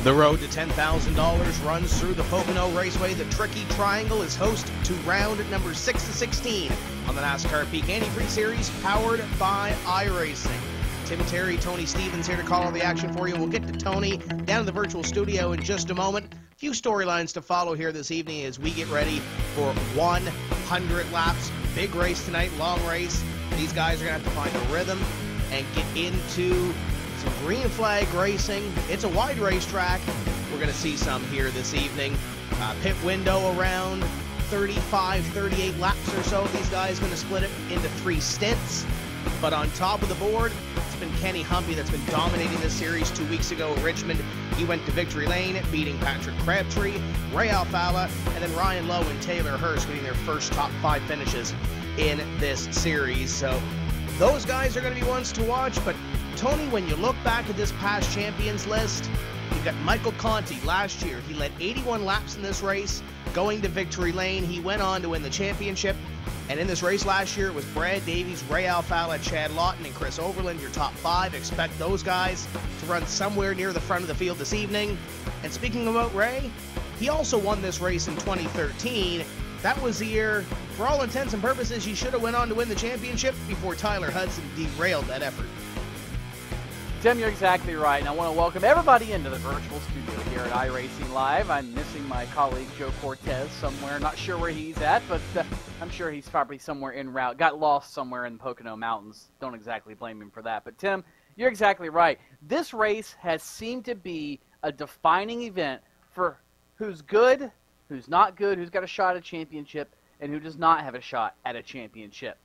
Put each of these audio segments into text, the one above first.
The road to $10,000 runs through the Pocono Raceway. The Tricky Triangle is host to round number 6 to 16 on the NASCAR Peak Antifreeze Series, powered by iRacing. Tim Terry, Tony Stevens here to call all the action for you. We'll get to Tony down in the virtual studio in just a moment. A few storylines to follow here this evening as we get ready for 100 laps. Big race tonight, long race. These guys are going to have to find a rhythm and get into some green flag racing. It's a wide racetrack. We're going to see some here this evening. Pit window around 35, 38 laps or so. These guys going to split it into 3 stints. But on top of the board, it's been Kenny Humpy that's been dominating this series. 2 weeks ago at Richmond, he went to victory lane, beating Patrick Crabtree, Ray Alfala, and then Ryan Lowe and Taylor Hurst getting their first top 5 finishes in this series. So those guys are going to be ones to watch. But Tony, when you look back at this past champions list, you've got Michael Conti last year. He led 81 laps in this race, going to victory lane. He went on to win the championship. And in this race last year, it was Brad Davies, Ray Alfala, Chad Lawton, and Chris Overland, your top 5. Expect those guys to run somewhere near the front of the field this evening. And speaking about Ray, he also won this race in 2013. That was the year, for all intents and purposes, he should have went on to win the championship before Tyler Hudson derailed that effort. Tim, you're exactly right, and I want to welcome everybody into the virtual studio here at iRacing Live. I'm missing my colleague Joe Cortez somewhere. Not sure where he's at, but I'm sure he's probably somewhere en route. Got lost somewhere in the Pocono Mountains. Don't exactly blame him for that. But Tim, you're exactly right. This race has seemed to be a defining event for who's good, who's not good, who's got a shot at a championship, and who does not have a shot at a championship.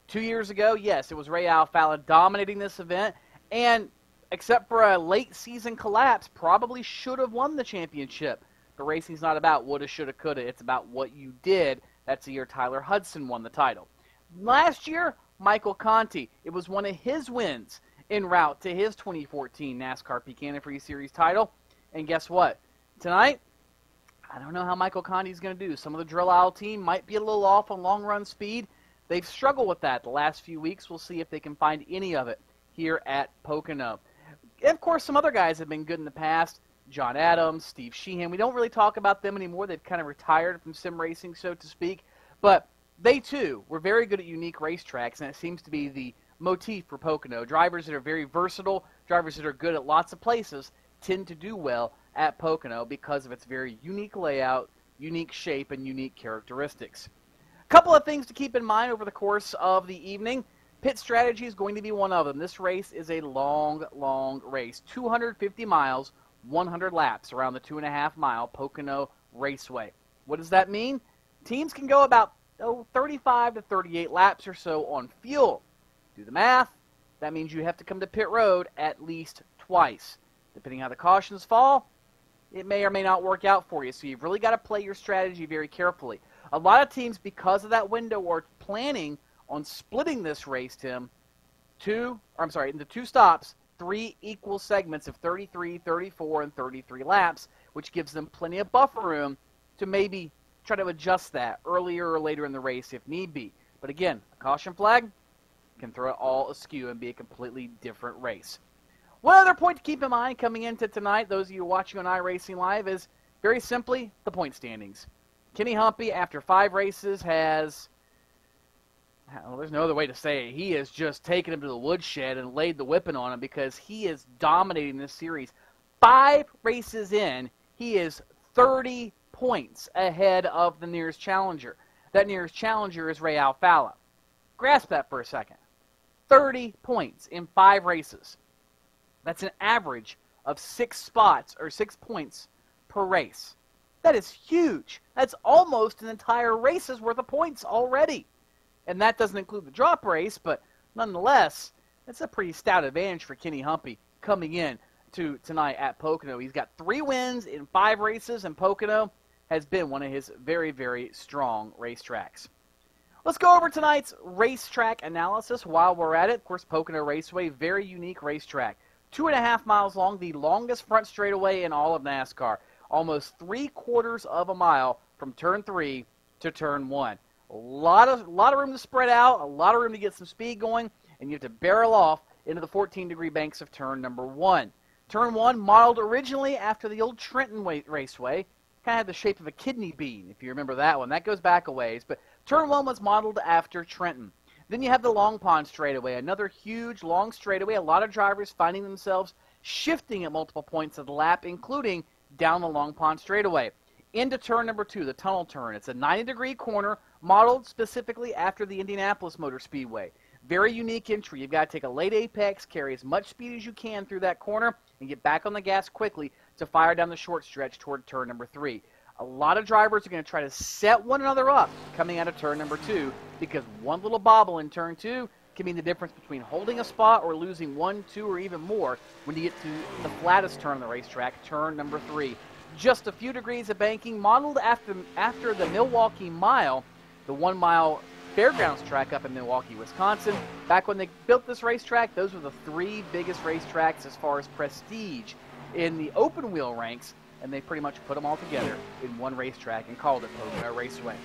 2 years ago, yes, it was Ray Alfala dominating this event, and except for a late season collapse, probably should have won the championship. But racing's not about woulda, shoulda, coulda. It's about what you did. That's the year Tyler Hudson won the title. Last year, Michael Conti. It was one of his wins en route to his 2014 NASCAR Peak Antifreeze Series title. And guess what? Tonight, I don't know how Michael Conti's going to do. Some of the drill aisle team might be a little off on long-run speed. They've struggled with that the last few weeks. We'll see if they can find any of it here at Pocono. And of course, some other guys have been good in the past. John Adams, Steve Sheehan. We don't really talk about them anymore. They've kind of retired from sim racing, so to speak. But they, too, were very good at unique racetracks, and it seems to be the motif for Pocono. Drivers that are very versatile, drivers that are good at lots of places, tend to do well at Pocono because of its very unique layout, unique shape, and unique characteristics. A couple of things to keep in mind over the course of the evening. Pit strategy is going to be one of them. This race is a long, long race. 250 miles, 100 laps around the 2.5-mile Pocono Raceway. What does that mean? Teams can go about 35 to 38 laps or so on fuel. Do the math. That means you have to come to pit road at least twice. Depending how the cautions fall, it may or may not work out for you. So you've really got to play your strategy very carefully. A lot of teams, because of that window, are planning on splitting this race, Tim, into 2 stops, 3 equal segments of 33, 34, and 33 laps, which gives them plenty of buffer room to maybe try to adjust that earlier or later in the race if need be. But again, a caution flag can throw it all askew and be a completely different race. One other point to keep in mind coming into tonight, those of you watching on iRacing Live, is very simply the point standings. Kenny Humpy, after 5 races, has... well, there's no other way to say it. He has just taken him to the woodshed and laid the whipping on him because he is dominating this series. 5 races in, he is 30 points ahead of the nearest challenger. That nearest challenger is Ray Alfala. Grasp that for a second. 30 points in 5 races. That's an average of 6 points per race. That is huge. That's almost an entire race's worth of points already. And that doesn't include the drop race, but nonetheless, that's a pretty stout advantage for Kenny Humpy coming in to tonight at Pocono. He's got 3 wins in 5 races, and Pocono has been one of his very, very strong racetracks. Let's go over tonight's racetrack analysis while we're at it. Of course, Pocono Raceway, very unique racetrack. 2.5 miles long, the longest front straightaway in all of NASCAR. Almost 3/4 of a mile from turn 3 to turn 1. A lot of room to spread out, a lot of room to get some speed going, and you have to barrel off into the 14-degree banks of turn number 1. Turn 1, modeled originally after the old Trenton Raceway. Kind of had the shape of a kidney bean, if you remember that one. That goes back a ways, but Turn 1 was modeled after Trenton. Then you have the Long Pond straightaway, another huge, long straightaway. A lot of drivers finding themselves shifting at multiple points of the lap, including down the Long Pond straightaway. Into turn number 2, the tunnel turn. It's a 90-degree corner, modeled specifically after the Indianapolis Motor Speedway. Very unique entry. You've got to take a late apex, carry as much speed as you can through that corner, and get back on the gas quickly to fire down the short stretch toward turn number 3. A lot of drivers are going to try to set one another up coming out of turn number 2, because one little bobble in turn 2 can mean the difference between holding a spot or losing 1, 2, or even more when you get to the flattest turn on the racetrack, turn number 3. Just a few degrees of banking, modeled after the Milwaukee Mile, the 1-mile fairgrounds track up in Milwaukee, Wisconsin. Back when they built this racetrack, those were the 3 biggest racetracks as far as prestige in the open wheel ranks, and they pretty much put them all together in one racetrack and called it Pocono Raceway.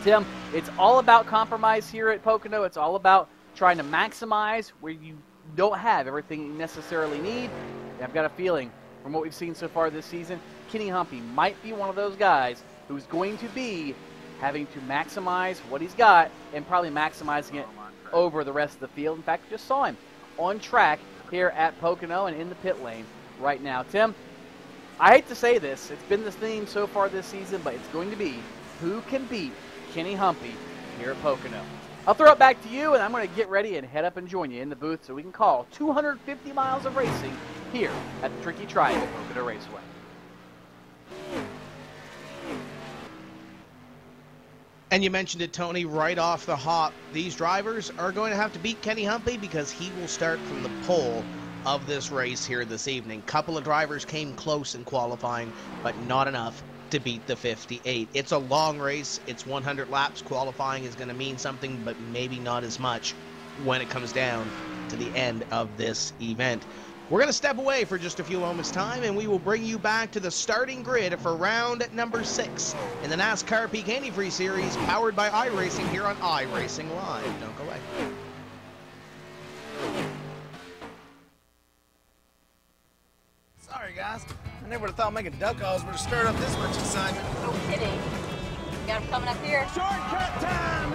Tim, it's all about compromise here at Pocono. It's all about trying to maximize where you don't have everything you necessarily need. And I've got a feeling from what we've seen so far this season, Kenny Humpy might be one of those guys who's going to be having to maximize what he's got and probably maximizing it over the rest of the field. In fact, we just saw him on track here at Pocono and in the pit lane right now. Tim, I hate to say this, it's been the theme so far this season, but it's going to be who can beat Kenny Humpy here at Pocono. I'll throw it back to you, and I'm going to get ready and head up and join you in the booth so we can call 250 miles of racing here at the Tricky Triangle Pocono Raceway. And you mentioned it, Tony, right off the hop. These drivers are going to have to beat Kenny Humpy because he will start from the pole of this race here this evening. Couple of drivers came close in qualifying, but not enough to beat the 58. It's a long race. It's 100 laps. Qualifying is going to mean something, but maybe not as much when it comes down to the end of this event. We're going to step away for just a few moments' time, and we will bring you back to the starting grid for round number 6 in the NASCAR Peak Antifreeze Series, powered by iRacing here on iRacing Live. Don't go away. Sorry, guys. I never would have thought making duck calls would have stirred up this much excitement. No kidding. You got him coming up here. Shortcut time!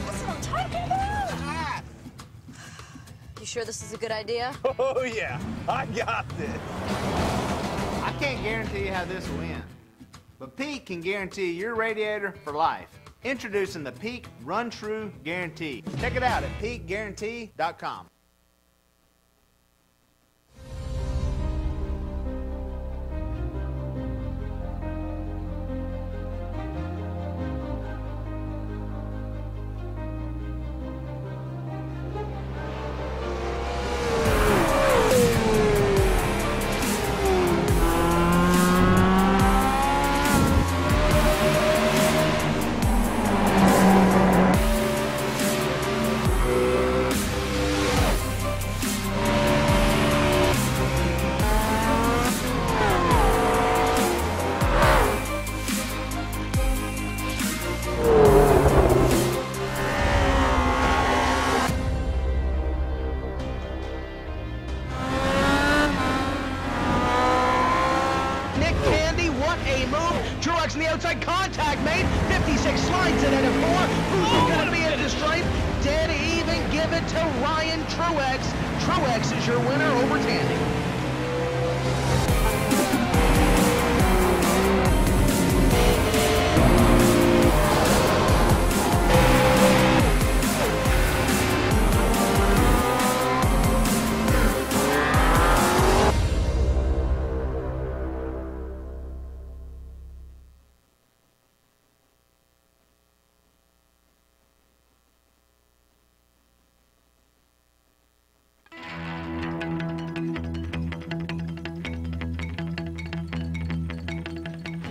That's what I'm talking about. You sure this is a good idea? Oh, yeah. I got this. I can't guarantee you how this will end, but Peak can guarantee your radiator for life. Introducing the Peak Run True Guarantee. Check it out at peakguarantee.com. Truex in the outside, contact made. 56 slides it at a 4. Who's going to be at the stripe? Dead even, give it to Ryan Truex. Truex is your winner over Tandy.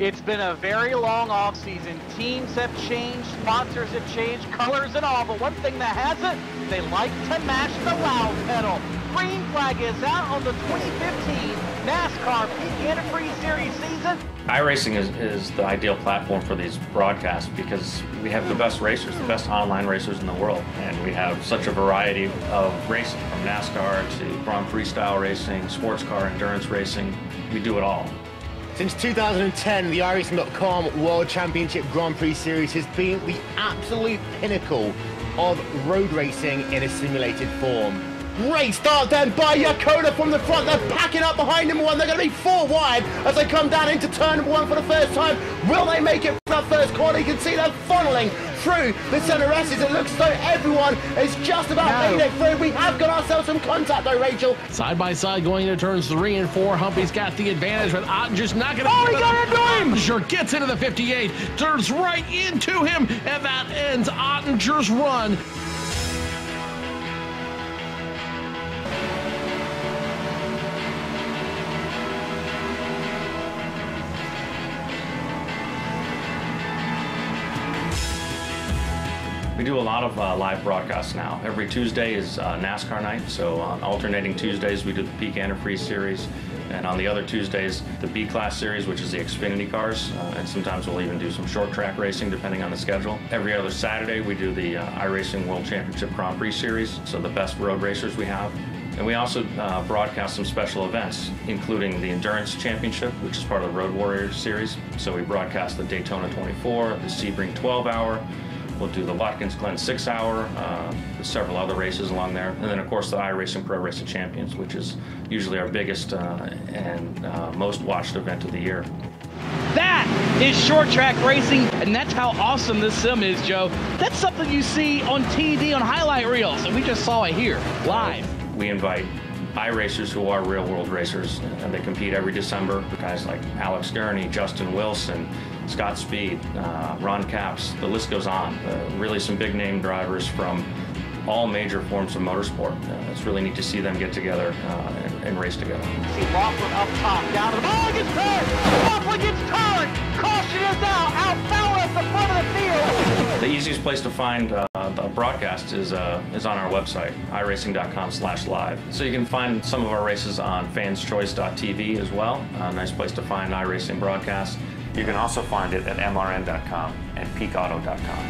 It's been a very long offseason. Teams have changed, sponsors have changed, colors and all, but one thing that hasn't, they like to mash the loud pedal. green flag is out on the 2015 NASCAR Peak Antifreeze Series season. iRacing is the ideal platform for these broadcasts because we have the best racers, the best online racers in the world, and we have such a variety of racing, from NASCAR to Grand Prix style racing, sports car, endurance racing. We do it all. Since 2010, the iRacing.com World Championship Grand Prix Series has been the absolute pinnacle of road racing in a simulated form. Great start then by Yakoda from the front. They're packing up behind number one. They're going to be 4 wide as they come down into turn number 1 for the first time. Will they make it for that first corner? You can see them funneling through the center S's. It looks as though everyone is just about made it through. We have got ourselves some contact though, Rachel. Side by side going into turns 3 and 4. Humpy's got the advantage, but Ottinger's not going to. Oh, he got into him! Ottinger gets into the 58, turns right into him, and that ends Ottinger's run. We do a lot of live broadcasts now. Every Tuesday is NASCAR night, so on alternating Tuesdays we do the Peak Antifreeze Series, and on the other Tuesdays the B-Class Series, which is the Xfinity cars, and sometimes we'll even do some short track racing depending on the schedule. Every other Saturday we do the iRacing World Championship Grand Prix Series, so the best road racers we have. And we also broadcast some special events, including the Endurance Championship, which is part of the Road Warriors Series. So we broadcast the Daytona 24, the Sebring 12-hour, we'll do the Watkins Glen 6-hour, several other races along there. And then, of course, the iRacing Pro Racing Champions, which is usually our biggest and most watched event of the year. That is short track racing, and that's how awesome this sim is, Joe. That's something you see on TV on highlight reels, and we just saw it here, live. We invite iRacers who are real-world racers, and they compete every December. Guys like Alex Gurney, Justin Wilson, Scott Speed, Ron Capps, the list goes on. Really some big-name drivers from all major forms of motorsport. It's really neat to see them get together and race together. See Laughlin up top, down to the ball, gets turned! Laughlin gets turned! Caution is out foul at the front of the field! The easiest place to find the broadcast is on our website, iRacing.com/live. So you can find some of our races on fanschoice.tv as well. A nice place to find iRacing broadcasts. You can also find it at mrn.com and peakauto.com.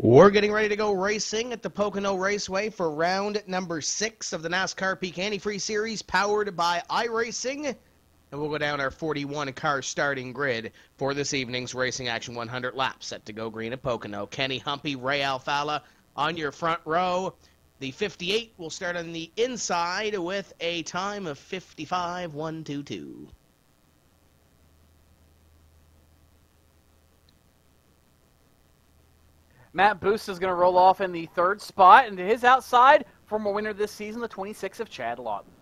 We're getting ready to go racing at the Pocono Raceway for round number 6 of the NASCAR Peak Antifreeze Series, powered by iRacing. And we'll go down our 41-car starting grid for this evening's Racing Action 100 laps, set to go green at Pocono. Kenny Humpy, Ray Alfala on your front row. The 58 will start on the inside with a time of 55.122. Matt Boost is going to roll off in the 3rd spot, and to his outside, former winner this season, the 26 of Chad Lawton.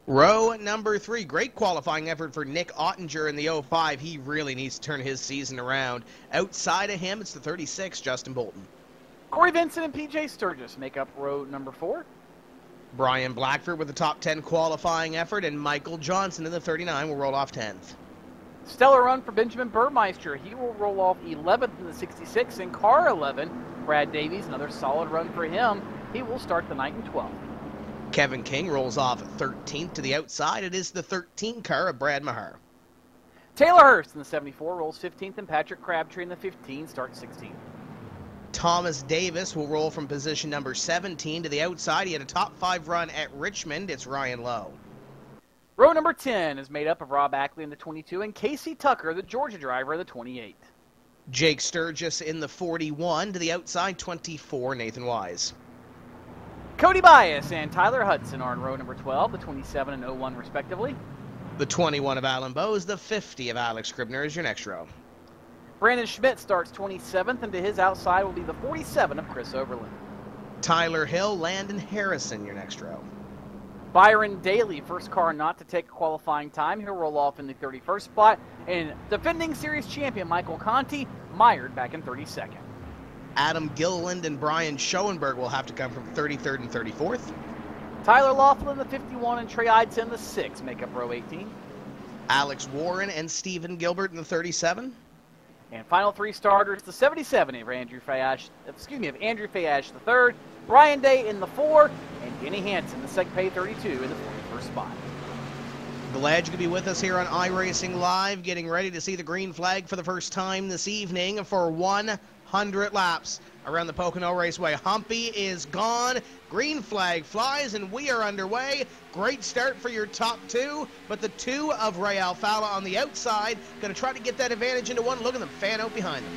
Row number 3, great qualifying effort for Nick Ottinger in the 05. He really needs to turn his season around. Outside of him, it's the 36, Justin Bolton. Corey Vincent and PJ Sturgis make up row number 4. Brian Blackford with a top 10 qualifying effort, and Michael Johnson in the 39 will roll off 10th. Stellar run for Benjamin Burmeister. He will roll off 11th in the 66. In car 11, Brad Davies, another solid run for him. He will start the night in 12th. Kevin King rolls off 13th to the outside. It is the 13 car of Brad Maher. Taylor Hurst in the 74 rolls 15th, and Patrick Crabtree in the 15 starts 16th. Thomas Davis will roll from position number 17 to the outside. He had a top 5 run at Richmond. It's Ryan Lowe. Row number 10 is made up of Rob Ackley in the 22 and Casey Tucker, the Georgia driver, in the 28. Jake Sturgis in the 41 to the outside, 24, Nathan Wise. Cody Bias and Tyler Hudson are in row number 12, the 27 and 01 respectively. The 21 of Alan Bowes, the 50 of Alex Scribner is your next row. Brandon Schmidt starts 27th, and to his outside will be the 47 of Chris Overland. Tyler Hill, Landon Harrison, your next row. Byron Daly, first car not to take a qualifying time. He'll roll off in the 31st spot. And defending series champion Michael Conti, mired back in 32nd. Adam Gilliland and Brian Schoenberg will have to come from 33rd and 34th. Tyler Laughlin, the 51, and Trey Idson, the 6, make up row 18. Alex Warren and Stephen Gilbert in the 37. And final three starters, the 77 of Andrew Fayash III, Brian Day in the 4, and Denny Hansen, the SegPay 32 in the 41st spot. Glad you could be with us here on iRacing Live, getting ready to see the green flag for the first time this evening for 100 laps around the Pocono Raceway. Humpy is gone, green flag flies, and we are underway. Great start for your top two, but the two of Ray Alfala on the outside going to try to get that advantage into one. Look at them fan out behind them.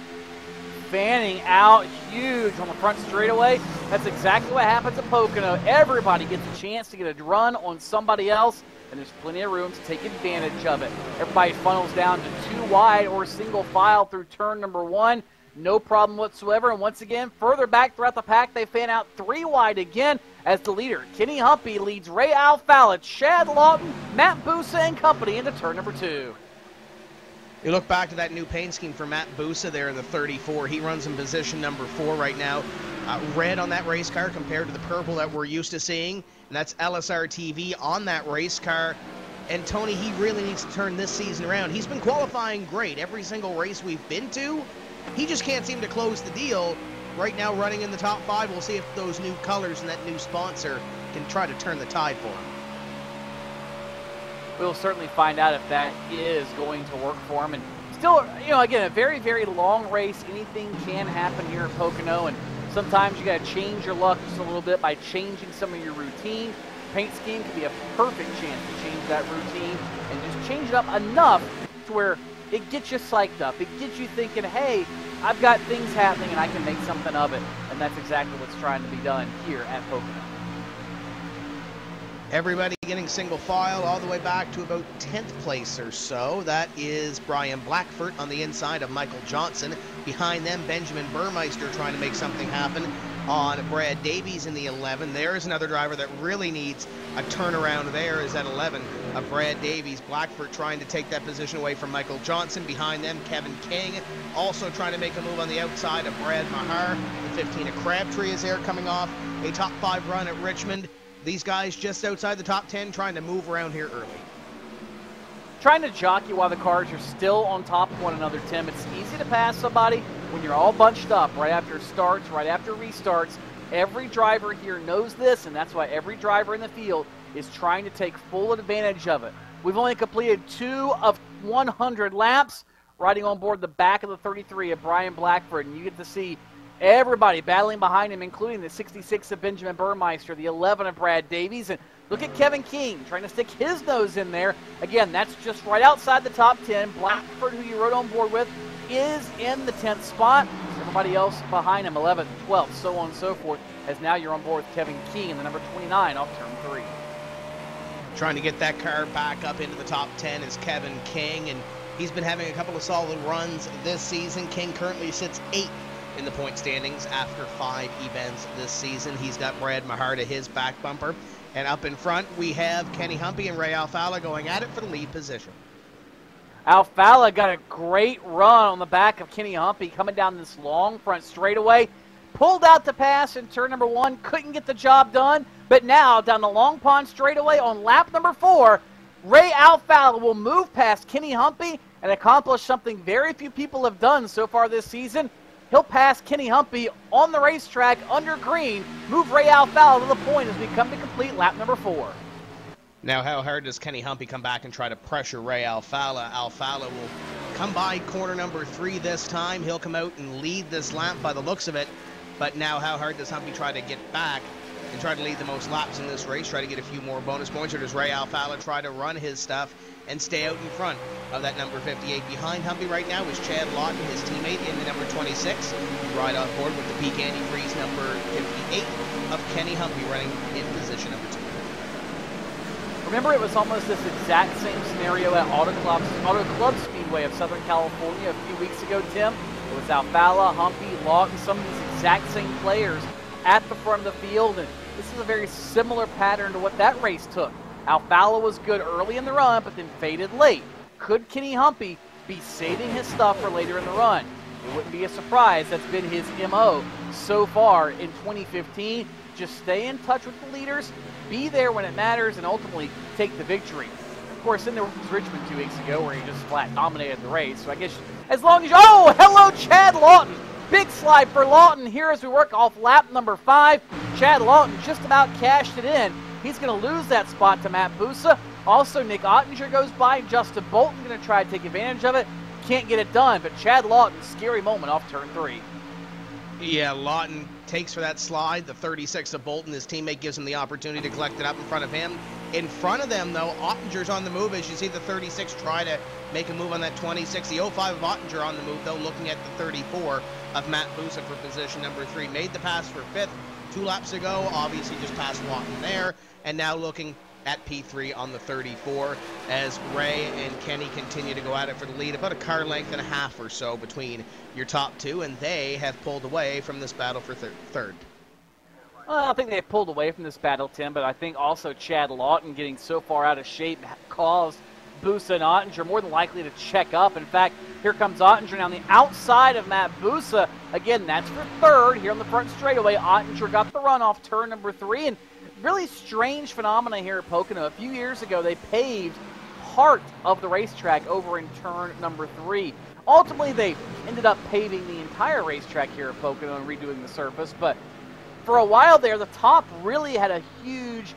Fanning out huge on the front straightaway. That's exactly what happens at Pocono. Everybody gets a chance to get a run on somebody else, and there's plenty of room to take advantage of it. Everybody funnels down to 2 wide or single file through turn number 1. No problem whatsoever. And once again, further back throughout the pack, they fan out 3 wide again as the leader, Kenny Humpy, leads Ray Alfala, Chad Lawton, Matt Busa and company into turn number 2. You look back to that new paint scheme for Matt Busa there in the 34. He runs in position number 4 right now. Red on that race car compared to the purple that we're used to seeing. And that's LSR TV on that race car. And Tony, he really needs to turn this season around. He's been qualifying great every single race we've been to. He just can't seem to close the deal. Right now running in the top 5. We'll see if those new colors and that new sponsor can try to turn the tide for him. We'll certainly find out if that is going to work for him. And still, you know, again, a very, very long race. Anything can happen here at Pocono, and sometimes you got to change your luck just a little bit by changing some of your routine. Paint scheme can be a perfect chance to change that routine and just change it up enough to where it gets you psyched up. It gets you thinking, hey, I've got things happening and I can make something of it. And that's exactly what's trying to be done here at Pocono. Everybody getting single file all the way back to about 10th place or so. That is Brian Blackford on the inside of Michael Johnson. Behind them, Benjamin Burmeister trying to make something happen on Brad Davies in the 11. There's another driver that really needs a turnaround there, is at 11 of Brad Davies. Blackford trying to take that position away from Michael Johnson. Behind them, Kevin King also trying to make a move on the outside of Brad Mahar. The 15 of Crabtree is there, coming off a top 5 run at Richmond. These guys just outside the top 10 trying to move around here early. Trying to jockey while the cars are still on top of one another, Tim. It's easy to pass somebody when you're all bunched up right after starts, right after restarts. Every driver here knows this, and that's why every driver in the field is trying to take full advantage of it. We've only completed 2 of 100 laps, riding on board the back of the 33 of Brian Blackford, and you get to see everybody battling behind him, including the 66 of Benjamin Burmeister, the 11 of Brad Davies, and look at Kevin King trying to stick his nose in there. Again, that's just right outside the top 10. Blackford, who you rode on board with, is in the 10th spot. Everybody else behind him, 11th, 12th, so on and so forth, as now you're on board with Kevin King in the number 29 off turn 3. Trying to get that car back up into the top 10 is Kevin King, and he's been having a couple of solid runs this season. King currently sits 8th in the point standings after 5 events this season. He's got Brad Mahar to his back bumper. And up in front, we have Kenny Humpy and Ray Alfala going at it for the lead position. Alfala got a great run on the back of Kenny Humpy coming down this long front straightaway. Pulled out the pass in turn number 1, couldn't get the job done. But now, down the Long Pond straightaway on lap number 4, Ray Alfala will move past Kenny Humpy and accomplish something very few people have done so far this season. He'll pass Kenny Humpy on the racetrack under green, move Ray Alfala to the point as we come to complete lap number 4. Now, how hard does Kenny Humpy come back and try to pressure Ray Alfala? Alfala will come by corner number 3 this time. He'll come out and lead this lap by the looks of it. But now, how hard does Humpy try to get back and try to lead the most laps in this race, try to get a few more bonus points? Or does Ray Alfala try to run his stuff and stay out in front of that number 58? Behind Humpy right now is Chad Lawton, his teammate, in the number 26. Right on board with the peak Antifreeze number 58 of Kenny Humpy running in position number 2. Remember, it was almost this exact same scenario at Auto Club Speedway of Southern California a few weeks ago, Tim. It was Alfala, Humpy, Lawton, some of these exact same players at the front of the field, and this is a very similar pattern to what that race took. Alfala was good early in the run, but then faded late. Could Kenny Humpy be saving his stuff for later in the run? It wouldn't be a surprise. That's been his MO so far in 2015. Just stay in touch with the leaders, be there when it matters, and ultimately take the victory. Of course, then there was Richmond 2 weeks ago where he just flat dominated the race. So I guess as long as oh, hello, Chad Lawton. Big slide for Lawton here as we work off lap number 5. Chad Lawton just about cashed it in. He's going to lose that spot to Matt Busa. Also, Nick Ottinger goes by. Justin Bolton going to try to take advantage of it. Can't get it done, but Chad Lawton, scary moment off turn 3. Yeah, Lawton takes for that slide. The 36 of Bolton, his teammate, gives him the opportunity to collect it up in front of him. In front of them, though, Ottinger's on the move. As you see the 36 try to make a move on that 26. The 05 of Ottinger on the move, though, looking at the 34 of Matt Busa for position number 3. Made the pass for 5th 2 laps ago. Obviously just passed Lawton there. And now looking at P3 on the 34 as Ray and Kenny continue to go at it for the lead. About a car length and a half or so between your top 2, and they have pulled away from this battle for third. Well, I don't think they pulled away from this battle, Tim, but I think also Chad Lawton getting so far out of shape caused Busa and Ottinger more than likely to check up. In fact, here comes Ottinger now on the outside of Matt Busa. Again, that's for 3rd here on the front straightaway. Ottinger got the run off turn number 3, and really strange phenomena here at Pocono. A few years ago, they paved part of the racetrack over in turn number 3. Ultimately, they ended up paving the entire racetrack here at Pocono and redoing the surface, but for a while there, the top really had a huge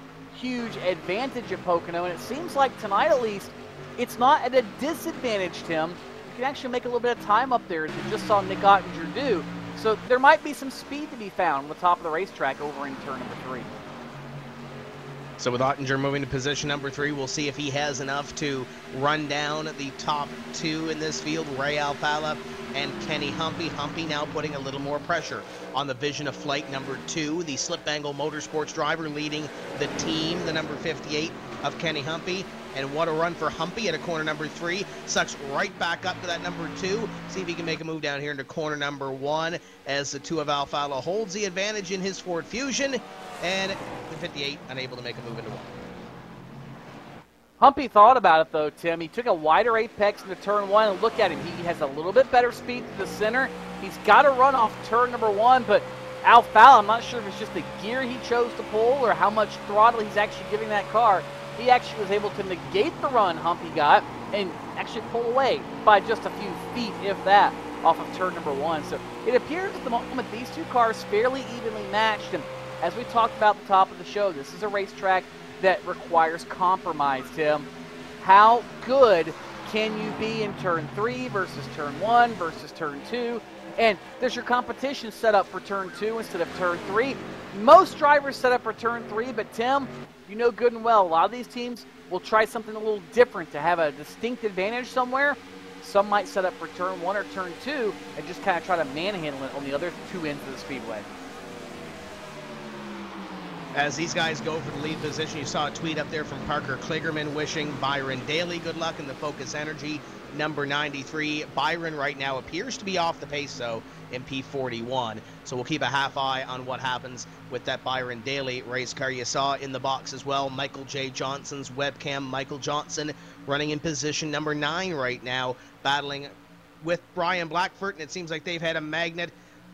advantage at Pocono, and it seems like tonight at least, it's not at a disadvantage, Tim. You can actually make a little bit of time up there, as you just saw Nick Ottinger do. So there might be some speed to be found on the top of the racetrack over in turn number 3. So with Ottinger moving to position number 3, we'll see if he has enough to run down the top 2 in this field, Ray Alfala and Kenny Humpy. Humpy now putting a little more pressure on the Vision of Flight number 2, the Slip Angle Motorsports driver leading the team, the number 58 of Kenny Humpy. And what a run for Humpy at a corner number 3. Sucks right back up to that number 2. See if he can make a move down here into corner number 1 as the 2 of Alfala holds the advantage in his Ford Fusion. And the 58 unable to make a move into 1. Humpy thought about it, though, Tim. He took a wider apex into turn 1, and look at him. He has a little bit better speed to the center. He's got to run off turn number 1, but Alfala, I'm not sure if it's just the gear he chose to pull or how much throttle he's actually giving that car. He actually was able to negate the run Humpy got and actually pull away by just a few feet, if that, off of turn number 1. So it appears at the moment these two cars fairly evenly matched. And as we talked about at the top of the show, this is a racetrack that requires compromise, Tim. How good can you be in turn 3 versus turn 1 versus turn 2? And there's your competition set up for turn 2 instead of turn 3. Most drivers set up for turn 3, but Tim, you know good and well, a lot of these teams will try something a little different to have a distinct advantage somewhere. Some might set up for turn 1 or turn 2 and just kind of try to manhandle it on the other 2 ends of the speedway. As these guys go for the lead position, you saw a tweet up there from Parker Kligerman wishing Byron Daly good luck in the Focus Energy number 93. Byron right now appears to be off the pace, though, in P41. So we'll keep a half eye on what happens with that Byron Daly race car. You saw in the box as well, Michael J. Johnson's webcam. Michael Johnson running in position number 9 right now, battling with Brian Blackford, and it seems like they've had a magnet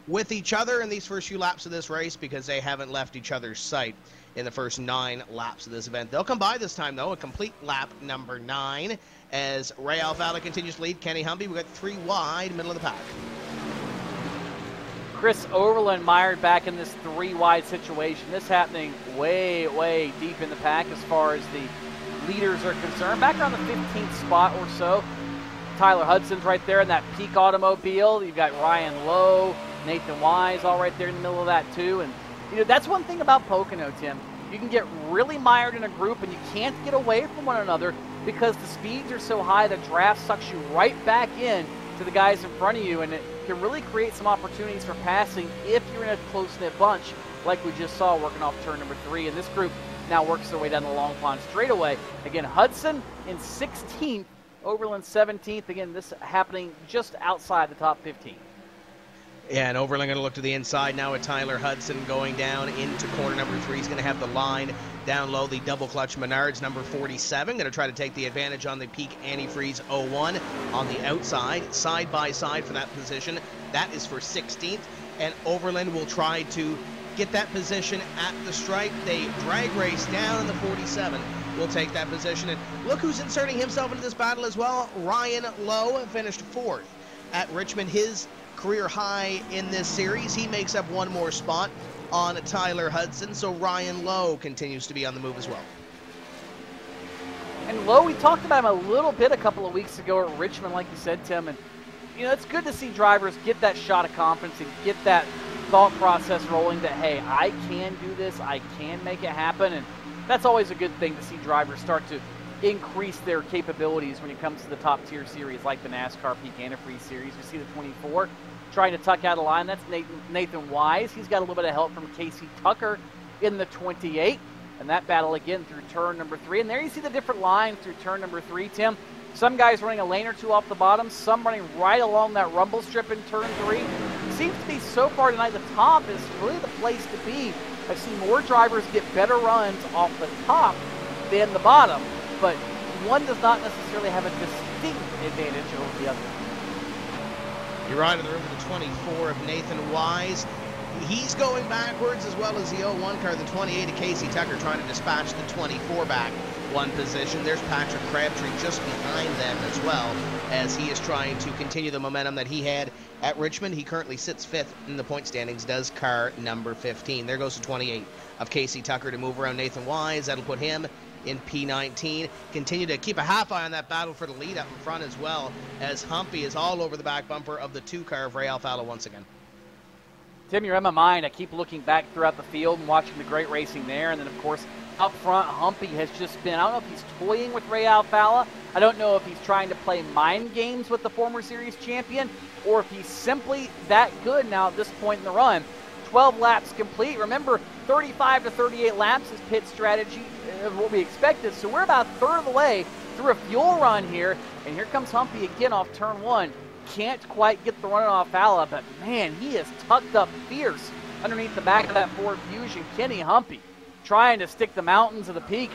with each other in these first few laps of this race because they haven't left each other's sight in the first 9 laps of this event. They'll come by this time, though, a complete lap number 9 as Ray Alfala continues to lead Kenny Humpy. We've got 3 wide, middle of the pack. Chris Overland mired back in this 3 wide situation. This happening way deep in the pack as far as the leaders are concerned. Back around the 15th spot or so. Tyler Hudson's right there in that Peak automobile. You've got Ryan Lowe, Nathan Wise all right there in the middle of that too. And you know, that's one thing about Pocono, Tim. You can get really mired in a group and you can't get away from one another because the speeds are so high, the draft sucks you right back in to the guys in front of you, and it can really create some opportunities for passing if you're in a close-knit bunch like we just saw working off turn number 3. And this group now works their way down the Long Pond straightaway. Again, Hudson in 16th, Overland 17th. Again, this happening just outside the top 15. Yeah, and Overland going to look to the inside now with Tyler Hudson going down into corner number 3. He's going to have the line down low, the double clutch Menards number 47. Going to try to take the advantage on the Peak Antifreeze 01 on the outside, side by side for that position. That is for 16th, and Overland will try to get that position at the stripe. They drag race down in the 47. will take that position. And look who's inserting himself into this battle as well. Ryan Lowe finished 4th at Richmond, his career high in this series. He makes up one more spot on Tyler Hudson, so Ryan Lowe continues to be on the move as well. And Lowe, we talked about him a little bit a couple of weeks ago at Richmond, like you said, Tim. And, you know, it's good to see drivers get that shot of confidence and get that thought process rolling that, hey, I can do this, I can make it happen. And that's always a good thing to see drivers start to increase their capabilities when it comes to the top-tier series like the NASCAR Peak Antifreeze Series. You see the 24 trying to tuck out a line. That's Nathan Wise. He's got a little bit of help from Casey Tucker in the 28. And that battle again through turn number 3. And there you see the different lines through turn number 3, Tim. Some guys running a lane or two off the bottom, some running right along that rumble strip in turn 3. Seems to be so far tonight the top is really the place to be. I've seen more drivers get better runs off the top than the bottom, but one does not necessarily have a distinct advantage over the other. You're right in the room with the 24 of Nathan Wise. He's going backwards as well as the 01 car, the 28 of Casey Tucker, trying to dispatch the 24 back one position. There's Patrick Crabtree just behind them as well, as he is trying to continue the momentum that he had at Richmond. He currently sits 5th in the point standings, does car number 15. There goes the 28 of Casey Tucker to move around Nathan Wise. That'll put him in P19. Continue to keep a half eye on that battle for the lead up in front as well, as Humpy is all over the back bumper of the 2 car of Ray Alfalla once again. Tim, you're in my mind. I keep looking back throughout the field and watching the great racing there. And then, of course, up front, Humpy has just been, I don't know if he's toying with Ray Alfalla. I don't know if he's trying to play mind games with the former series champion or if he's simply that good now at this point in the run. 12 laps complete. Remember, 35 to 38 laps is pit strategy of what we expected. So we're about a third of the way through a fuel run here. And here comes Humpy again off turn 1. Can't quite get the run off Alfalla, but man, he is tucked up fierce underneath the back of that Ford Fusion. Kenny Humpy trying to stick the mountains of the peak,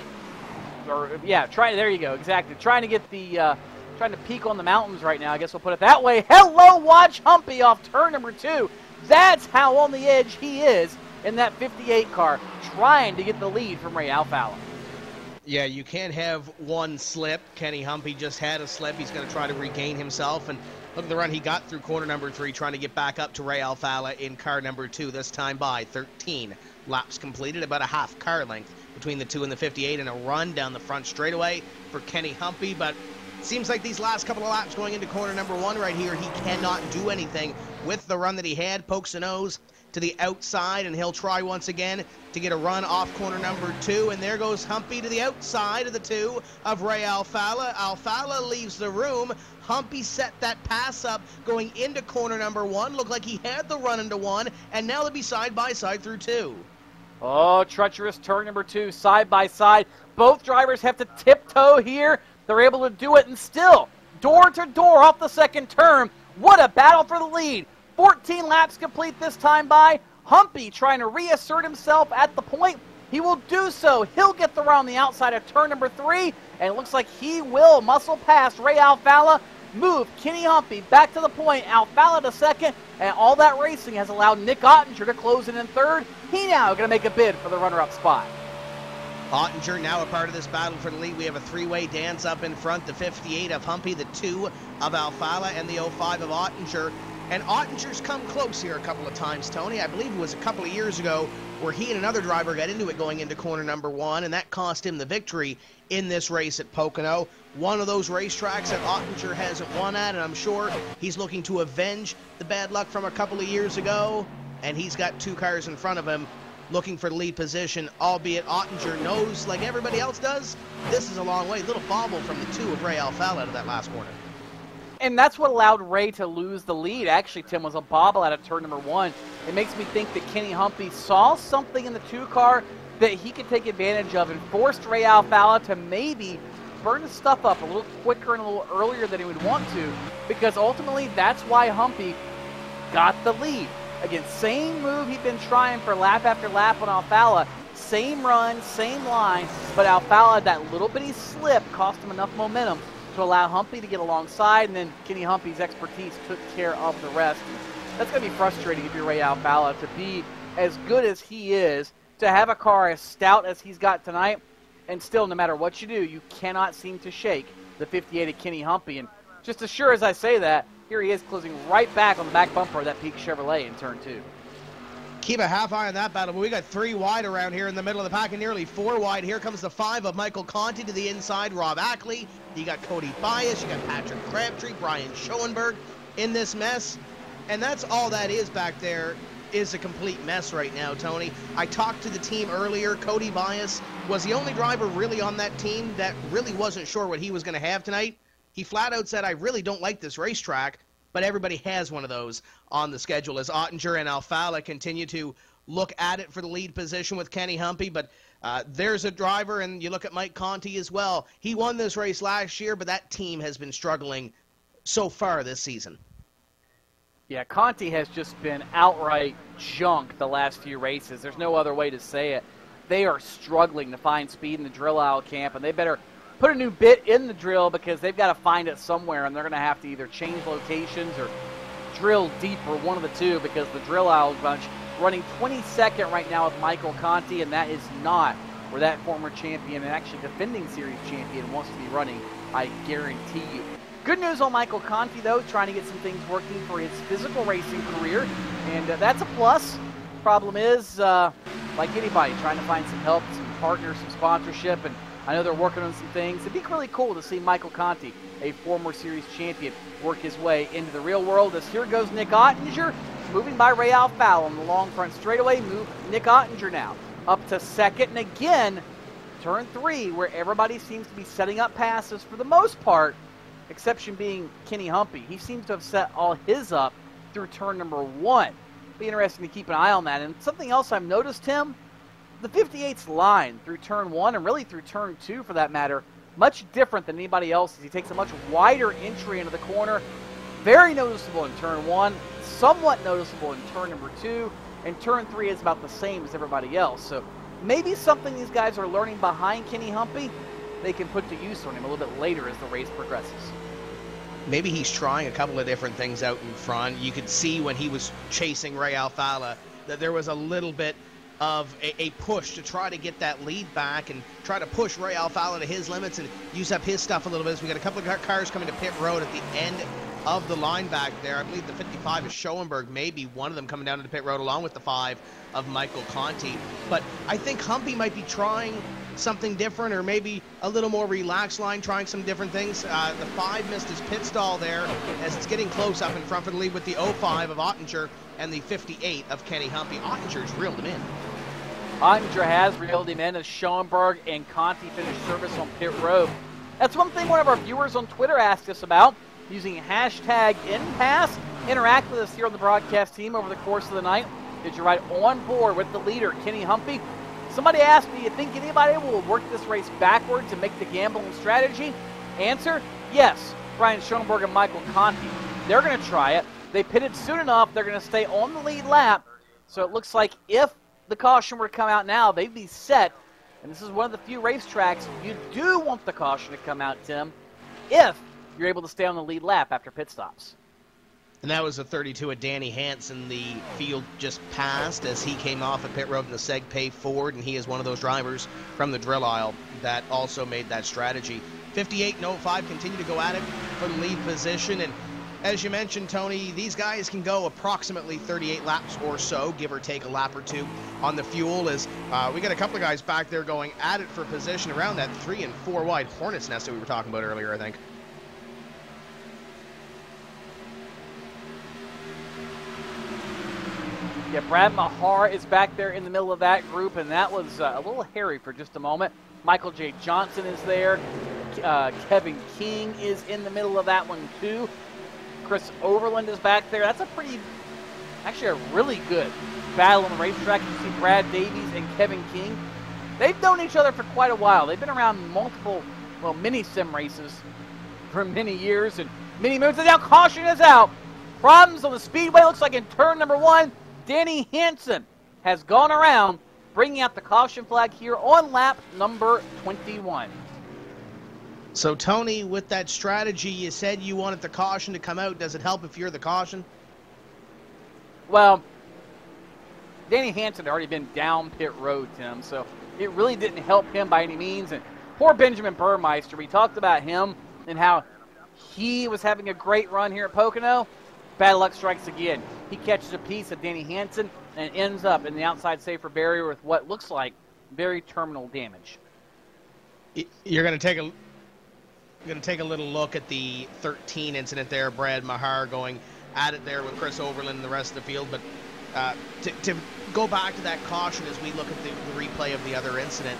or yeah, there you go, exactly. Trying to get the, trying to peak on the mountains right now, I guess we'll put it that way. Hello, watch Humpy off turn number 2. That's how on the edge he is in that 58 car, trying to get the lead from Ray Alfalla. Yeah, you can't have one slip. Kenny Humpy just had a slip. He's going to try to regain himself, and look at the run he got through corner number 3, trying to get back up to Ray Alfalla in car number 2, this time by 13 laps completed, about a half car length between the 2 and the 58, and a run down the front straightaway for Kenny Humpy. But it seems like these last couple of laps going into corner number 1 right here, he cannot do anything with the run that he had. Pokes the nose to the outside, and he'll try once again to get a run off corner number 2, and there goes Humpy to the outside of the 2 of Ray Alfalla. Alfalla leaves the room. Humpy set that pass up going into corner number 1. Looked like he had the run into 1, and now they'll be side by side through 2. Oh, treacherous turn number 2, side by side. Both drivers have to tiptoe here. They're able to do it, and still, door to door off the second turn. What a battle for the lead. 14 laps complete this time by. Humpy trying to reassert himself at the point. He will do so. He'll get the run on the outside of turn number 3, and it looks like he will muscle past Ray Alfalla, move Kenny Humpy back to the point, Alfalla to second, and all that racing has allowed Nick Ottinger to close in third. He now going to make a bid for the runner-up spot. Ottinger now a part of this battle for the lead. We have a 3-way dance up in front, the 58 of Humpy, the 2 of Alfalla, and the 05 of Ottinger. And Ottinger's come close here a couple of times, Tony. I believe it was a couple of years ago where he and another driver got into it going into corner number 1, and that cost him the victory in this race at Pocono. One of those racetracks that Ottinger hasn't won at, and I'm sure he's looking to avenge the bad luck from a couple of years ago. And he's got 2 cars in front of him looking for the lead position, albeit Ottinger knows, like everybody else does, this is a long way. Little bobble from the 2 of Ray Alfalla out of that last corner. And that's what allowed Ray to lose the lead. Actually, Tim, was a bobble out of turn number 1. It makes me think that Kenny Humpy saw something in the 2 car that he could take advantage of and forced Ray Alfalla to maybe burn his stuff up a little quicker and a little earlier than he would want to, because ultimately that's why Humpy got the lead. Again, same move he'd been trying for lap after lap on Alfalla. Same run, same line, but Alfalla, that little bitty slip cost him enough momentum to allow Humpy to get alongside, and then Kenny Humpy's expertise took care of the rest. That's going to be frustrating if you're Ray Alfalla, to be as good as he is, to have a car as stout as he's got tonight, And still, no matter what you do, you cannot seem to shake the 58 of Kenny Humpy. And just as sure as I say that, here he is closing right back on the back bumper of that Peak Chevrolet in turn 2. Keep a half eye on that battle, but we got 3 wide around here in the middle of the pack and nearly 4 wide. Here comes the 5 of Michael Conti to the inside, Rob Ackley. You got Cody Bias, you got Patrick Crabtree, Brian Schoenberg in this mess. And that's all that is back there, is a complete mess right now, Tony. I talked to the team earlier. Cody Bias was the only driver really on that team that really wasn't sure what he was going to have tonight. He flat out said, I really don't like this racetrack, but everybody has one of those on the schedule as Ottinger and Alfala continue to look at it for the lead position with Kenny Humpy. But there's a driver, and you look at Mike Conti as well. He won this race last year, but that team has been struggling so far this season. Yeah, Conti has just been outright junk the last few races. There's no other way to say it. They are struggling to find speed in the drill aisle camp, and they better put a new bit in the drill because they've got to find it somewhere, and they're going to have to either change locations or drill deeper, one of the two, because the drill aisle bunch running 22nd right now with Michael Conti, and that is not where that former champion and actually defending series champion wants to be running, I guarantee you. Good news on Michael Conti, though, trying to get some things working for his physical racing career, and that's a plus. Problem is, like anybody, trying to find some help, some partners, some sponsorship, and I know they're working on some things. It'd be really cool to see Michael Conti, a former series champion, work his way into the real world. As here goes Nick Ottinger, moving by Ray Alfala on the long front straightaway. Move Nick Ottinger now up to second, and again, turn 3, where everybody seems to be setting up passes for the most part, exception being Kenny Humpy. He seems to have set all his up through turn number 1. Be interesting to keep an eye on that. And something else I've noticed, Tim, the 58's line through turn 1 and really through turn 2 for that matter, much different than anybody else's. He takes a much wider entry into the corner. Very noticeable in turn 1, somewhat noticeable in turn number 2, and turn 3 is about the same as everybody else. So maybe something these guys are learning behind Kenny Humpy, they can put to use on him a little bit later as the race progresses. Maybe he's trying a couple of different things out in front. You could see when he was chasing Ray Alfala that there was a little bit of a push to try to get that lead back and try to push Ray Alfala to his limits and use up his stuff a little bit. So we got a couple of cars coming to pit road at the end of the line back there. I believe the 55 is Schoenberg, maybe one of them coming down to the pit road along with the 5 of Michael Conti. But I think Humpy might be trying something different, or maybe a little more relaxed line, trying some different things. The 5 missed his pit stall there as it's getting close up in front for the lead with the 05 of Ottinger and the 58 of Kenny Humpy. Ottinger's reeled him in. Ottinger has reeled him in as Schoenberg and Conti finished service on pit road. That's one thing one of our viewers on Twitter asked us about, using hashtag #InPass. Interact with us here on the broadcast team over the course of the night. Did you ride on board with the leader, Kenny Humpy? Somebody asked me, you think anybody will work this race backwards and make the gambling strategy? Answer, yes. Brian Schoenberg and Michael Conti. They're going to try it. They pitted soon enough. They're going to stay on the lead lap. So it looks like if the caution were to come out now, they'd be set. And this is one of the few racetracks you do want the caution to come out, Tim, if you're able to stay on the lead lap after pit stops. And that was a 32 of Danny Hansen. The field just passed as he came off at pit road in the Seg Pay Ford, and he is one of those drivers from the drill aisle that also made that strategy. 58 and 05 continue to go at it for the lead position, and as you mentioned, Tony, these guys can go approximately 38 laps or so, give or take a lap or two on the fuel, as we got a couple of guys back there going at it for position around that 3 and 4 wide Hornet's nest that we were talking about earlier, I think. Yeah, Brad Mahar is back there in the middle of that group, and that was a little hairy for just a moment. Michael J. Johnson is there. Kevin King is in the middle of that one, too. Chris Overland is back there. That's actually a really good battle on the racetrack. You see Brad Davies and Kevin King. They've known each other for quite a while. They've been around multiple, mini sim races for many years and many moons. And now caution is out. Problems on the speedway. Looks like in turn number 1, Danny Hansen has gone around, bringing out the caution flag here on lap number 21. So, Tony, with that strategy, you said you wanted the caution to come out. Does it help if you're the caution? Well, Danny Hansen had already been down pit road, Tim, so it really didn't help him by any means. And poor Benjamin Burmeister, we talked about him and how he was having a great run here at Pocono. Bad luck strikes again. He catches a piece of Danny Hansen and ends up in the outside safer barrier with what looks like very terminal damage. You're going to take a little look at the 13 incident there. Brad Mahar going at it there with Chris Overland and the rest of the field. But to go back to that caution as we look at the replay of the other incident,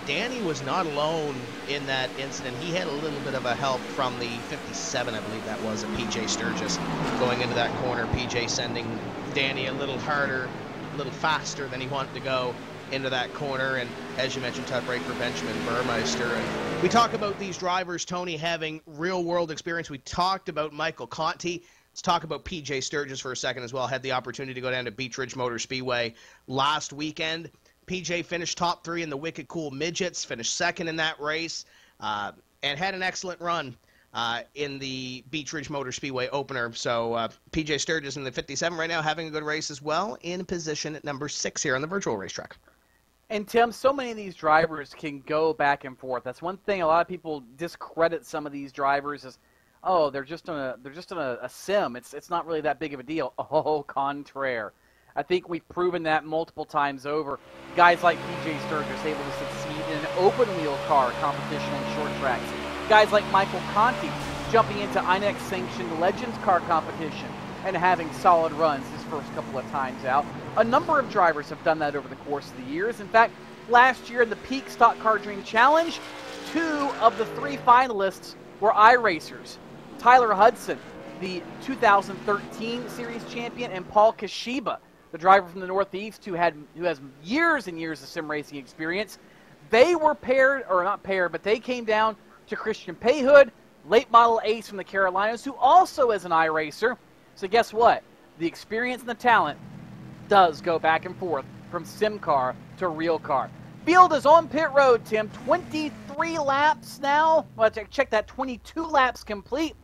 Danny was not alone in that incident. He had a little bit of a help from the 57, I believe that was, of PJ Sturgis going into that corner. PJ sending Danny a little harder, a little faster than he wanted to go into that corner. And as you mentioned, tough break for Benjamin Burmeister. And we talk about these drivers, Tony, having real-world experience. We talked about Michael Conti. Let's talk about PJ Sturgis for a second as well. Had the opportunity to go down to Beach Ridge Motor Speedway last weekend. PJ finished top 3 in the Wicked Cool Midgets, finished second in that race, and had an excellent run in the Beach Ridge Motor Speedway opener. So PJ Sturgis in the 57 right now, having a good race as well, in position at number 6 here on the virtual racetrack. And Tim, so many of these drivers can go back and forth. That's one thing a lot of people discredit some of these drivers as, oh, they're just on a sim. It's not really that big of a deal. Oh, contraire. I think we've proven that multiple times over. Guys like PJ Sturgis able to succeed in an open-wheel car competition on short tracks. Guys like Michael Conti jumping into INEX-sanctioned Legends car competition and having solid runs his first couple of times out. A number of drivers have done that over the course of the years. In fact, last year in the Peak Stock Car Dream Challenge, 2 of the 3 finalists were iRacers. Tyler Hudson, the 2013 Series champion, and Paul Kashiba, the driver from the Northeast who has years and years of sim racing experience. They were paired, or not paired, but they came down to Christian Payhood, late model ace from the Carolinas, who also is an iRacer. So guess what? The experience and the talent does go back and forth from sim car to real car. Field is on pit road, Tim. 23 laps now. Well, check that, 22 laps complete.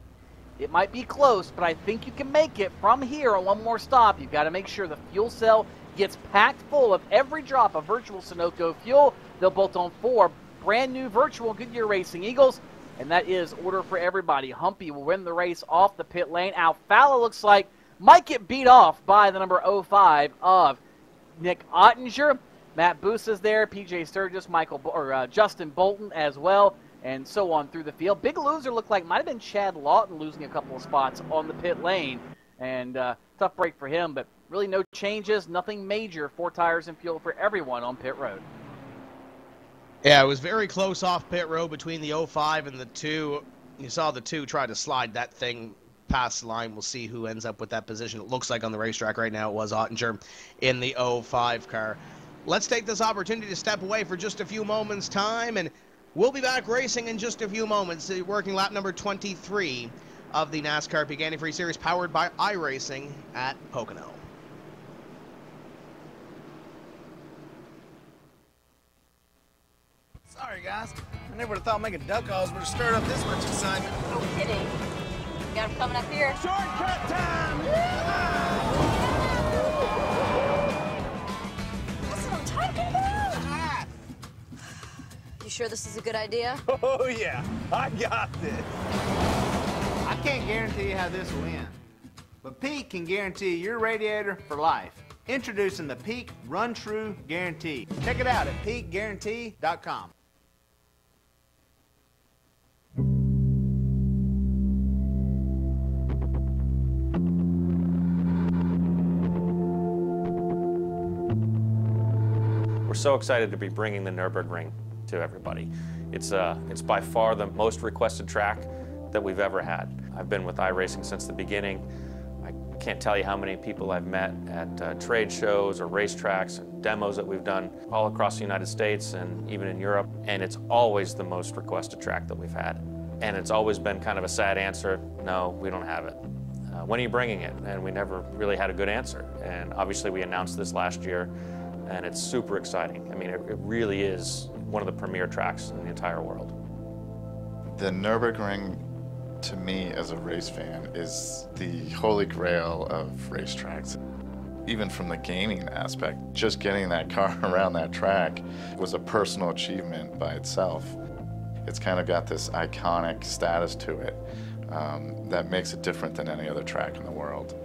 It might be close, but I think you can make it from here on one more stop. You've got to make sure the fuel cell gets packed full of every drop of virtual Sunoco fuel. They'll bolt on 4 brand new virtual Goodyear Racing Eagles, and that is order for everybody. Humpy will win the race off the pit lane. Alfala looks like might get beat off by the number 05 of Nick Ottinger. Matt Busa's there, PJ Sturgis, Justin Bolton as well, and so on through the field. Big loser looked like might have been Chad Lawton losing a couple of spots on the pit lane, and tough break for him, but really no changes, nothing major. 4 tires and fuel for everyone on pit road. Yeah, it was very close off pit road between the 05 and the 2. You saw the 2 try to slide that thing past the line. We'll see who ends up with that position. It looks like on the racetrack right now it was Ottinger in the 05 car. Let's take this opportunity to step away for just a few moments' time, and we'll be back racing in just a few moments. Working lap number 23 of the NASCAR Peak Antifreeze Series, powered by iRacing at Pocono. Sorry, guys. I never would have thought making duck calls would have stirred up this much excitement. No kidding. Got him coming up here. Shortcut time! That's what I'm talking about. You sure this is a good idea? Oh, yeah. I got this. I can't guarantee you how this will end, but Peak can guarantee your radiator for life. Introducing the Peak Run True Guarantee. Check it out at peakguarantee.com. We're so excited to be bringing the Nürburgring to everybody. It's by far the most requested track that we've ever had. I've been with iRacing since the beginning. I can't tell you how many people I've met at trade shows or racetracks and demos that we've done all across the United States and even in Europe, and it's always the most requested track that we've had. And it's always been kind of a sad answer, no, we don't have it. When are you bringing it? And we never really had a good answer. And obviously we announced this last year, and it's super exciting. I mean, it really is one of the premier tracks in the entire world. The Nürburgring, to me as a race fan, is the holy grail of racetracks. Even from the gaming aspect, just getting that car around that track was a personal achievement by itself. It's kind of got this iconic status to it that makes it different than any other track in the world.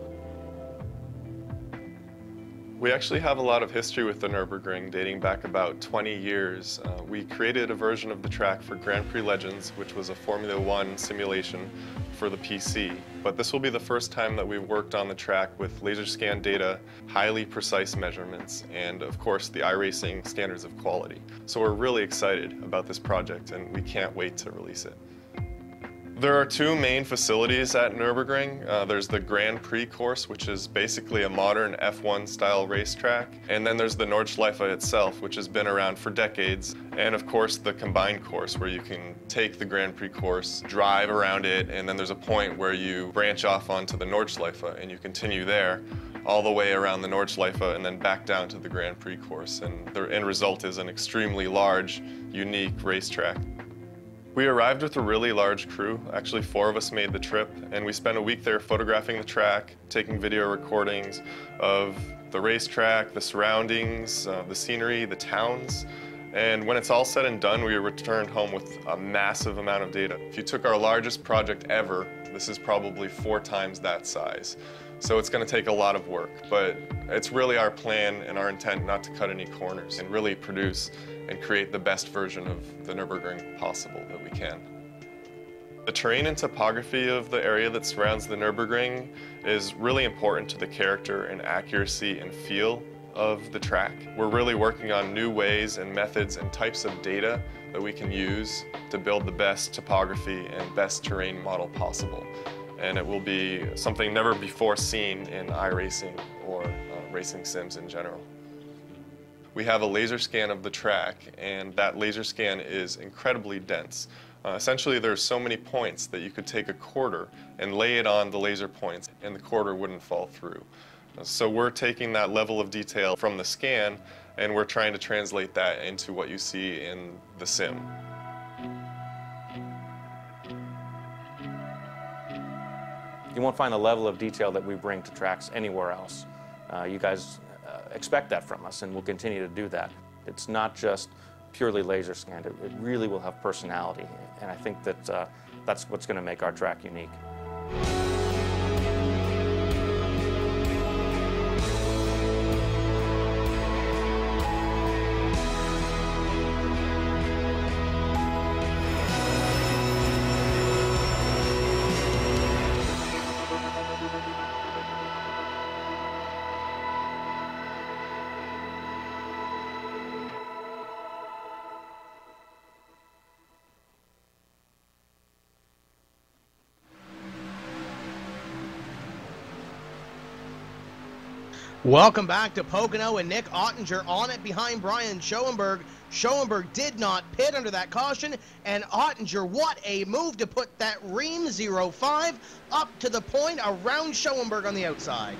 We actually have a lot of history with the Nürburgring, dating back about 20 years. We created a version of the track for Grand Prix Legends, which was a Formula One simulation for the PC. But this will be the first time that we've worked on the track with laser scan data, highly precise measurements, and of course the iRacing standards of quality. So we're really excited about this project and we can't wait to release it. There are two main facilities at Nürburgring. There's the Grand Prix course, which is basically a modern F1 style racetrack. And then there's the Nordschleife itself, which has been around for decades. And of course the combined course, where you can take the Grand Prix course, drive around it, and then there's a point where you branch off onto the Nordschleife and you continue there all the way around the Nordschleife and then back down to the Grand Prix course. And the end result is an extremely large, unique racetrack. We arrived with a really large crew. Actually, 4 of us made the trip, and we spent a week there photographing the track, taking video recordings of the racetrack, the surroundings, the scenery, the towns. And when it's all said and done, we returned home with a massive amount of data. If you took our largest project ever, this is probably 4 times that size. So it's going to take a lot of work, but it's really our plan and our intent not to cut any corners and really produce and create the best version of the Nürburgring possible that we can. The terrain and topography of the area that surrounds the Nürburgring is really important to the character and accuracy and feel of the track. We're really working on new ways and methods and types of data that we can use to build the best topography and best terrain model possible. And it will be something never before seen in iRacing or racing sims in general. We have a laser scan of the track, and that laser scan is incredibly dense. Essentially, there's so many points that you could take a quarter and lay it on the laser points, and the quarter wouldn't fall through. So we're taking that level of detail from the scan, and we're trying to translate that into what you see in the sim. You won't find the level of detail that we bring to tracks anywhere else. You guys expect that from us, and we'll continue to do that. It's not just purely laser scanned. It really will have personality, and I think that that's what's going to make our track unique. Welcome back to Pocono, and Nick Ottinger on it behind Brian Schoenberg. Schoenberg did not pit under that caution, and Ottinger, what a move to put that Ream 05 up to the point around Schoenberg on the outside.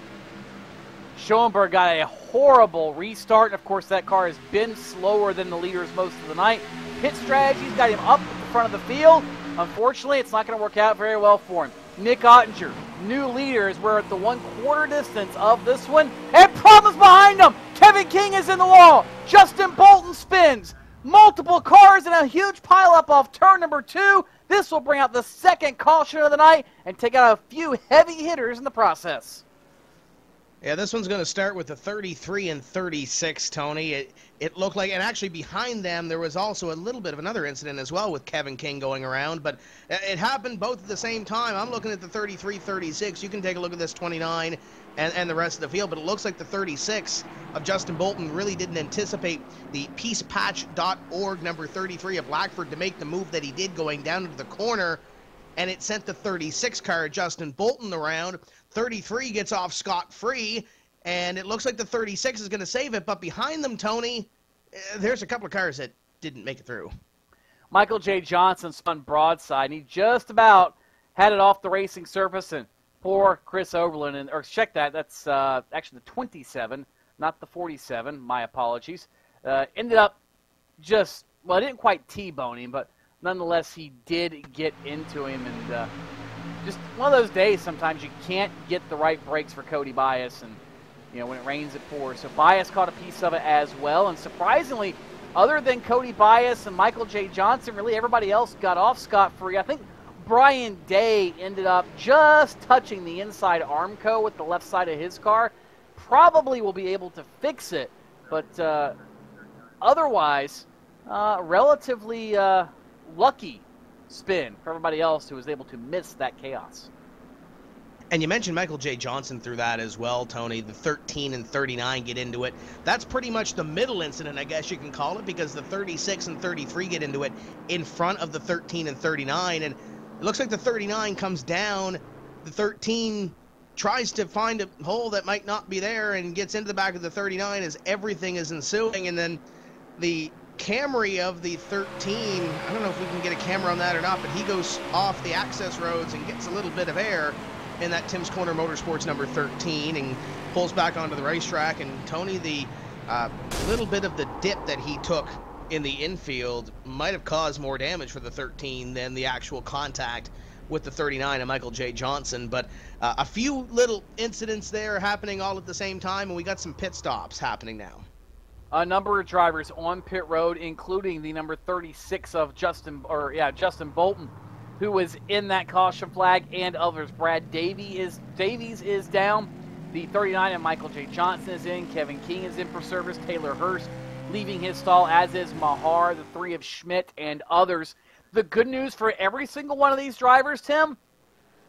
Schoenberg got a horrible restart, and of course that car has been slower than the leaders most of the night. Pit strategy's got him up at the front of the field. Unfortunately, it's not going to work out very well for him. Nick Ottinger, new leaders, we're at the 1/4 distance of this one, and problems behind him. Kevin King is in the wall. Justin Bolton spins. Multiple cars and a huge pileup off turn number 2. This will bring out the second caution of the night and take out a few heavy hitters in the process. Yeah, this one's going to start with the 33 and 36, Tony. It looked like, and actually behind them there was also a little bit of another incident as well with Kevin King going around, but it happened both at the same time. I'm looking at the 33, 36. You can take a look at this 29 and the rest of the field, but it looks like the 36 of Justin Bolton really didn't anticipate the peacepatch.org number 33 of Blackford to make the move that he did going down into the corner, and it sent the 36 car, Justin Bolton, around. 33 gets off scot-free, and it looks like the 36 is going to save it, but behind them, Tony, there's a couple of cars that didn't make it through. Michael J. Johnson spun broadside, and he just about had it off the racing surface, and poor Chris Oberlin, or check that, that's actually the 27, not the 47, my apologies, ended up just, well, it didn't quite T-bone him, but nonetheless, he did get into him, and just one of those days sometimes you can't get the right brakes for Cody Bias, and when it rains, it pours. So Bias caught a piece of it as well. And surprisingly, other than Cody Bias and Michael J. Johnson, really everybody else got off scot-free. I think Brian Day ended up just touching the inside Armco with the left side of his car. Probably will be able to fix it. But otherwise, relatively lucky spin for everybody else who was able to miss that chaos. And you mentioned Michael J. Johnson through that as well, Tony. The 13 and 39 get into it. That's pretty much the middle incident, I guess you can call it, because the 36 and 33 get into it in front of the 13 and 39. And it looks like the 39 comes down. The 13 tries to find a hole that might not be there and gets into the back of the 39 as everything is ensuing. And then the Camry of the 13, I don't know if we can get a camera on that or not, but he goes off the access roads and gets a little bit of air in that Tim's Corner Motorsports number 13 and pulls back onto the racetrack. And Tony, the little bit of the dip that he took in the infield might have caused more damage for the 13 than the actual contact with the 39 and Michael J. Johnson. But a few little incidents there happening all at the same time, and we got some pit stops happening now. A number of drivers on pit road, including the number 36 of Justin Bolton, who was in that caution flag, and others. Brad Davies is down. The 39 and Michael J. Johnson is in. Kevin King is in for service. Taylor Hurst leaving his stall, as is Mahar, the 3 of Schmidt, and others. The good news for every single one of these drivers, Tim,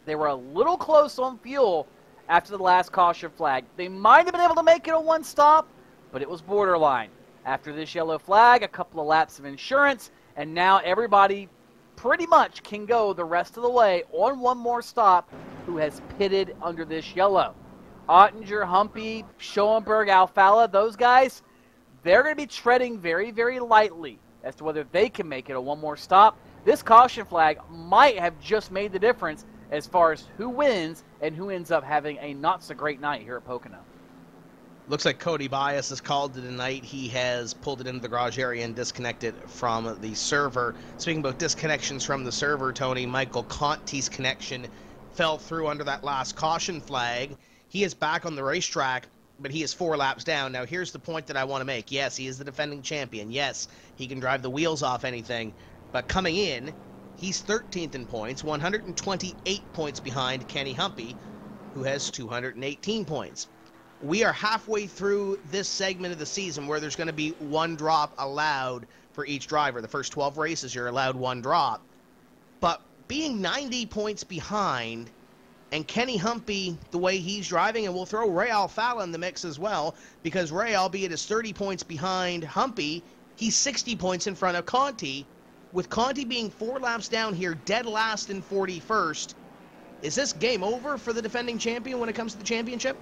they were a little close on fuel after the last caution flag. They might have been able to make it a one stop, but it was borderline. After this yellow flag, a couple of laps of insurance, and now everybody pretty much can go the rest of the way on one more stop who has pitted under this yellow. Ottinger, Humpy, Schoenberg, Alfala, those guys, they're going to be treading very, very lightly as to whether they can make it a one more stop. This caution flag might have just made the difference as far as who wins and who ends up having a not-so-great night here at Pocono. Looks like Cody Bias has called it a night. He has pulled it into the garage area and disconnected from the server. Speaking about disconnections from the server, Tony, Michael Conti's connection fell through under that last caution flag. He is back on the racetrack, but he is 4 laps down. Now, here's the point that I want to make. Yes, he is the defending champion. Yes, he can drive the wheels off anything. But coming in, he's 13th in points, 128 points behind Kenny Humpy, who has 218 points. We are halfway through this segment of the season where there's going to be one drop allowed for each driver. The first 12 races, you're allowed one drop. But being 90 points behind, and Kenny Humpy, the way he's driving, and we'll throw Ray Alfala in the mix as well, because Ray, albeit is 30 points behind Humpy, he's 60 points in front of Conti. With Conti being 4 laps down here, dead last in 41st, is this game over for the defending champion when it comes to the championship?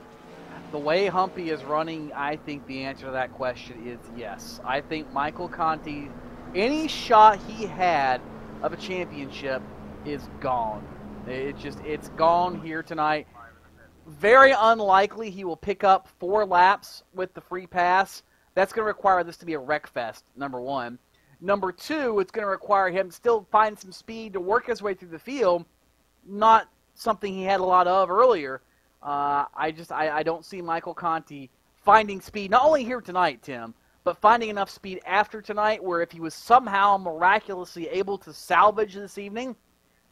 The way Humpy is running, I think the answer to that question is yes. I think Michael Conti, any shot he had of a championship is gone. It's gone here tonight. Very unlikely he will pick up 4 laps with the free pass. That's going to require this to be a wreck fest, number one. Number two, it's going to require him to still find some speed to work his way through the field, not something he had a lot of earlier. I don't see Michael Conti finding speed, not only here tonight, Tim, but finding enough speed after tonight where if he was somehow miraculously able to salvage this evening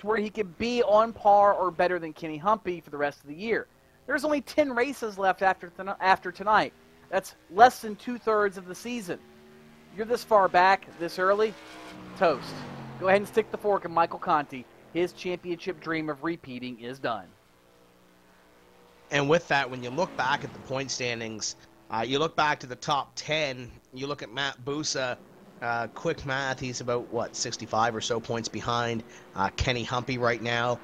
to where he could be on par or better than Kenny Humpy for the rest of the year. There's only 10 races left after tonight. That's less than 2/3 of the season. You're this far back, this early, toast. Go ahead and stick the fork in Michael Conti. His championship dream of repeating is done. And with that, when you look back at the point standings, you look back to the top 10, you look at Matt Busa, quick math, he's about, 65 or so points behind Kenny Humpy right now.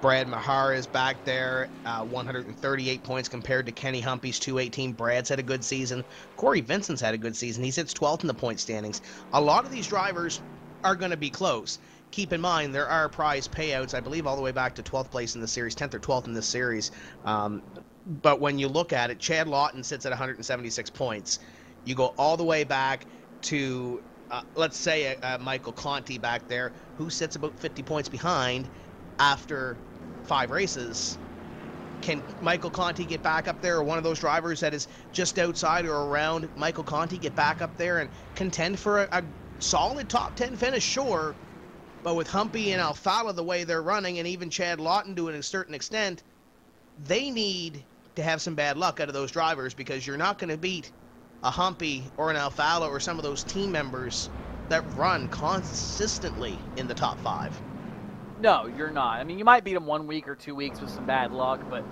Brad Mahar is back there, 138 points compared to Kenny Humpy's 218. Brad's had a good season. Corey Vincent's had a good season. He sits 12th in the point standings. A lot of these drivers are going to be close. Keep in mind, there are prize payouts, I believe, all the way back to 12th place in the series, 10th or 12th in this series. But when you look at it, Chad Lawton sits at 176 points. You go all the way back to, let's say, Michael Conti back there, who sits about 50 points behind after 5 races. Can Michael Conti get back up there, or one of those drivers that is just outside or around Michael Conti get back up there and contend for a solid top 10 finish? Sure, but with Humpy and Alfala the way they're running, and even Chad Lawton to a certain extent, they need to have some bad luck out of those drivers, because you're not going to beat a Humpy or an Alfala or some of those team members that run consistently in the top 5. No, you're not. I mean, you might beat them 1 week or 2 weeks with some bad luck, but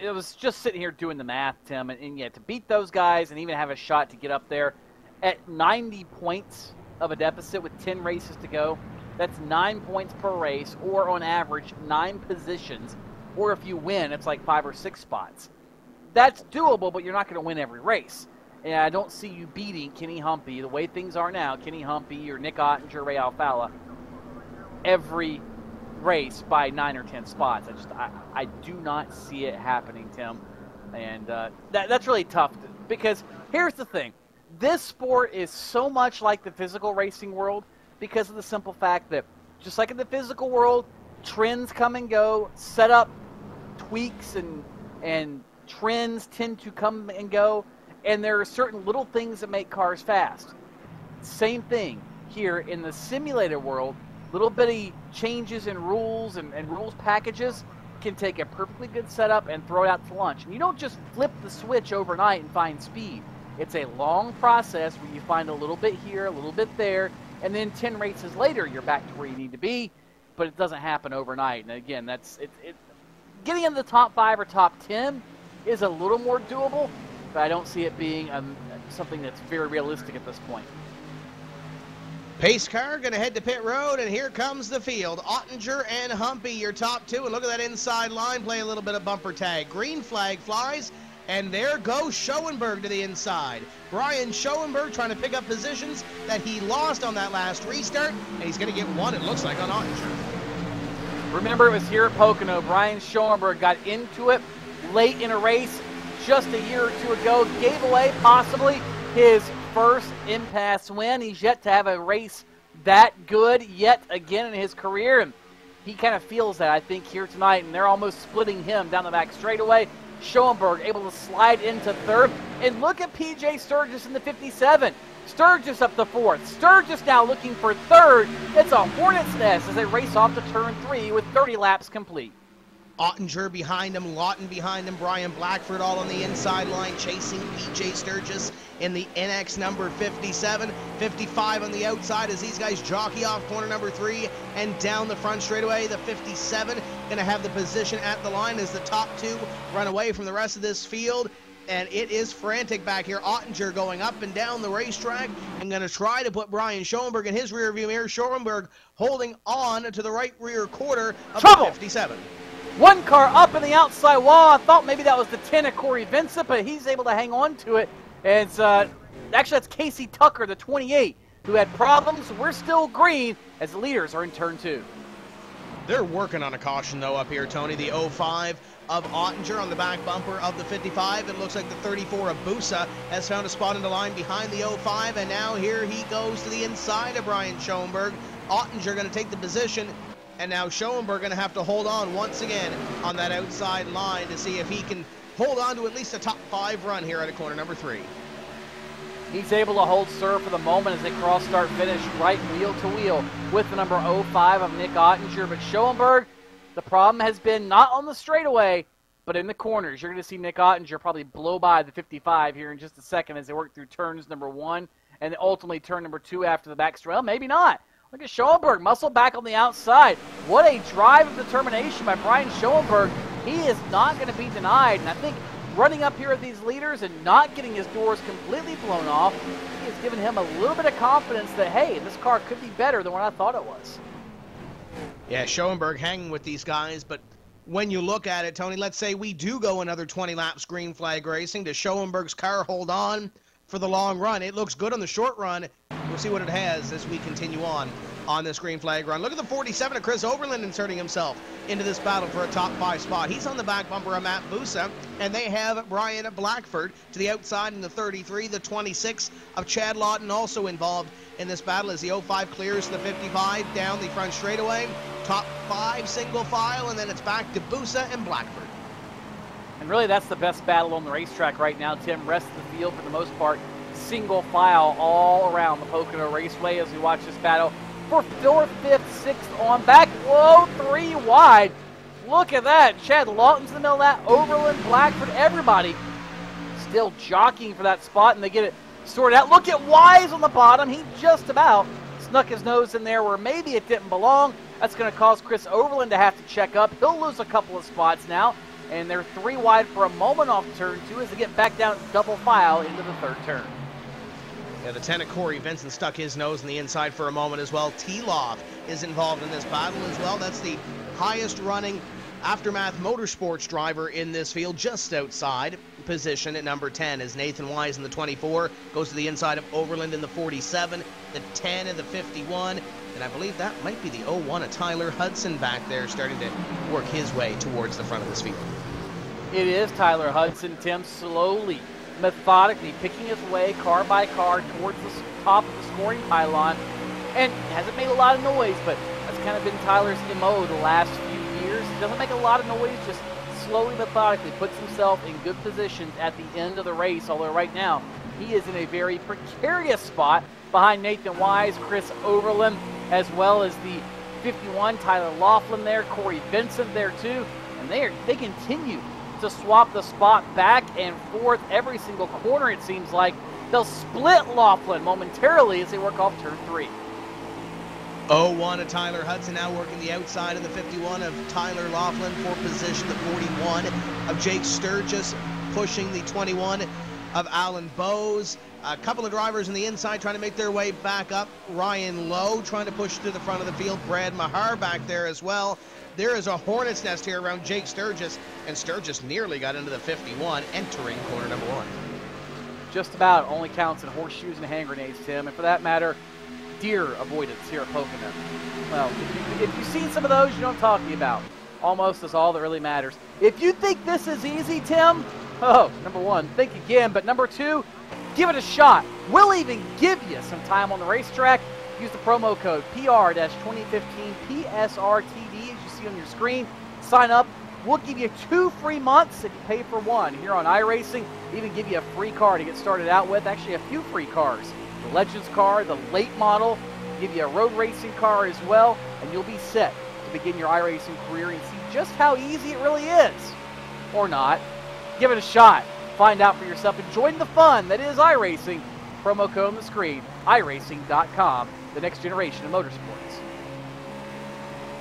it was just sitting here doing the math, Tim, and yeah, to beat those guys and even have a shot to get up there at 90 points of a deficit with 10 races to go, that's 9 points per race, or on average 9 positions, or if you win, it's like 5 or 6 spots. That's doable, but you're not going to win every race. And I don't see you beating Kenny Humpy, the way things are now, Kenny Humpy or Nick Ottinger, Ray Alfala, every race by 9 or 10 spots. I do not see it happening, Tim. And that's really tough, because here's the thing. This sport is so much like the physical racing world because of the simple fact that, just like in the physical world, trends come and go, setup tweaks and trends tend to come and go, and there are certain little things that make cars fast. Same thing here in the simulated world. Little bitty changes in rules and rules packages can take a perfectly good setup and throw it out to lunch. And you don't just flip the switch overnight and find speed. It's a long process where you find a little bit here, a little bit there, and then 10 races later you're back to where you need to be, but it doesn't happen overnight. And again, getting in the top 5 or top 10 is a little more doable, but I don't see it being something that's very realistic at this point. Pace car going to head to pit road, and here comes the field. Ottinger and Humpy, your top 2, and look at that inside line, playing a little bit of bumper tag. Green flag flies, and there goes Schoenberg to the inside. Brian Schoenberg trying to pick up positions that he lost on that last restart, and he's going to get one, it looks like, on Ottinger. Remember, it was here at Pocono. Brian Schoenberg got into it late in a race just a year or 2 ago, gave away possibly his first impasse win. He's yet to have a race that good yet again in his career, and he kind of feels that, I think, here tonight, and they're almost splitting him down the back straightaway. Schoenberg able to slide into third, and look at PJ Sturgis in the 57. Sturgis up to 4th. Sturgis now looking for 3rd. It's a hornet's nest as they race off to turn 3 with 30 laps complete. Ottinger behind him, Lawton behind him, Brian Blackford all on the inside line, chasing PJ Sturgis in the NX number 57. 55 on the outside as these guys jockey off corner number 3 and down the front straightaway. The 57 going to have the position at the line as the top 2 run away from the rest of this field. And it is frantic back here. Ottinger going up and down the racetrack and going to try to put Brian Schoenberg in his rear view mirror. Schoenberg holding on to the right rear quarter of the 57. One car up in the outside wall. I thought maybe that was the 10 of Corey Vincent, but he's able to hang on to it. And it's, actually, that's Casey Tucker, the 28, who had problems. We're still green as the leaders are in turn 2. They're working on a caution, though, up here, Tony. The 05 of Ottinger on the back bumper of the 55. It looks like the 34 of Busa has found a spot in the line behind the 05, and now here he goes to the inside of Brian Schoenberg. Ottinger going to take the position, and now Schoenberg going to have to hold on once again on that outside line to see if he can hold on to at least a top 5 run here at a corner number 3. He's able to hold serve for the moment as they cross start finish right wheel to wheel with the number 05 of Nick Ottinger. But Schoenberg, the problem has been not on the straightaway, but in the corners. You're going to see Nick Ottinger probably blow by the 55 here in just a second as they work through turns number 1 and ultimately turn number 2 after the back straight. Well, maybe not. Look at Schoenberg, muscle back on the outside. What a drive of determination by Brian Schoenberg. He is not going to be denied, and I think running up here with these leaders and not getting his doors completely blown off, he has given him a little bit of confidence that, hey, this car could be better than what I thought it was. Yeah, Schoenberg hanging with these guys, but when you look at it, Tony, let's say we do go another 20 laps green flag racing. Does Schoenberg's car hold on for the long run? It looks good on the short run. We'll see what it has as we continue on this green flag run. Look at the 47 of Chris Oberlin inserting himself into this battle for a top 5 spot. He's on the back bumper of Matt Busa, and they have Brian Blackford to the outside in the 33. The 26 of Chad Lawton also involved in this battle as the 05 clears the 55 down the front straightaway. Top 5 single file, and then it's back to Busa and Blackford. And really, that's the best battle on the racetrack right now, Tim. Rest of the field, for the most part, single file all around the Pocono Raceway as we watch this battle for 4th, 5th, 6th on back. Whoa, 3 wide. Look at that. Chad Lawton's in the middle of that. Overland, Blackford, everybody still jockeying for that spot, and they get it sorted out. Look at Wise on the bottom. He just about snuck his nose in there where maybe it didn't belong. That's going to cause Chris Overland to have to check up. He'll lose a couple of spots now, and they're 3 wide for a moment off turn 2 as they get back down double file into the 3rd turn. Yeah, Lieutenant Corey Vincent stuck his nose in the inside for a moment as well. T-Loth is involved in this battle as well. That's the highest running Aftermath Motorsports driver in this field, just outside position at number 10 as Nathan Wise in the 24 goes to the inside of Overland in the 47, the 10 and the 51, and I believe that might be the 01 of Tyler Hudson back there starting to work his way towards the front of this field. It is Tyler Hudson, Tim, slowly, methodically picking his way car by car towards the top of the scoring pylon, and hasn't made a lot of noise, but that's kind of been Tyler's MO the last few years. He doesn't make a lot of noise, just slowly, methodically puts himself in good positions at the end of the race, although right now he is in a very precarious spot behind Nathan Wise, Chris Overland, as well as the 51, Tyler Laughlin there, Corey Vincent there too, and they continue to swap the spot back and forth every single corner, it seems like. They'll split Laughlin momentarily as they work off turn 3. 01 of Tyler Hudson now working the outside of the 51 of Tyler Laughlin for position. The 41 of Jake Sturgis pushing the 21 of Alan Bowes. A couple of drivers on the inside trying to make their way back up. Ryan Lowe trying to push to the front of the field. Brad Mahar back there as well. There is a hornet's nest here around Jake Sturgis, and Sturgis nearly got into the 51, entering corner number 1. Just about only counts in horseshoes and hand grenades, Tim, and for that matter, deer avoidance here at Pocono. Well, if you've seen some of those, you know what I'm talking about. Almost is all that really matters. If you think this is easy, Tim, oh, number 1, think again, but number 2, give it a shot. We'll even give you some time on the racetrack. Use the promo code PR-2015 PSRTD as you see on your screen. Sign up. We'll give you 2 free months if you pay for 1 here on iRacing. Even give you a free car to get started out with. Actually, a few free cars. The Legends car, the late model, give you a road racing car as well, and you'll be set to begin your iRacing career and see just how easy it really is. Or not. Give it a shot. Find out for yourself and join the fun that is iRacing. Promo code on the screen, iRacing.com, the next generation of motorsports.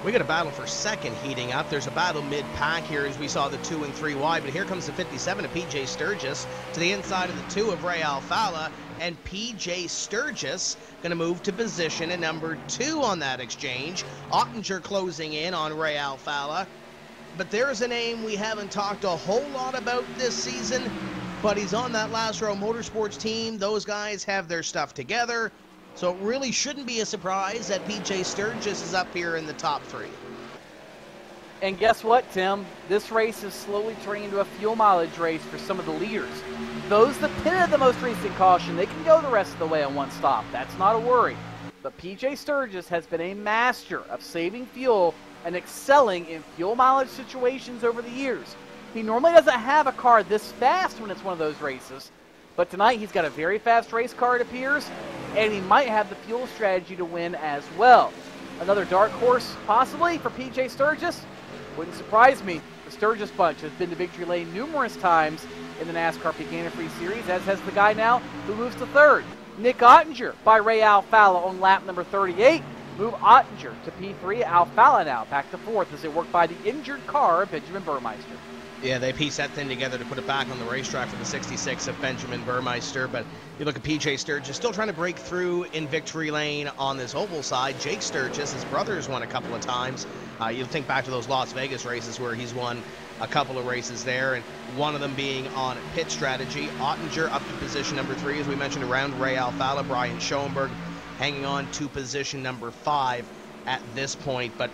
We got a battle for second heating up. There's a battle mid-pack here as we saw the 2 and 3 wide, but here comes the 57 of PJ Sturgis to the inside of the 2 of Ray Alfala, and PJ Sturgis going to move to position at number 2 on that exchange. Ottinger closing in on Ray Alfala, but there's a name we haven't talked a whole lot about this season, but he's on that Last Row Motorsports team. Those guys have their stuff together. So it really shouldn't be a surprise that PJ Sturgis is up here in the top 3. And guess what, Tim? This race is slowly turning into a fuel mileage race for some of the leaders. Those that pitted the most recent caution, they can go the rest of the way on one stop. That's not a worry. But PJ Sturgis has been a master of saving fuel and excelling in fuel mileage situations over the years. He normally doesn't have a car this fast when it's one of those races, but tonight he's got a very fast race car, it appears, and he might have the fuel strategy to win as well. Another dark horse, possibly, for PJ Sturgis? Wouldn't surprise me. The Sturgis bunch has been to victory lane numerous times in the NASCAR Peak Antifreeze Series, as has the guy now who moves to 3rd. Nick Ottinger by Ray Alfala on lap number 38. Move Ottinger to P3. Alfala now back to 4th as they work by the injured car of Benjamin Burmeister. Yeah, they pieced that thing together to put it back on the racetrack for the 66 of Benjamin Burmeister, but you look at PJ Sturgis still trying to break through in victory lane on this oval side. Jake Sturgis, his brother's won a couple of times. You think back to those Las Vegas races where he's won a couple of races there, and one of them being on pit strategy. Ottinger up to position number 3, as we mentioned, around Ray Alfala. Brian Schoenberg hanging on to position number 5 at this point. But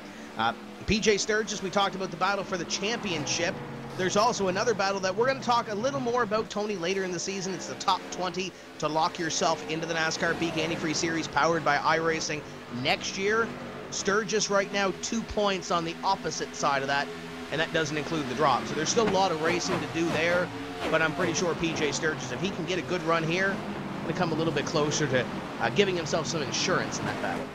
PJ Sturgis, we talked about the battle for the championship. There's also another battle that we're going to talk a little more about, Tony, later in the season. It's the top 20 to lock yourself into the NASCAR Peak Antifreeze Series powered by iRacing next year. Sturgis right now 2 points on the opposite side of that. and that doesn't include the drop. So there's still a lot of racing to do there, but I'm pretty sure PJ Sturgis, if he can get a good run here, going to come a little bit closer to giving himself some insurance in that battle.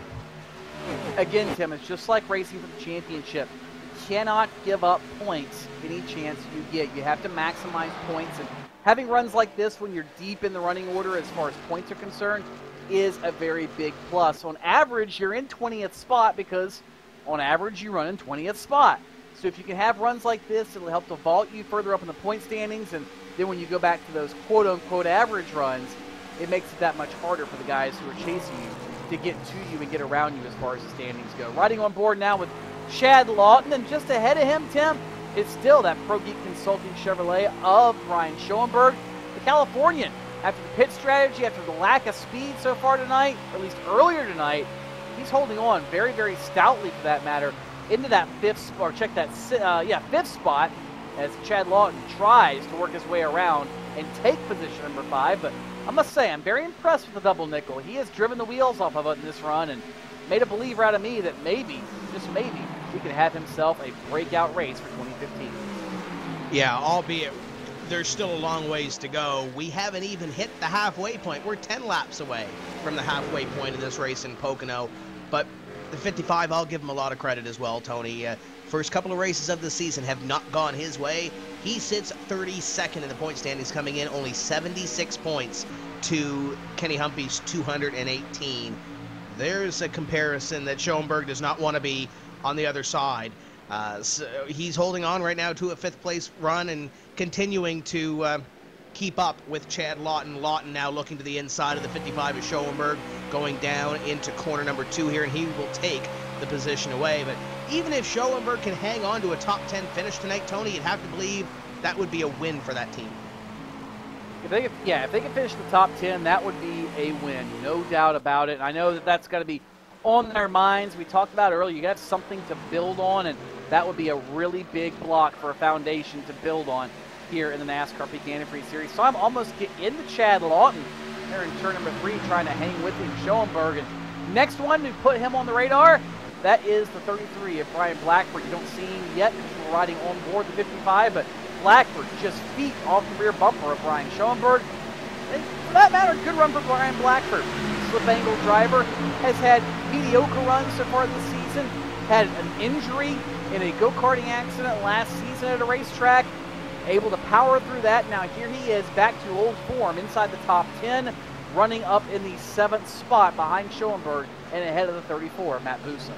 Again, Tim, it's just like racing for the championship. You cannot give up points any chance you get. You have to maximize points, and having runs like this when you're deep in the running order as far as points are concerned is a very big plus. On average, you're in 20th spot because on average you run in 20th spot. So if you can have runs like this, it'll help to vault you further up in the point standings, and then when you go back to those quote-unquote average runs, it makes it that much harder for the guys who are chasing you to get to you and get around you as far as the standings go. Riding on board now with Chad Lawton, and just ahead of him, Tim, it's still that Pro Geek Consulting Chevrolet of Brian Schoenberg, the Californian. After the pit strategy, after the lack of speed so far tonight, or at least earlier tonight, he's holding on very, very stoutly for that matter into that fifth spot as Chad Lawton tries to work his way around and take position number 5. But I must say, I'm very impressed with the double nickel. He has driven the wheels off of it in this run and made a believer out of me that maybe, just maybe, he can have himself a breakout race for 2015. Yeah, albeit there's still a long ways to go. We haven't even hit the halfway point. We're 10 laps away from the halfway point in this race in Pocono. But the 55, I'll give him a lot of credit as well, Tony. First couple of races of the season have not gone his way. He sits 32nd in the point standings, coming in only 76 points to Kenny Humpy's 218. There's a comparison that Schoenberg does not want to be on the other side. So he's holding on right now to a 5th place run and continuing to keep up with Chad Lawton. Lawton now looking to the inside of the 55 of Schoenberg, going down into corner number 2 here, and he will take the position away. But even if Schoenberg can hang on to a top 10 finish tonight, Tony, you'd have to believe that would be a win for that team. If they can finish the top 10, that would be a win, no doubt about it. I know that that's got to be on their minds. We talked about earlier, you got to have something to build on, and that would be a really big block for a foundation to build on here in the NASCAR Peak Antifreeze Series. So I'm almost getting into Chad Lawton there in turn number 3, trying to hang with him, Schoenberg. And next one to put him on the radar, that is the 33 of Brian Blackford. You don't see him yet because we're riding on board the 55, but Blackford just feet off the rear bumper of Brian Schoenberg. And for that matter, good run for Brian Blackford. Slip angle driver, has had mediocre runs so far this season, had an injury in a go-karting accident last season at a racetrack, able to power through that. Now here he is back to old form inside the top 10, running up in the 7th spot behind Schoenberg and ahead of the 34, Matt Busa.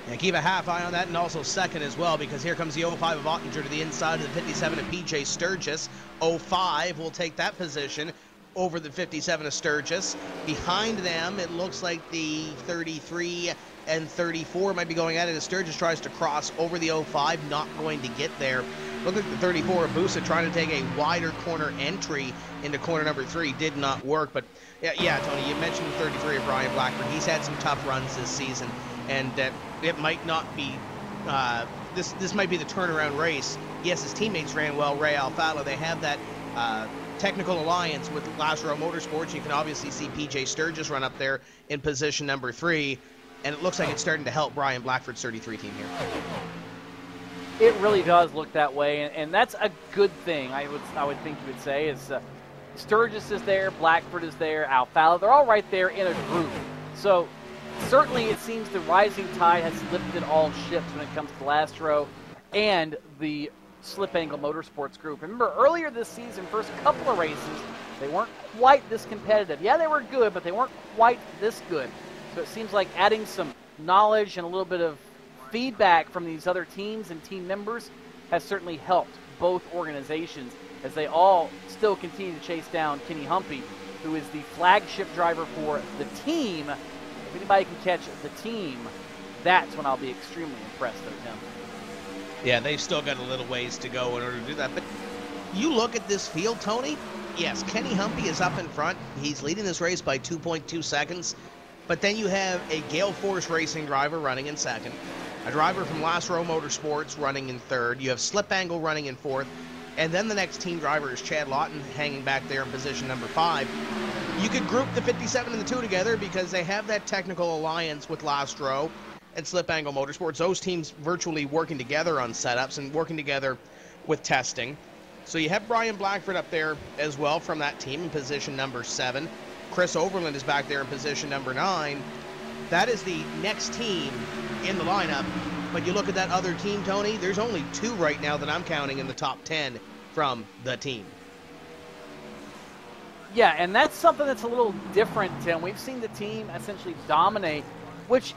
Yeah, keep a half eye on that, and also 2nd as well, because here comes the 05 of Ottinger to the inside of the 57 of PJ Sturgis. 05 will take that position over the 57 of Sturgis. Behind them, it looks like the 33 and 34 might be going at it as Sturgis tries to cross over the 05, not going to get there. Look at the 34 of Busa trying to take a wider corner entry into corner number 3. Did not work, but yeah, Tony, you mentioned the 33 of Brian Blackford. He's had some tough runs this season, and it might not be, this might be the turnaround race. Yes, his teammates ran well, Ray Alfalo. They have that technical alliance with Lasro Motorsports. You can obviously see PJ Sturgis run up there in position number 3, and it looks like it's starting to help Brian Blackford's 33 team here. It really does look that way, and that's a good thing. I would think you would say is Sturgis is there, Blackford is there, Alfalo. They're all right there in a group. So certainly it seems the rising tide has lifted all ships when it comes to Lasro and the Slip Angle Motorsports group. Remember, earlier this season, first couple of races, they weren't quite this competitive. Yeah, they were good, but they weren't quite this good. So it seems like adding some knowledge and a little bit of feedback from these other teams and team members has certainly helped both organizations as they all still continue to chase down Kenny Humpy, who is the flagship driver for the team. If anybody can catch the team, that's when I'll be extremely impressed with him. Yeah, they've still got a little ways to go in order to do that. But you look at this field, Tony, yes, Kenny Humpy is up in front. He's leading this race by 2.2 seconds. But then you have a Gale Force Racing driver running in 2nd, a driver from Lasro Motorsports running in 3rd. You have Slip Angle running in 4th. And then the next team driver is Chad Lawton hanging back there in position number 5. You could group the 57 and the 2 together because they have that technical alliance with Lasro. and Slip Angle Motorsports. Those teams virtually working together on setups and working together with testing. So you have Brian Blackford up there as well from that team in position number 7. Chris Overland is back there in position number 9. That is the next team in the lineup. But you look at that other team, Tony, there's only 2 right now that I'm counting in the top 10 from the team. Yeah, and that's something that's a little different, Tim. We've seen the team essentially dominate, which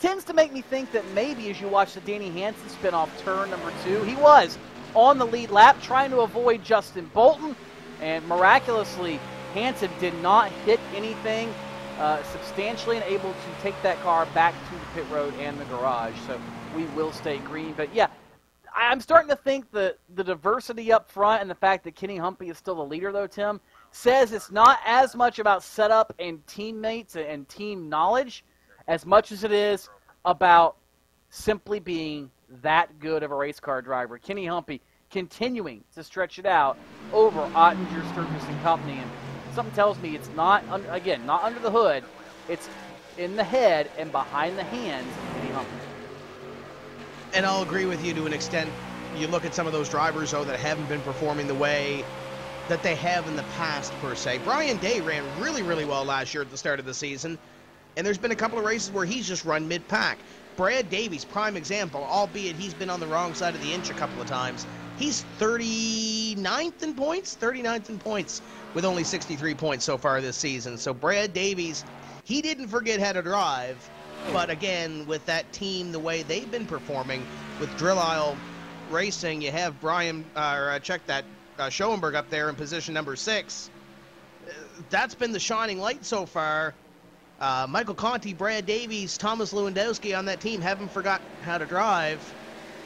tends to make me think that maybe as you watch the Danny Hansen spinoff turn number 2, he was on the lead lap trying to avoid Justin Bolton, and miraculously Hansen did not hit anything substantially and able to take that car back to the pit road and the garage. So we will stay green. But yeah, I'm starting to think that the diversity up front and the fact that Kenny Humpy is still the leader, though, Tim, says it's not as much about setup and teammates and team knowledge as much as it is about simply being that good of a race car driver. Kenny Humpy continuing to stretch it out over Ottinger Sturgis and Company. And something tells me it's not, again, not under the hood. It's in the head and behind the hands of Kenny Humpy. And I'll agree with you to an extent. You look at some of those drivers, though, that haven't been performing the way that they have in the past, per se. Brian Day ran really, really well last year at the start of the season, and there's been a couple of races where he's just run mid-pack. Brad Davies, prime example, albeit he's been on the wrong side of the inch a couple of times. He's 39th in points with only 63 points so far this season. So Brad Davies, he didn't forget how to drive, but again, with that team, the way they've been performing with Drill Isle Racing, you have Schoenberg up there in position number 6. That's been the shining light so far. Michael Conti, Brad Davies, Thomas Lewandowski on that team haven't forgot how to drive,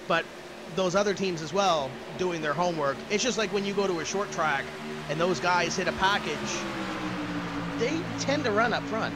but those other teams as well doing their homework. It's just like when you go to a short track and those guys hit a package, they tend to run up front.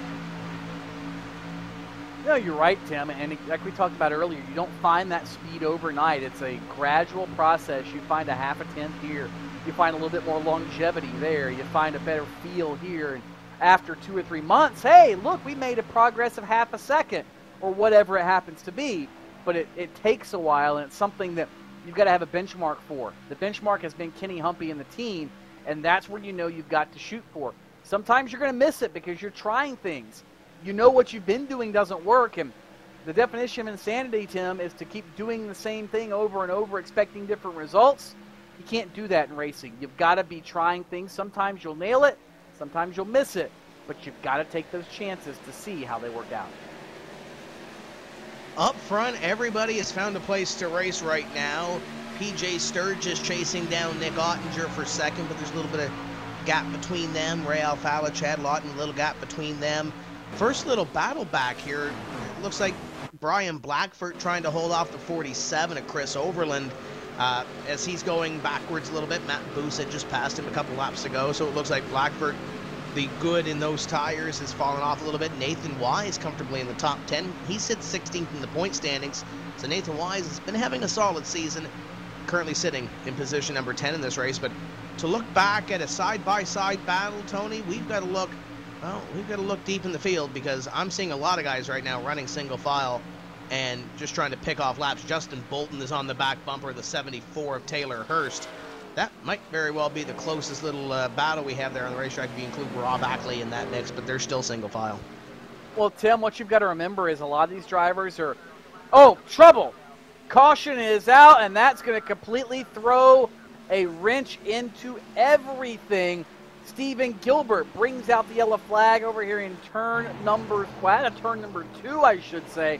No, you're right, Tim, and like we talked about earlier, you don't find that speed overnight. It's a gradual process. You find a half a tenth here. You find a little bit more longevity there. You find a better feel here. And after 2 or 3 months, hey, look, we made a progress of half a second or whatever it happens to be. But it takes a while, and it's something that you've got to have a benchmark for. The benchmark has been Kenny Humpy and the team, and that's where you know you've got to shoot for. Sometimes you're going to miss it because you're trying things. You know what you've been doing doesn't work, and the definition of insanity, Tim, is to keep doing the same thing over and over, expecting different results. You can't do that in racing. You've got to be trying things. Sometimes you'll nail it, sometimes you'll miss it, but you've got to take those chances to see how they work out. Up front, everybody has found a place to race right now. PJ Sturgis chasing down Nick Ottinger for second, but there's a little bit of gap between them. Ray Alfala, Chad Lawton, a little gap between them. First little battle back here. It looks like Brian Blackford trying to hold off the 47 of Chris Overland as he's going backwards a little bit. Matt Boos had just passed him a couple laps ago, so it looks like Blackford, the good in those tires, has fallen off a little bit. Nathan Wise comfortably in the top 10. He sits 16th in the point standings. So Nathan Wise has been having a solid season, currently sitting in position number 10 in this race. But to look back at a side-by-side battle, Tony, we've got to look deep in the field, because I'm seeing a lot of guys right now running single file and just trying to pick off laps. Justin Bolton is on the back bumper, the 74 of Taylor Hurst. That might very well be the closest little battle we have there on the racetrack if you include Rob Ackley in that mix, but they're still single file. Well, Tim, what you've got to remember is a lot of these drivers are, oh, trouble. Caution is out, and that's going to completely throw a wrench into everything. Stephen Gilbert brings out the yellow flag over here in turn number 2, I should say.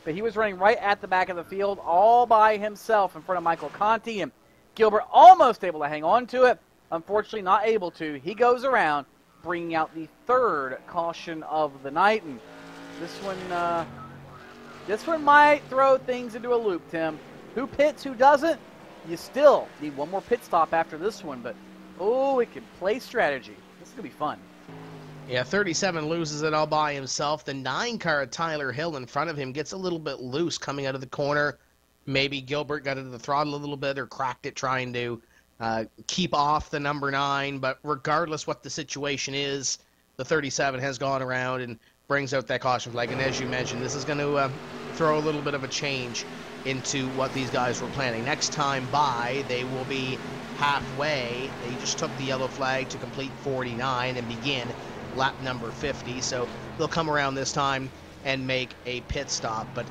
But he was running right at the back of the field all by himself in front of Michael Conti, and Gilbert almost able to hang on to it. Unfortunately, not able to. He goes around, bringing out the 3rd caution of the night. And this one might throw things into a loop, Tim. Who pits, who doesn't? You still need one more pit stop after this one, but oh, it can play strategy. This is going to be fun. Yeah, 37 loses it all by himself. The 9 car, Tyler Hill, in front of him gets a little bit loose coming out of the corner. Maybe Gilbert got into the throttle a little bit or cracked it trying to keep off the number 9. But regardless what the situation is, the 37 has gone around and brings out that caution flag. And as you mentioned, this is going to throw a little bit of a change into what these guys were planning. Next time by, they will be halfway. They just took the yellow flag to complete 49 and begin lap number 50. So they'll come around this time and make a pit stop. But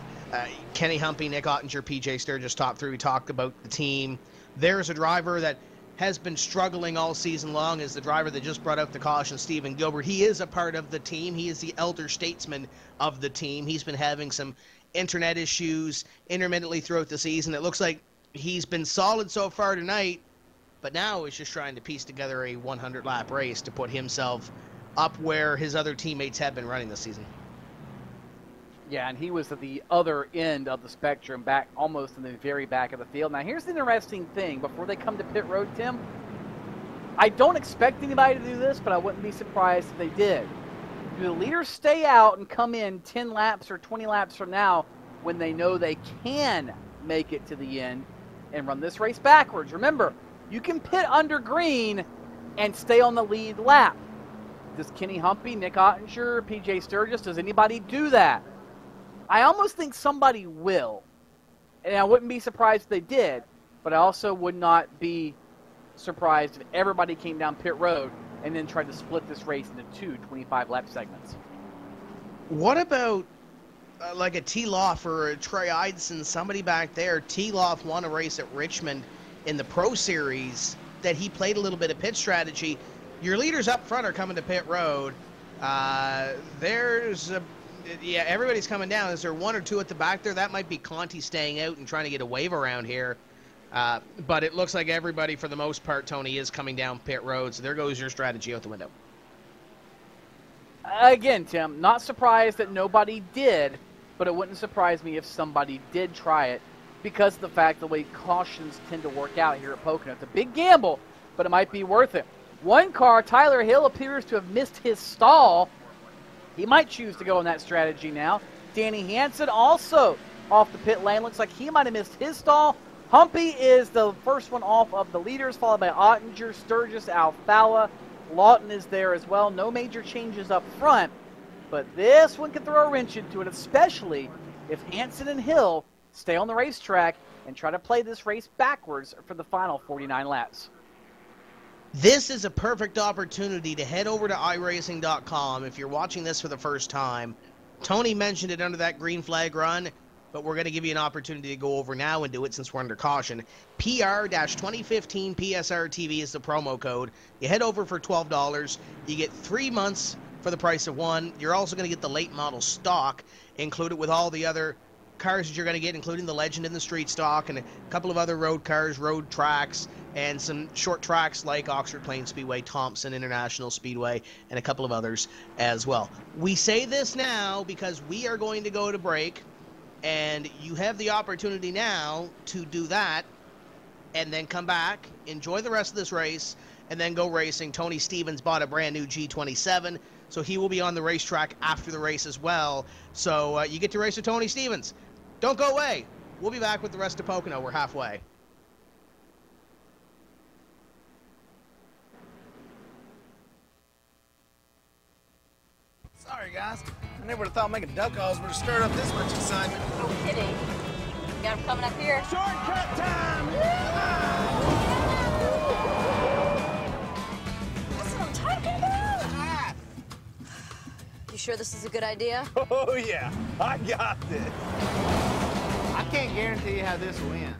Kenny Humpy, Nick Ottinger, PJ Sturgis talked through. We talked about the team. There's a driver that has been struggling all season long, is the driver that just brought out the caution, Stephen Gilbert. He is a part of the team. He is the elder statesman of the team. He's been having some internet issues intermittently throughout the season. It looks like he's been solid so far tonight, but now he's just trying to piece together a 100-lap race to put himself up where his other teammates have been running this season. Yeah, and he was at the other end of the spectrum, back almost in the very back of the field. Now, here's the interesting thing. Before they come to pit road, Tim, I don't expect anybody to do this, but I wouldn't be surprised if they did. Do the leaders stay out and come in 10 laps or 20 laps from now when they know they can make it to the end and run this race backwards? Remember, you can pit under green and stay on the lead lap. Does Kenny Humpy, Nick Ottinger, PJ Sturgis, does anybody do that? I almost think somebody will, and I wouldn't be surprised if they did, but I also would not be surprised if everybody came down pit road and then tried to split this race into two 25-lap segments. What about like a T-Loff or a Trey Idson, somebody back there? T-Loff won a race at Richmond in the Pro Series that he played a little bit of pit strategy. Your leaders up front are coming to pit road. Yeah, everybody's coming down. Is there one or two at the back there? That might be Conti staying out and trying to get a wave around here. But it looks like everybody, for the most part, Tony, is coming down pit road. So there goes your strategy out the window. Again, Tim, not surprised that nobody did, but it wouldn't surprise me if somebody did try it because of the fact the way cautions tend to work out here at Pocono. It's a big gamble, but it might be worth it. One car, Tyler Hill, appears to have missed his stall. He might choose to go on that strategy now. Danny Hansen also off the pit lane. Looks like he might have missed his stall. Humpy is the first one off of the leaders, followed by Ottinger, Sturgis, Alfala. Lawton is there as well. No major changes up front, but this one could throw a wrench into it, especially if Hansen and Hill stay on the racetrack and try to play this race backwards for the final 49 laps. This is a perfect opportunity to head over to iRacing.com if you're watching this for the first time. Tony mentioned it under that green flag run, but we're going to give you an opportunity to go over now and do it since we're under caution. PR-2015 PSR TV is the promo code. You head over for $12. You get 3 months for the price of one. You're also going to get the late model stock included with all the other cars that you're going to get, including the Legend in the Street stock and a couple of other road cars, road tracks, and some short tracks like Oxford Plains Speedway, Thompson International Speedway, and a couple of others as well. We say this now because we are going to go to break, and you have the opportunity now to do that and then come back, enjoy the rest of this race, and then go racing. Tony Stevens bought a brand new G27, so he will be on the racetrack after the race as well. So you get to race with Tony Stevens. Don't go away. We'll be back with the rest of Pocono. We're halfway. Sorry, guys. I never would have thought making duck calls would have stirred up this much excitement. No kidding. You got him coming up here. Shortcut time! That's what I'm talking about. Ah. You sure this is a good idea? Oh, yeah. I got this. I can't guarantee you how this will end,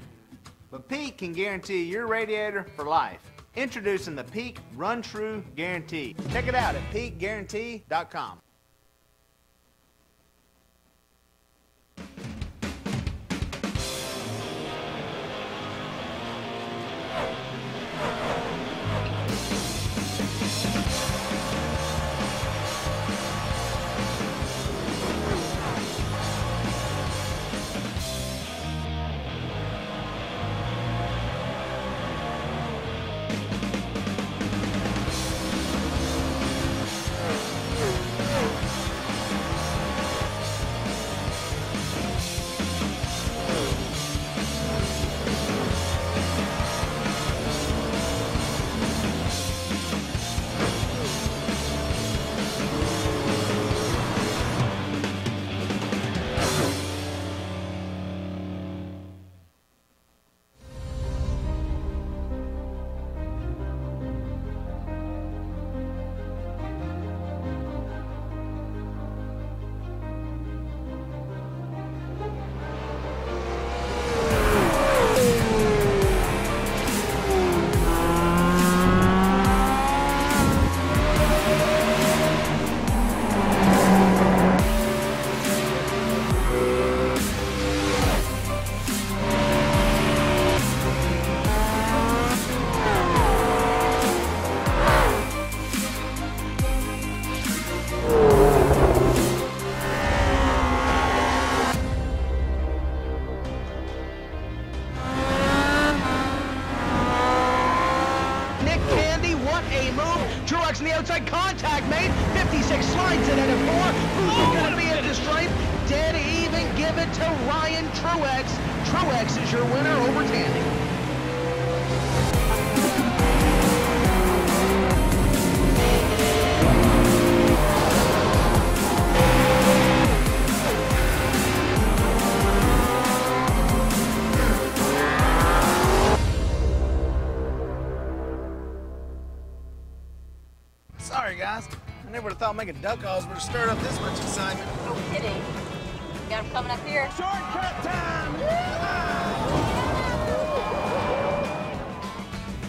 but Pete can guarantee your radiator for life. Introducing the Peak Run True Guarantee. Check it out at peakguarantee.com. a move. Truex on the outside, contact made. 56 slides it at a 4. Who's going to be at the stripe? Dead even, give it to Ryan Truex. Truex is your winner over Tandy. Sorry, guys. I never would have thought making duck calls would have stirred up this much excitement. No kidding. You got him coming up here. Shortcut time!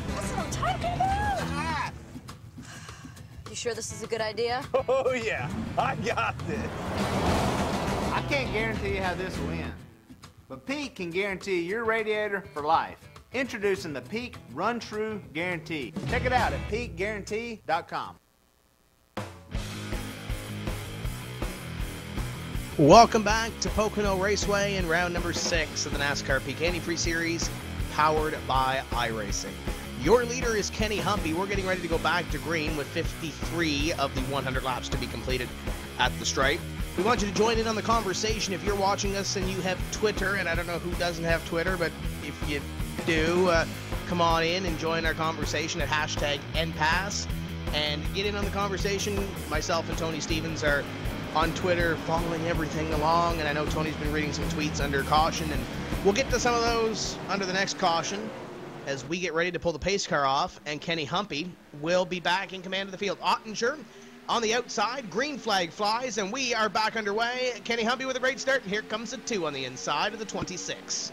That's what I'm talking about. You sure this is a good idea? Oh, yeah. I got this. I can't guarantee you how this will end, but Pete can guarantee your radiator for life. Introducing the Peak Run True Guarantee. Check it out at peakguarantee.com. Welcome back to Pocono Raceway in round number 6 of the NASCAR Peak Antifreeze Series, powered by iRacing. Your leader is Kenny Humpy. We're getting ready to go back to green with 53 of the 100 laps to be completed at the stripe. We want you to join in on the conversation if you're watching us and you have Twitter, and I don't know who doesn't have Twitter, but if you do, come on in and join our conversation at hashtag NPass and get in on the conversation. Myself and Tony Stevens are on Twitter following everything along, and I know Tony's been reading some tweets under caution, and we'll get to some of those under the next caution as we get ready to pull the pace car off, and Kenny Humpy will be back in command of the field. Ottinger on the outside, green flag flies, and we are back underway. Kenny Humpy with a great start, and here comes a 2 on the inside of the 26.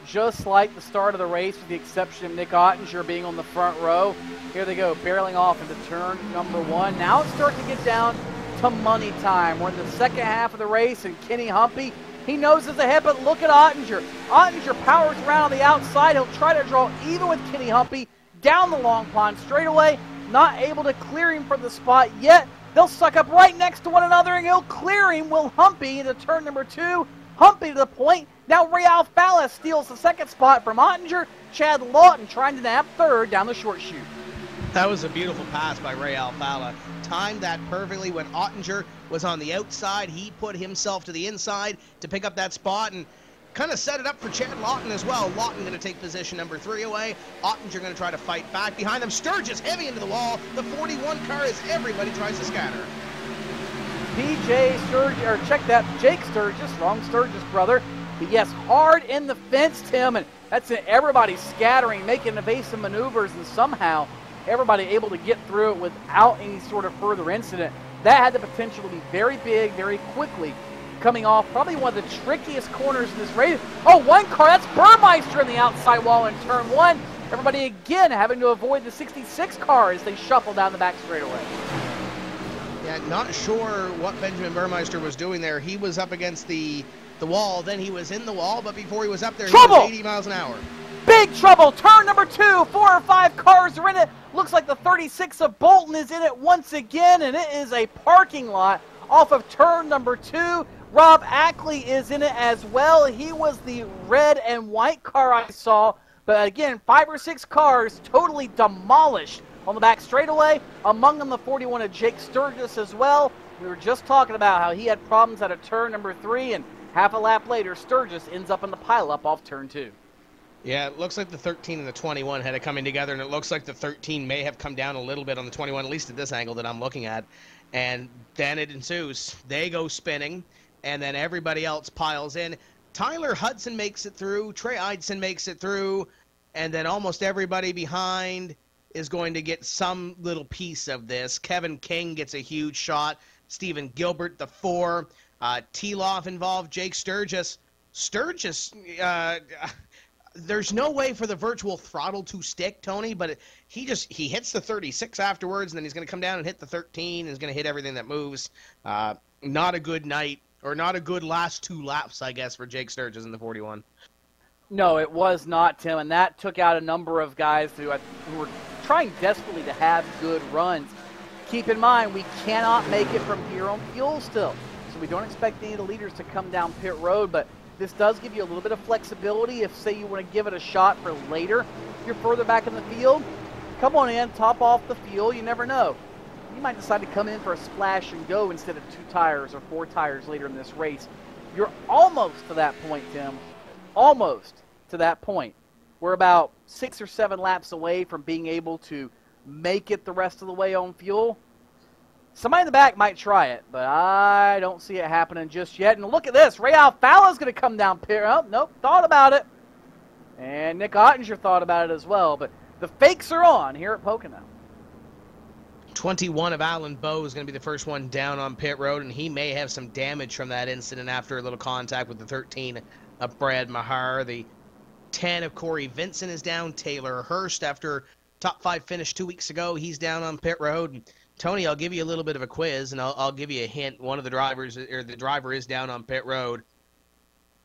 Just like the start of the race, with the exception of Nick Ottinger being on the front row. Here they go, barreling off into turn number 1. Now it's starting to get down to money time. We're in the second half of the race, and Kenny Humpy, he knows it's ahead, but look at Ottinger. Ottinger powers around on the outside. He'll try to draw even with Kenny Humpy down the long pond straightaway. Not able to clear him from the spot yet. They'll suck up right next to one another, and he'll clear him. Will Humpy into turn number 2. Humpy to the point. Now Ray Alfala steals the second spot from Ottinger. Chad Lawton trying to nab third down the short chute. That was a beautiful pass by Ray Alfala. Timed that perfectly when Ottinger was on the outside. He put himself to the inside to pick up that spot and kind of set it up for Chad Lawton as well. Lawton going to take position number 3 away. Ottinger going to try to fight back. Behind them, Sturgis heavy into the wall. The 41 car as everybody tries to scatter. PJ Sturgis, or check that, Jake Sturgis, wrong Sturgis brother. But yes, hard in the fence, Tim, and that's it. Everybody scattering, making evasive maneuvers, and somehow everybody able to get through it without any sort of further incident. That had the potential to be very big, very quickly, coming off probably one of the trickiest corners in this race. Oh, one car, that's Burmeister in the outside wall in turn 1. Everybody again having to avoid the 66 car as they shuffle down the back straightaway. Yeah, not sure what Benjamin Burmeister was doing there. He was up against the wall, then he was in the wall, but before he was up there, trouble! He was 80 miles an hour. Big trouble, turn number 2, 4 or 5 cars are in it. Looks like the 36 of Bolton is in it once again, and it is a parking lot off of turn number 2. Rob Ackley is in it as well. He was the red and white car I saw, but again, 5 or 6 cars totally demolished on the back straightaway. Among them, the 41 of Jake Sturgis as well. We were just talking about how he had problems out of turn number 3, and half a lap later, Sturgis ends up in the pileup off turn 2. Yeah, it looks like the 13 and the 21 had it coming together, and it looks like the 13 may have come down a little bit on the 21, at least at this angle that I'm looking at. And then it ensues. They go spinning, and then everybody else piles in. Tyler Hudson makes it through. Trey Eidson makes it through. And then almost everybody behind is going to get some little piece of this. Kevin King gets a huge shot. Stephen Gilbert, the 4. Teloff involved. Jake Sturgis. Sturgis, there's no way for the virtual throttle to stick, Tony, but he hits the 36 afterwards, and then he's going to come down and hit the 13, and he's going to hit everything that moves. Not a good night, or not a good last 2 laps, I guess, for Jake Sturgis in the 41. No, it was not, Tim, and that took out a number of guys who were trying desperately to have good runs. Keep in mind, we cannot make it from here on fuel still, so we don't expect any of the leaders to come down pit road, but this does give you a little bit of flexibility if, say, you want to give it a shot for later. If you're further back in the field, come on in, top off the fuel. You never know. You might decide to come in for a splash and go instead of 2 tires or 4 tires later in this race. You're almost to that point, Tim. Almost to that point. We're about 6 or 7 laps away from being able to make it the rest of the way on fuel. Somebody in the back might try it, but I don't see it happening just yet. And look at this. Ray Alfala's going to come down pit. Oh, nope, thought about it. And Nick Ottinger thought about it as well. But the fakes are on here at Pocono. 21 of Alan Bowe is going to be the first one down on pit road, and he may have some damage from that incident after a little contact with the 13 of Brad Mahar. The 10 of Corey Vincent is down. Taylor Hurst, after top 5 finish 2 weeks ago, he's down on pit road. Tony, I'll give you a little bit of a quiz, and I'll give you a hint. One of the drivers, or the driver, is down on pit road.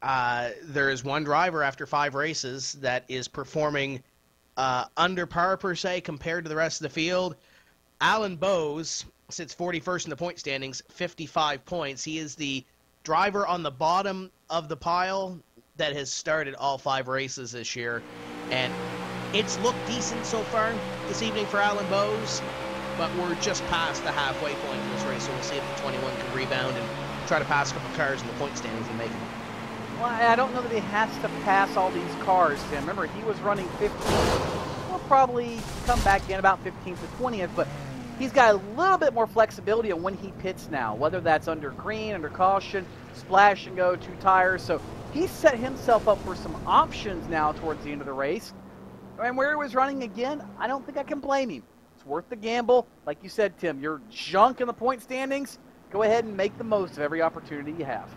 There is one driver after 5 races that is performing under par, per se, compared to the rest of the field. Alan Bowes sits 41st in the point standings, 55 points. He is the driver on the bottom of the pile that has started all 5 races this year. And it's looked decent so far this evening for Alan Bowes, but we're just past the halfway point of this race, so we'll see if the 21 can rebound and try to pass a couple cars in the point standings and make it. Well, I don't know that he has to pass all these cars, Tim. Remember, he was running 15th. He'll probably come back in about 15th to 20th, but he's got a little bit more flexibility on when he pits now, whether that's under green, under caution, splash and go, 2 tires. So he set himself up for some options now towards the end of the race. And where he was running again, I don't think I can blame him. It's worth the gamble. Like you said, Tim, you're junk in the point standings. Go ahead and make the most of every opportunity you have.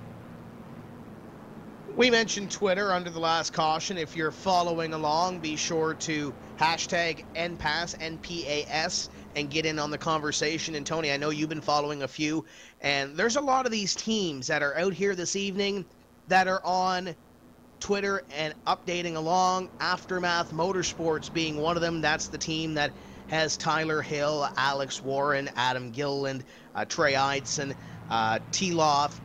We mentioned Twitter under the last caution. If you're following along, be sure to hashtag NPAS, NPAS, and get in on the conversation. And Tony, I know you've been following a few, and there's a lot of these teams that are out here this evening that are on Twitter and updating along. Aftermath Motorsports being one of them. That's the team that has Tyler Hill, Alex Warren, Adam Gilliland, Trey Eidson, T-Loff.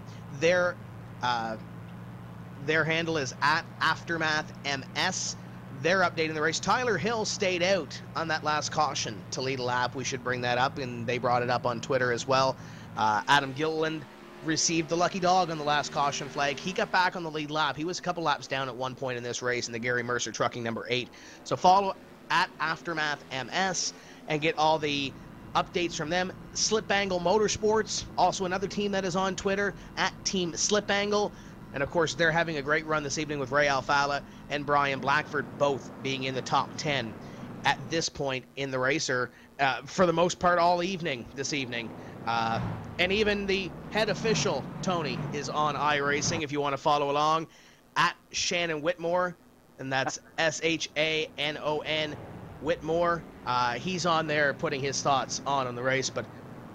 Their handle is at Aftermath MS. They're updating the race. Tyler Hill stayed out on that last caution to lead a lap. We should bring that up, and they brought it up on Twitter as well. Adam Gilliland received the lucky dog on the last caution flag. He got back on the lead lap. He was a couple laps down at one point in this race in the Gary Mercer Trucking number 8. So follow at Aftermath MS and get all the updates from them. Slip Angle Motorsports, also another team that is on Twitter, at Team Slip Angle. And, of course, they're having a great run this evening with Ray Alfala and Brian Blackford both being in the top 10 at this point in the racer, for the most part all evening this evening. And even the head official, Tony, is on iRacing if you want to follow along, at Shannon Whitmore, and that's S-H-A-N-O-N Whitmore. He's on there putting his thoughts on the race, but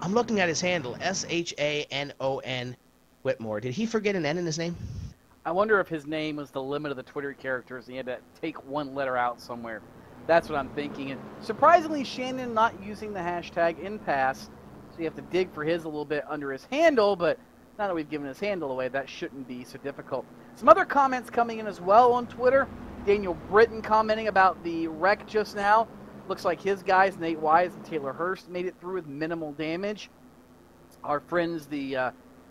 I'm looking at his handle, S-H-A-N-O-N Whitmore. Did he forget an N in his name? I wonder if his name was the limit of the Twitter characters and he had to take one letter out somewhere. That's what I'm thinking. And surprisingly, Shannon not using the hashtag InPass, so you have to dig for his a little bit under his handle, but now that we've given his handle away, that shouldn't be so difficult. Some other comments coming in as well on Twitter. Daniel Britton commenting about the wreck just now. Looks like his guys, Nate Wise and Taylor Hurst, made it through with minimal damage. Our friends,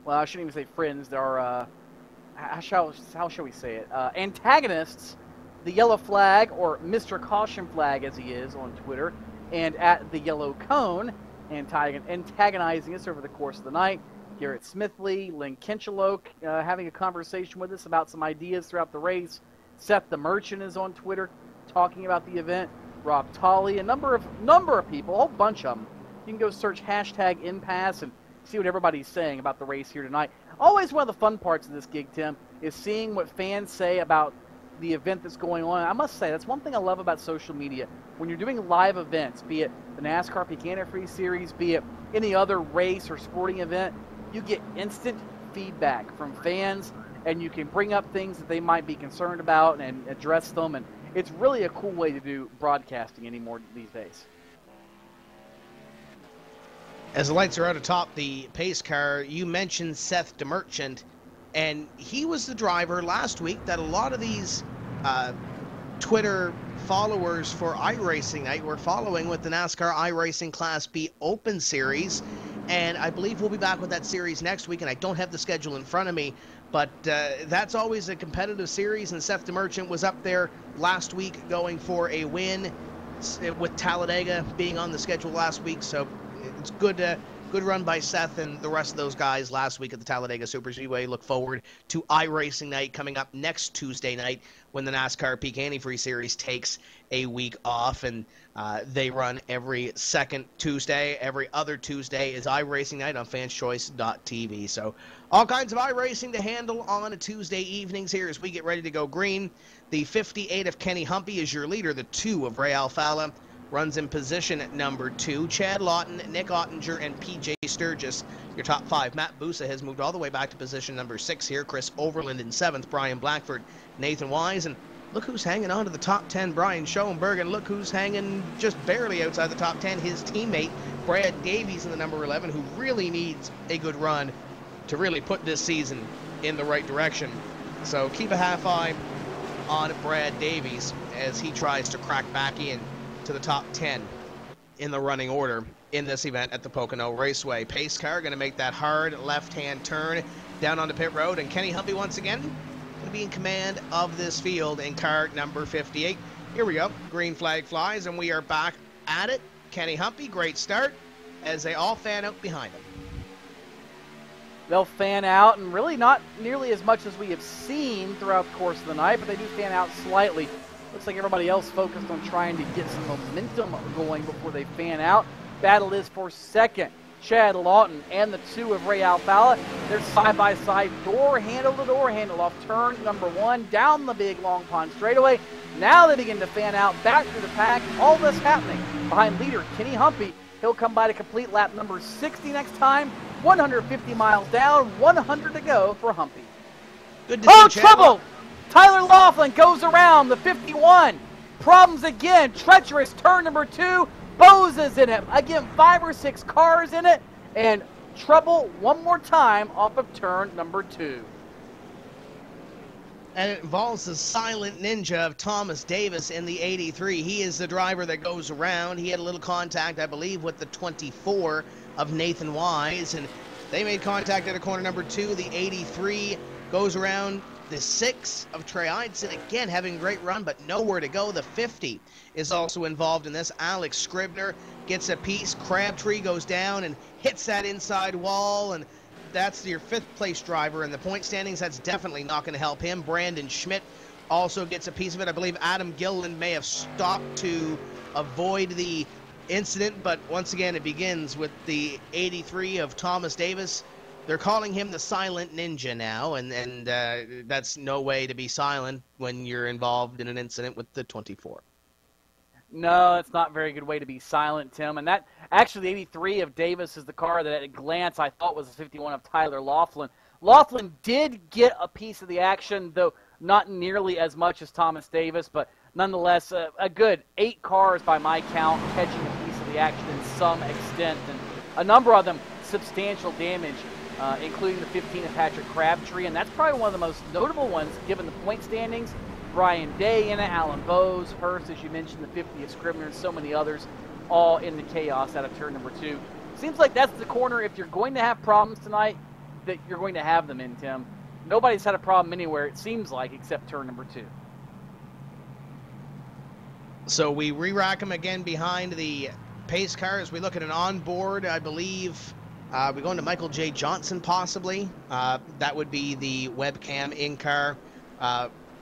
well, I shouldn't even say friends. They're, how shall we say it? Antagonists, the Yellow Flag, or Mr. Caution Flag as he is on Twitter, and at the Yellow Cone, antagonizing us over the course of the night. Garrett Smithley, Lynn Kincheloke having a conversation with us about some ideas throughout the race. Seth the Merchant is on Twitter talking about the event. Rob Tolley, a number of people, a whole bunch of them. You can go search hashtag InPass and see what everybody's saying about the race here tonight. Always one of the fun parts of this gig, Tim, is seeing what fans say about the event that's going on. I must say, that's one thing I love about social media. When you're doing live events, be it the NASCAR Peak Antifreeze Series, be it any other race or sporting event, you get instant feedback from fans, and you can bring up things that they might be concerned about and address them. And it's really a cool way to do broadcasting anymore these days. As the lights are out atop the pace car, you mentioned Seth DeMerchant, and he was the driver last week that a lot of these Twitter followers for iRacing Night. We're following with the NASCAR iRacing Class B Open Series, and I believe we'll be back with that series next week, and I don't have the schedule in front of me, but that's always a competitive series, and Seth DeMerchant was up there last week going for a win with Talladega being on the schedule last week, so it's good run by Seth and the rest of those guys last week at the Talladega Superspeedway. Look forward to iRacing Night coming up next Tuesday night when the NASCAR Peak Antifreeze Series takes a week off, and they run every second Tuesday. Every other Tuesday is iRacing Night on fanschoice.tv. So all kinds of iRacing to handle on a Tuesday evenings here as we get ready to go green. The 58 of Kenny Humpy is your leader. The 2 of Ray Alfala runs in position at number 2. Chad Lawton, Nick Ottinger, and P.J. Sturgis, your top 5. Matt Busa has moved all the way back to position number 6 here. Chris Overland in 7th. Brian Blackford, Nathan Wise, and look who's hanging on to the top 10, Brian Schoenberg, and look who's hanging just barely outside the top 10, his teammate, Brad Davies in the number 11, who really needs a good run to really put this season in the right direction. So keep a half eye on Brad Davies as he tries to crack back in to the top 10 in the running order in this event at the Pocono Raceway. Pace car going to make that hard left-hand turn down onto pit road, and Kenny Humpy once again going to be in command of this field in car number 58. Here we go. Green flag flies, and we are back at it. Kenny Humpy, great start as they all fan out behind him. They'll fan out, and really not nearly as much as we have seen throughout the course of the night, but they do fan out slightly. Looks like everybody else focused on trying to get some momentum going before they fan out. Battle is for second. Chad Lawton and the 2 of Ray Alfala. They're side-by-side, door handle to door handle off turn number 1, down the big long pond straightaway. Now they begin to fan out back through the pack. All this happening behind leader Kenny Humpy. He'll come by to complete lap number 60 next time. 150 miles down, 100 to go for Humpy. Good to see Chad trouble! Tyler Laughlin goes around the 51. Problems again. Treacherous turn number 2. Bose is in it. Again, 5 or 6 cars in it. And trouble one more time off of turn number 2. And it involves the silent ninja of Thomas Davis in the 83. He is the driver that goes around. He had a little contact, I believe, with the 24 of Nathan Wise. And they made contact at a corner number 2. The 83 goes around the 6 of Trey Eidson, again having a great run, but nowhere to go. The 50 is also involved in this. Alex Scribner gets a piece. Crabtree goes down and hits that inside wall, and that's your 5th place driver in the point standings. That's definitely not going to help him. Brandon Schmidt also gets a piece of it. I believe Adam Gilliland may have stopped to avoid the incident, but once again it begins with the 83 of Thomas Davis. They're calling him the silent ninja now, and that's no way to be silent when you're involved in an incident with the 24. No, it's not a very good way to be silent, Tim. And that actually, the 83 of Davis is the car that at a glance I thought was the 51 of Tyler Laughlin. Laughlin did get a piece of the action, though not nearly as much as Thomas Davis, but nonetheless a good 8 cars by my count catching a piece of the action in some extent, and a number of them substantial damage. Including the 15 of Patrick Crabtree, and that's probably one of the most notable ones given the point standings. Brian Day in it, Alan Bowes, Hurst, as you mentioned, the 50 of Scribner, and so many others, all in the chaos out of turn number 2. Seems like that's the corner, if you're going to have problems tonight, that you're going to have them in, Tim. Nobody's had a problem anywhere, it seems like, except turn number 2. So we re-rack them again behind the pace car as we look at an onboard, I believe. We're going to Michael J. Johnson, possibly. That would be the webcam in-car.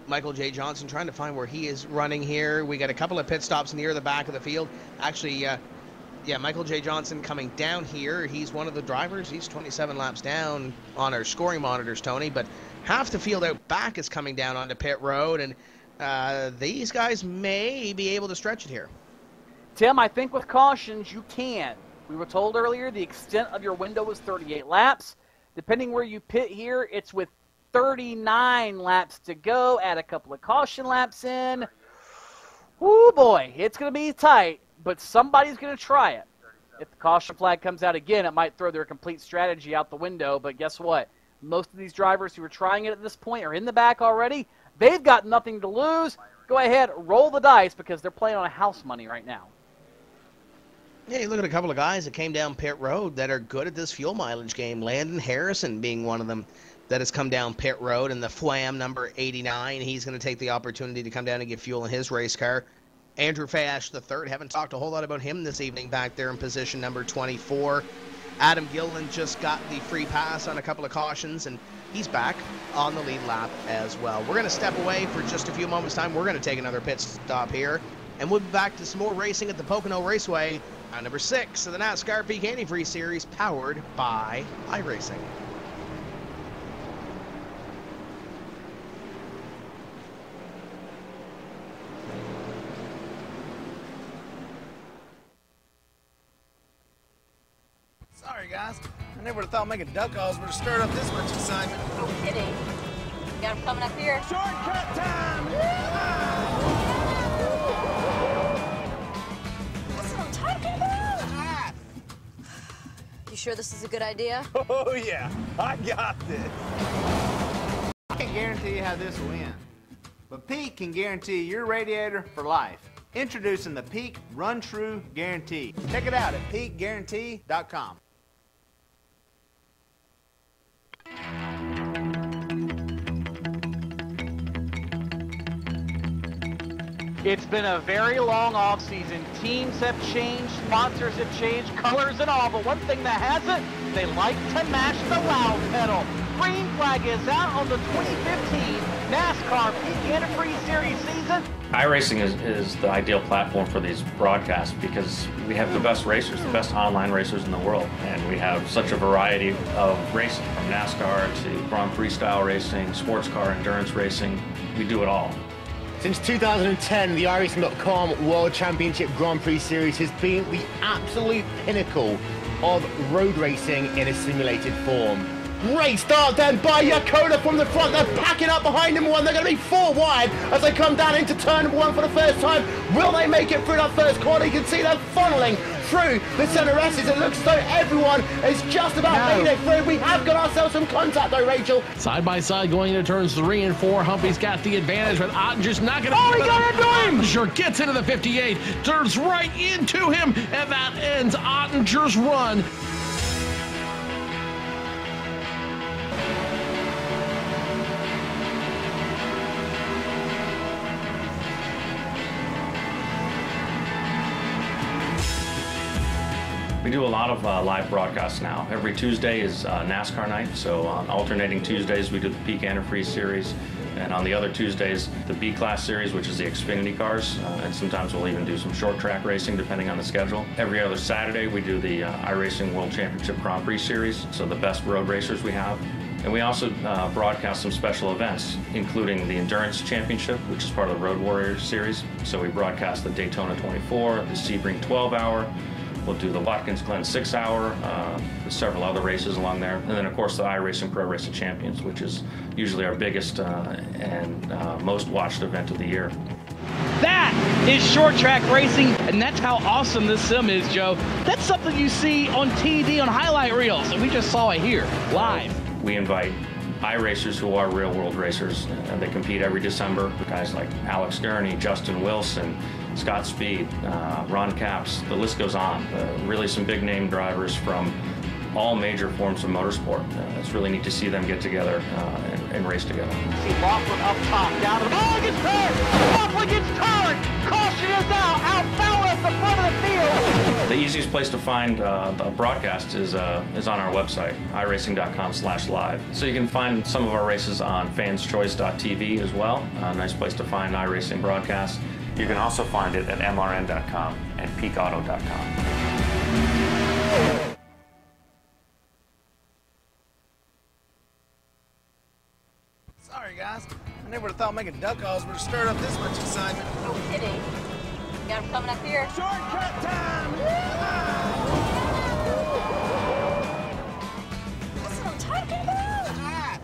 Michael J. Johnson trying to find where he is running here. We got a couple of pit stops near the back of the field. Actually, yeah, Michael J. Johnson coming down here. He's one of the drivers. He's 27 laps down on our scoring monitors, Tony. But half the field out back is coming down onto pit road, and these guys may be able to stretch it here. Tim, I think with cautions, you can. We were told earlier the extent of your window was 38 laps. Depending where you pit here, it's with 39 laps to go. Add a couple of caution laps in. Woo boy, it's going to be tight, but somebody's going to try it. If the caution flag comes out again, it might throw their complete strategy out the window, but guess what? Most of these drivers who are trying it at this point are in the back already. They've got nothing to lose. go ahead, roll the dice because they're playing on a house money right now. Yeah, you look at a couple of guys that came down pit road that are good at this fuel mileage game. Landon Harrison being one of them that has come down pit road, and the Flam number 89. He's going to take the opportunity to come down and get fuel in his race car. Andrew Fash III, haven't talked a whole lot about him this evening back there in position number 24. Adam Gilliland just got the free pass on a couple of cautions, and he's back on the lead lap as well. We're going to step away for just a few moments' time. We're going to take another pit stop here, and we'll be back to some more racing at the Pocono Raceway on number 6 of the NASCAR Peak Antifreeze Series, powered by iRacing. Sorry, guys. I never would have thought making duck calls would have stirred up this much excitement. No kidding. Got him coming up here. Shortcut time! That's what I'm talking about. You sure this is a good idea? Oh, yeah. I got this. I can't guarantee you how this will end, but Pete can guarantee your radiator for life. Introducing the Peak Run True Guarantee. Check it out at peakguarantee.com. It's been a very long offseason. Teams have changed, sponsors have changed, colors and all, but one thing that hasn't, they like to mash the loud pedal. Green flag is out on the 2015 NASCAR Peak Antifreeze Series season. iRacing is the ideal platform for these broadcasts because we have the best racers, the best online racers in the world, and we have such a variety of racing, from NASCAR to Grand Prix style racing, sports car endurance racing. We do it all. Since 2010, the iRacing.com World Championship Grand Prix Series has been the absolute pinnacle of road racing in a simulated form. Great start then by Yakoda from the front. They're packing up behind number 1. They're going to be 4 wide as they come down into turn number 1 for the first time. Will they make it through that first corner? You can see them funneling through the center S's. It looks as though everyone is just about made it through. We have got ourselves some contact though, Rachel. Side by side going into turns 3 and 4. Humpy's got the advantage with Ottinger's not going to... Oh, he got into him! Ottinger gets into the 58, turns right into him, and that ends Ottinger's run. We do a lot of live broadcasts now. Every Tuesday is NASCAR night, so on alternating Tuesdays we do the Peak Antifreeze Series, and on the other Tuesdays the B-Class Series, which is the Xfinity cars, and sometimes we'll even do some short track racing depending on the schedule. Every other Saturday we do the iRacing World Championship Grand Prix Series, so the best road racers we have. And we also broadcast some special events, including the Endurance Championship, which is part of the Road Warrior Series. So we broadcast the Daytona 24, the Sebring 12-hour, we'll do the Watkins Glen 6-hour, several other races along there. And then, of course, the iRacing Pro Racing Champions, which is usually our biggest and most watched event of the year. That is short track racing, and that's how awesome this sim is, Joe. That's something you see on TD on highlight reels, and we just saw it here, live. We invite iRacers who are real-world racers, and they compete every December. Guys like Alex Gurney, Justin Wilson, Scott Speed, Ron Capps, the list goes on. Really some big name drivers from all major forms of motorsport. It's really neat to see them get together and race together. See Laughlin up top, down to the... Oh, he gets turned! Laughlin gets turned! Caution is out foul at the front of the field! The easiest place to find the broadcast is on our website, iRacing.com/live. So you can find some of our races on fanschoice.tv as well. A nice place to find iRacing broadcasts. You can also find it at mrn.com and peakauto.com. Sorry, guys. I never would have thought making duck calls would have stirred up this much excitement. No kidding. Got him coming up here. Shortcut time! That's what I'm talking about.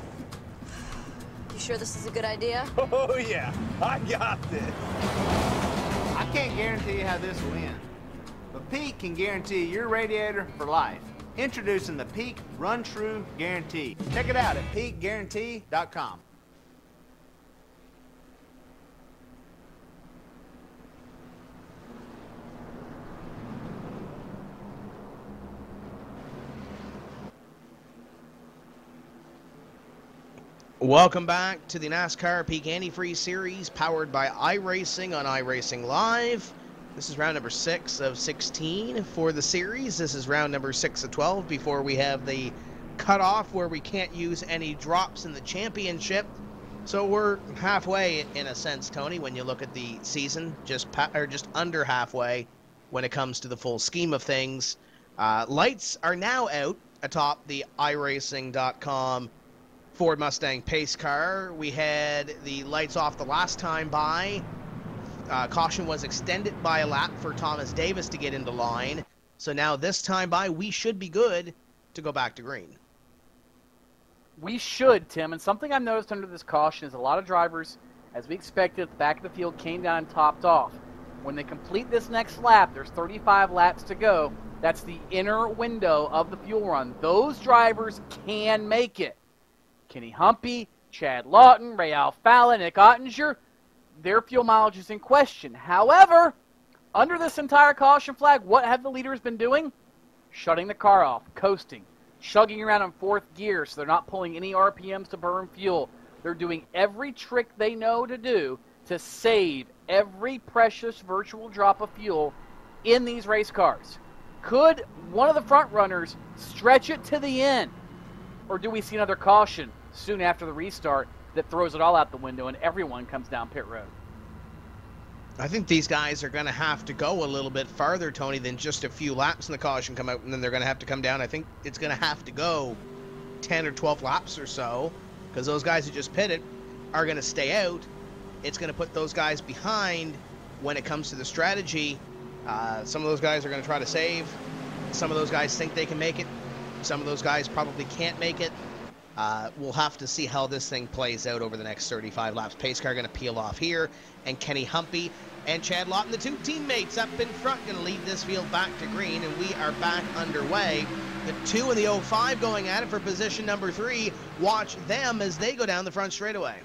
You sure this is a good idea? Oh, yeah. I got this. I can't guarantee you how this will end, but Pete can guarantee your radiator for life. Introducing the Peak Run True Guarantee. Check it out at peakguarantee.com. Welcome back to the NASCAR Peak Antifreeze Series, powered by iRacing on iRacing Live. This is round number 6 of 16 for the series. This is round number 6 of 12 before we have the cutoff where we can't use any drops in the championship. So we're halfway in a sense, Tony, when you look at the season, just under halfway when it comes to the full scheme of things. Lights are now out atop the iRacing.com Ford Mustang pace car. We had the lights off the last time by. Caution was extended by a lap for Thomas Davis to get into line. So now this time by, we should be good to go back to green. We should, Tim. And something I've noticed under this caution is a lot of drivers, as we expected, at the back of the field came down and topped off. When they complete this next lap, there's 35 laps to go. That's the inner window of the fuel run. Those drivers can make it. Kenny Humpy, Chad Lawton, Ray Alfalla, Nick Ottinger, their fuel mileage is in question. However, under this entire caution flag, what have the leaders been doing? Shutting the car off, coasting, chugging around in fourth gear so they're not pulling any RPMs to burn fuel. They're doing every trick they know to do to save every precious virtual drop of fuel in these race cars. Could one of the front runners stretch it to the end? Or do we see another caution soon after the restart that throws it all out the window and everyone comes down pit road? I think these guys are going to have to go a little bit farther, Tony, than just a few laps and the caution come out, and then they're going to have to come down. I think it's going to have to go 10 or 12 laps or so, because those guys who just pitted are going to stay out. It's going to put those guys behind when it comes to the strategy. Some of those guys are going to try to save. Some of those guys think they can make it. Some of those guys probably can't make it. We'll have to see how this thing plays out over the next 35 laps. Pace car going to peel off here, and Kenny Humpy and Chad Lawton, the two teammates up in front, going to lead this field back to green, and we are back underway. The 2 and the 05 going at it for position number 3. Watch them as they go down the front straightaway.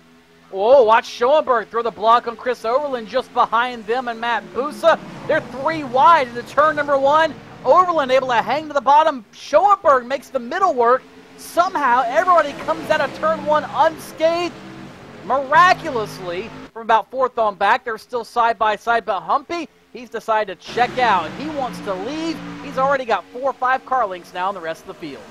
Oh, watch Schoenberg throw the block on Chris Overland just behind them and Matt Busa. They're 3 wide into turn number 1. Overland able to hang to the bottom. Schoenberg makes the middle work. Somehow everybody comes out of turn 1 unscathed. Miraculously, from about 4th on back, they're still side by side, but Humpy, he's decided to check out. He wants to leave. He's already got 4 or 5 car lengths now in the rest of the field.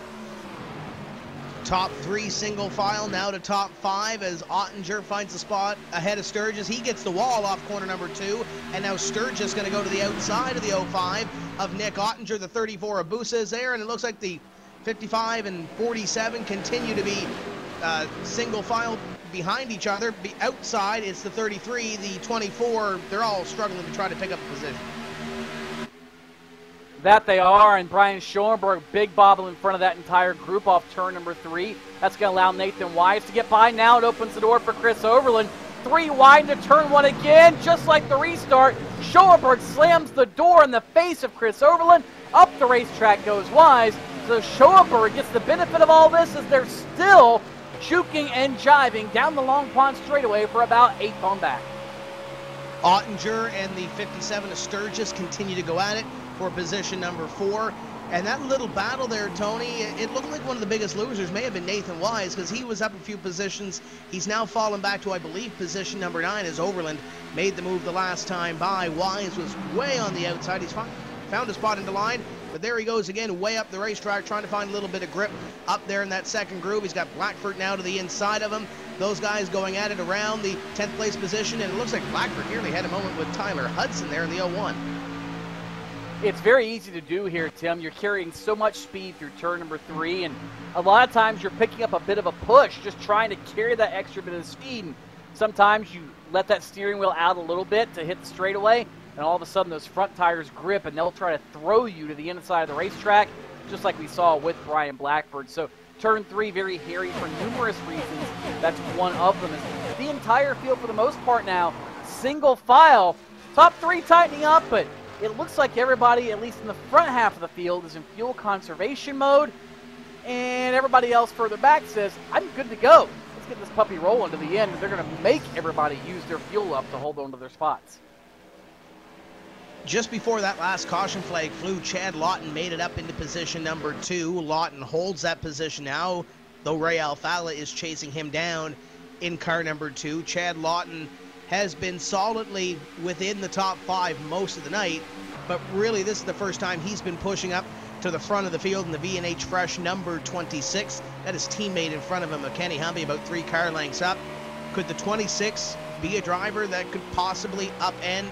Top 3 single file now to top 5 as Ottinger finds the spot ahead of Sturgis. He gets the wall off corner number 2, and now Sturgis going to go to the outside of the 05 of Nick Ottinger. The 34 of Busa is there, and it looks like the 55 and 47 continue to be single file behind each other. Outside, it's the 33, the 24. They're all struggling to try to pick up a position. That they are, and Brian Schoenberg, big bobble in front of that entire group off turn number 3. That's going to allow Nathan Wise to get by. Now it opens the door for Chris Overland. 3 wide into turn 1 again, just like the restart. Schoenberg slams the door in the face of Chris Overland. Up the racetrack goes Wise. So Schoenberg gets the benefit of all this as they're still juking and jiving down the Long Pond straightaway for about 8th on back. Ottinger and the 57 of Sturgis continue to go at it for position number 4. And that little battle there, Tony, it looked like one of the biggest losers may have been Nathan Wise, because he was up a few positions. He's now fallen back to, I believe, position number 9 as Overland made the move the last time by. Wise was way on the outside. He's found a spot into line, but there he goes again, way up the racetrack, trying to find a little bit of grip up there in that second groove. He's got Blackford now to the inside of him. Those guys going at it around the 10th place position, and it looks like Blackford nearly had a moment with Tyler Hudson there in the 01. It's very easy to do here, Tim. You're carrying so much speed through turn number 3, and a lot of times you're picking up a bit of a push, just trying to carry that extra bit of speed. And sometimes you let that steering wheel out a little bit to hit the straightaway, and all of a sudden those front tires grip, and they'll try to throw you to the inside of the racetrack, just like we saw with Brian Blackford. So turn 3, very hairy for numerous reasons. That's one of them. The entire field, for the most part now, single file. Top 3 tightening up, but it looks like everybody, at least in the front half of the field, is in fuel conservation mode, and everybody else further back says, I'm good to go. Let's get this puppy rolling to the end. They're going to make everybody use their fuel up to hold on to their spots. Just before that last caution flag flew, Chad Lawton made it up into position number 2. Lawton holds that position now. though Ray Alfalla is chasing him down in car number 2. Chad Lawton has been solidly within the top 5 most of the night, but really this is the first time he's been pushing up to the front of the field in the V&H Fresh number 26. That is teammate in front of him, Kenny Humpy, about 3 car lengths up. Could the 26 be a driver that could possibly upend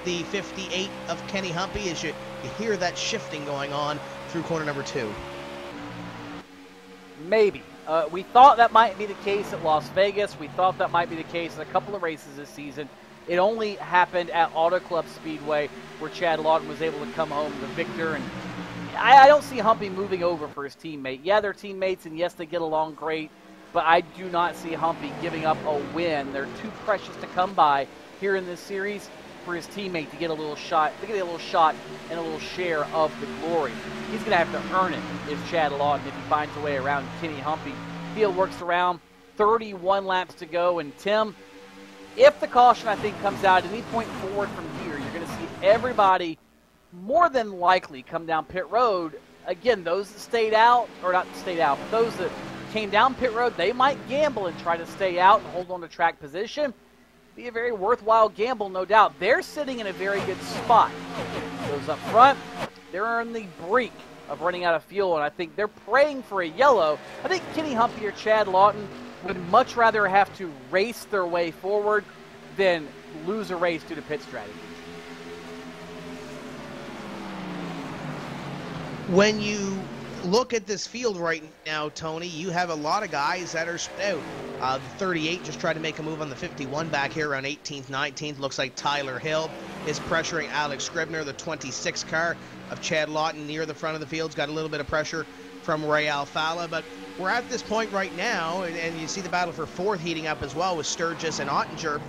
the 58 of Kenny Humpy as you hear that shifting going on through corner number 2? Maybe. We thought that might be the case at Las Vegas. We thought that might be the case in a couple of races this season. It only happened at Auto Club Speedway where Chad Lawton was able to come home the victor. And I don't see Humpy moving over for his teammate. Yeah, they're teammates, and yes, they get along great, but I do not see Humpy giving up a win. They're too precious to come by here in this series for his teammate to get a little shot, and a little share of the glory. He's going to have to earn it, is Chad Lawton, if he finds a way around Kenny Humpy. Field works around, 31 laps to go, and Tim, if the caution, I think, comes out at any point forward from here, you're going to see everybody more than likely come down pit road. Again, those that stayed out, or not stayed out, but those that came down pit road, they might gamble and try to stay out and hold on to track position. Be a very worthwhile gamble, no doubt. They're sitting in a very good spot. Those up front, they're on the brink of running out of fuel, and I think they're praying for a yellow. I think Kenny Humpy or Chad Lawton would much rather have to race their way forward than lose a race due to pit strategy. When you look at this field right now, Tony, you have a lot of guys that are spread out. The 38 just tried to make a move on the 51 back here around 18th, 19th. Looks like Tyler Hill is pressuring Alex Scribner. The 26 car of Chad Lawton near the front of the field's got a little bit of pressure from Ray Alfalla. But we're at this point right now, and you see the battle for 4th heating up as well with Sturgis and Ottinger.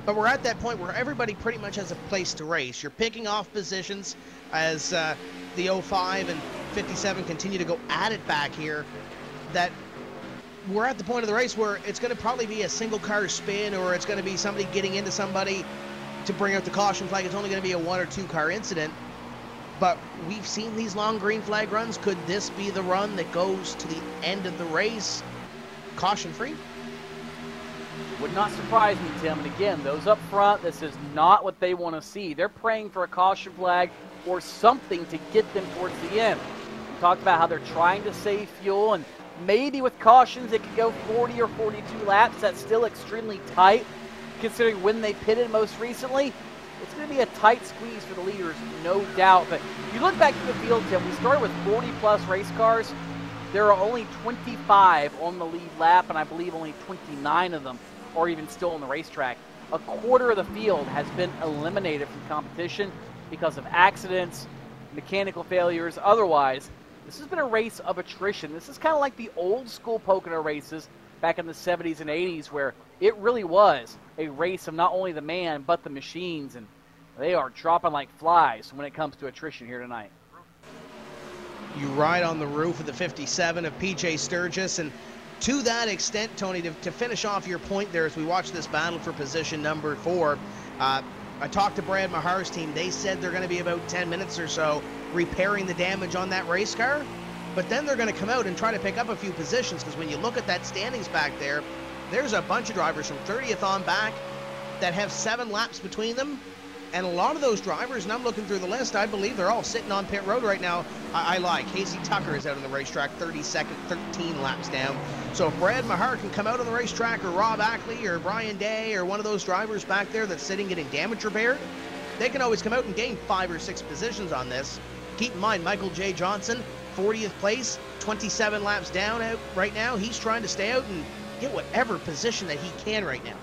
But we're at that point where everybody pretty much has a place to race. You're picking off positions as the 05 and 57 continue to go at it back here. That we're at the point of the race where it's going to probably be a single car spin, or it's going to be somebody getting into somebody to bring out the caution flag. It's only going to be a 1 or 2 car incident. But we've seen these long green flag runs. Could this be the run that goes to the end of the race caution free? Would not surprise me, Tim. And again, those up front, this is not what they want to see. They're praying for a caution flag or something to get them towards the end. We talked about how they're trying to save fuel, and maybe with cautions it could go 40 or 42 laps. That's still extremely tight, considering when they pitted most recently. It's going to be a tight squeeze for the leaders, no doubt. But if you look back to the field, Tim, we started with 40-plus race cars. There are only 25 on the lead lap, and I believe only 29 of them are even still on the racetrack. A quarter of the field has been eliminated from competition because of accidents, mechanical failures, otherwise. This has been a race of attrition. This is kind of like the old school Pocono races back in the 70s and 80s, where it really was a race of not only the man but the machines, and they are dropping like flies when it comes to attrition here tonight. You ride on the roof of the 57 of PJ Sturgis, and to that extent, Tony, to finish off your point there as we watch this battle for position number 4, I talked to Brad Mahar's team. They said they're going to be about 10 minutes or so repairing the damage on that race car, but then they're going to come out and try to pick up a few positions, because when you look at that standings back there, there's a bunch of drivers from 30th on back that have 7 laps between them, and a lot of those drivers, and I'm looking through the list, I believe they're all sitting on pit road right now. I lie. Casey Tucker is out on the racetrack, 32nd, 13 laps down. So if Brad Mahar can come out on the racetrack, or Rob Ackley, or Brian Day, or one of those drivers back there that's sitting getting damage repaired, they can always come out and gain 5 or 6 positions on this. Keep in mind, Michael J. Johnson, 40th place, 27 laps down out right now. He's trying to stay out and get whatever position that he can right now.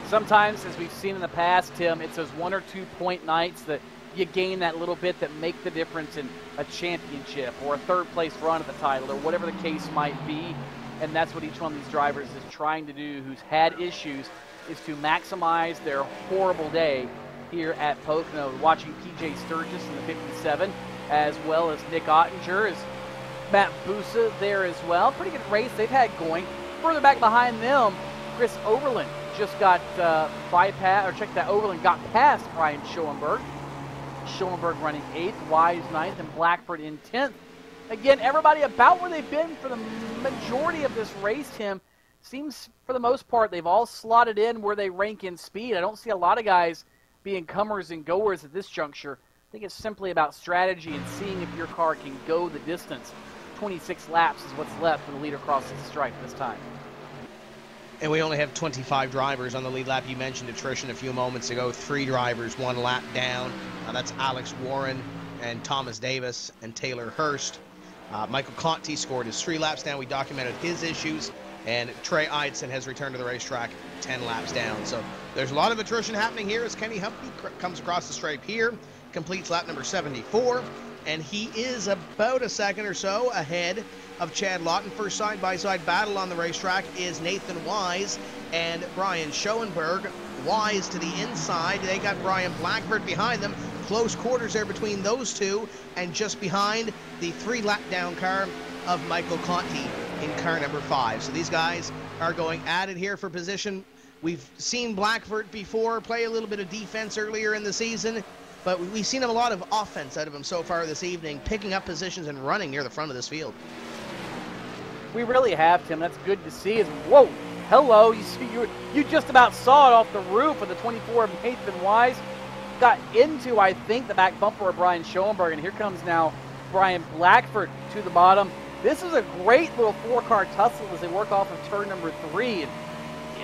Sometimes, as we've seen in the past, Tim, it's those 1 or 2 point nights that you gain that little bit that make the difference in a championship or a 3rd place run at the title or whatever the case might be. And that's what each one of these drivers is trying to do who's had issues, is to maximize their horrible day here at Pocono. Watching PJ Sturgis in the 57, as well as Nick Ottinger, is Matt Busa there as well. Pretty good race they've had going. Further back behind them, Chris Overland just got Overland got past Brian Schoenberg. Schoenberg running 8th, Wise 9th, and Blackford in 10th. Again, everybody about where they've been for the majority of this race, Tim. Seems, for the most part, they've all slotted in where they rank in speed. I don't see a lot of guys being comers and goers at this juncture. I think it's simply about strategy and seeing if your car can go the distance. 26 laps is what's left when the leader crosses the stripe this time. And we only have 25 drivers on the lead lap. You mentioned attrition a few moments ago. 3 drivers, 1 lap down. That's Alex Warren and Thomas Davis and Taylor Hurst. Michael Conti scored his 3 laps down. We documented his issues. And Trey Eidson has returned to the racetrack 10 laps down. So there's a lot of attrition happening here as Kenny Humphrey comes across the stripe here, completes lap number 74, and he is about a second or so ahead of Chad Lawton. First side-by-side battle on the racetrack is Nathan Wise and Brian Schoenberg. Wise to the inside. They got Brian Blackford behind them. Close quarters there between those two, and just behind the 3-lap down car of Michael Conti in car number 5. So these guys are going at it here for position. We've seen Blackford before play a little bit of defense earlier in the season, but we've seen a lot of offense out of him so far this evening, picking up positions and running near the front of this field. We really have, Tim. That's good to see. Whoa, hello. You just about saw it off the roof of the 24 of Nathan Wise. Got into, I think, the back bumper of Brian Schoenberg, and here comes now Brian Blackford to the bottom. This is a great little 4-car tussle as they work off of turn number 3. And,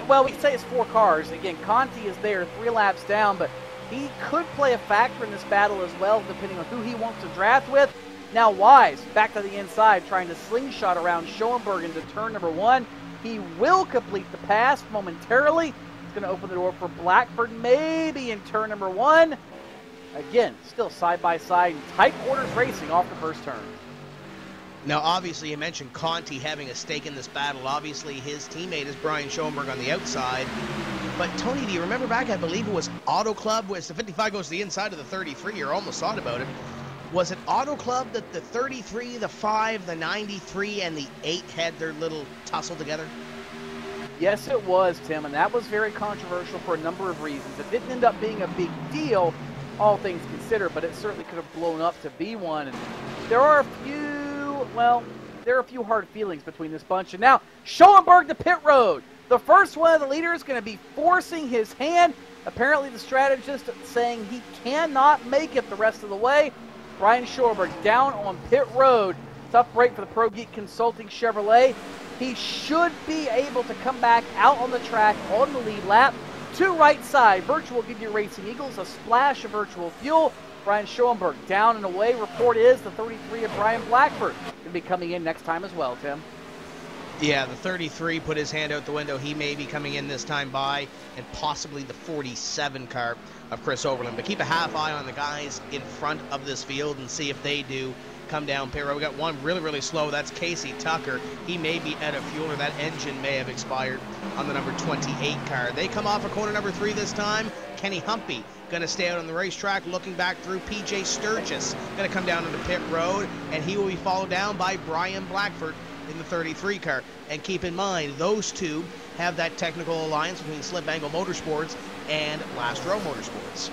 well, we say it's 4 cars. Again, Conti is there 3 laps down, but he could play a factor in this battle as well, depending on who he wants to draft with. Now Wise, back to the inside, trying to slingshot around Schoenberg into turn number 1. He will complete the pass momentarily. It's going to open the door for Blackford, maybe in turn number 1. Again, still side-by-side, tight quarters racing off the first turn. Now, obviously, you mentioned Conti having a stake in this battle. Obviously, his teammate is Brian Schoenberg on the outside. But, Tony, do you remember back, I believe it was Auto Club, as the 55 goes to the inside of the 33, you almost thought about it. Was it Auto Club that the 33, the 5, the 93, and the 8 had their little tussle together? Yes, it was, Tim, and that was very controversial for a number of reasons. It didn't end up being a big deal, all things considered, but it certainly could have blown up to be one. And there are a few hard feelings between this bunch. And now, Schoenberg to pit road. The first one of the leaders is going to be forcing his hand. Apparently the strategist saying he cannot make it the rest of the way. Brian Schoenberg down on pit road. Tough break for the Pro Geek Consulting Chevrolet. He should be able to come back out on the track on the lead lap. To right side, Virtual Goodyear Racing Eagles, a splash of virtual fuel. Brian Schoenberg down and away. Report is the 33 of Brian Blackford will be coming in next time as well, Tim. Yeah, the 33 put his hand out the window. He may be coming in this time by, and possibly the 47 car of Chris Overland. But keep a half eye on the guys in front of this field and see if they do come down pit road. We got one really, really slow. That's Casey Tucker. He may be out of fuel, or that engine may have expired on the number 28 car. They come off of corner number 3 this time. Kenny Humpy going to stay out on the racetrack, looking back through PJ Sturgis. Going to come down into pit road, and he will be followed down by Brian Blackford in the 33 car. And keep in mind, those two have that technical alliance between Slip Angle Motorsports and Last Row Motorsports.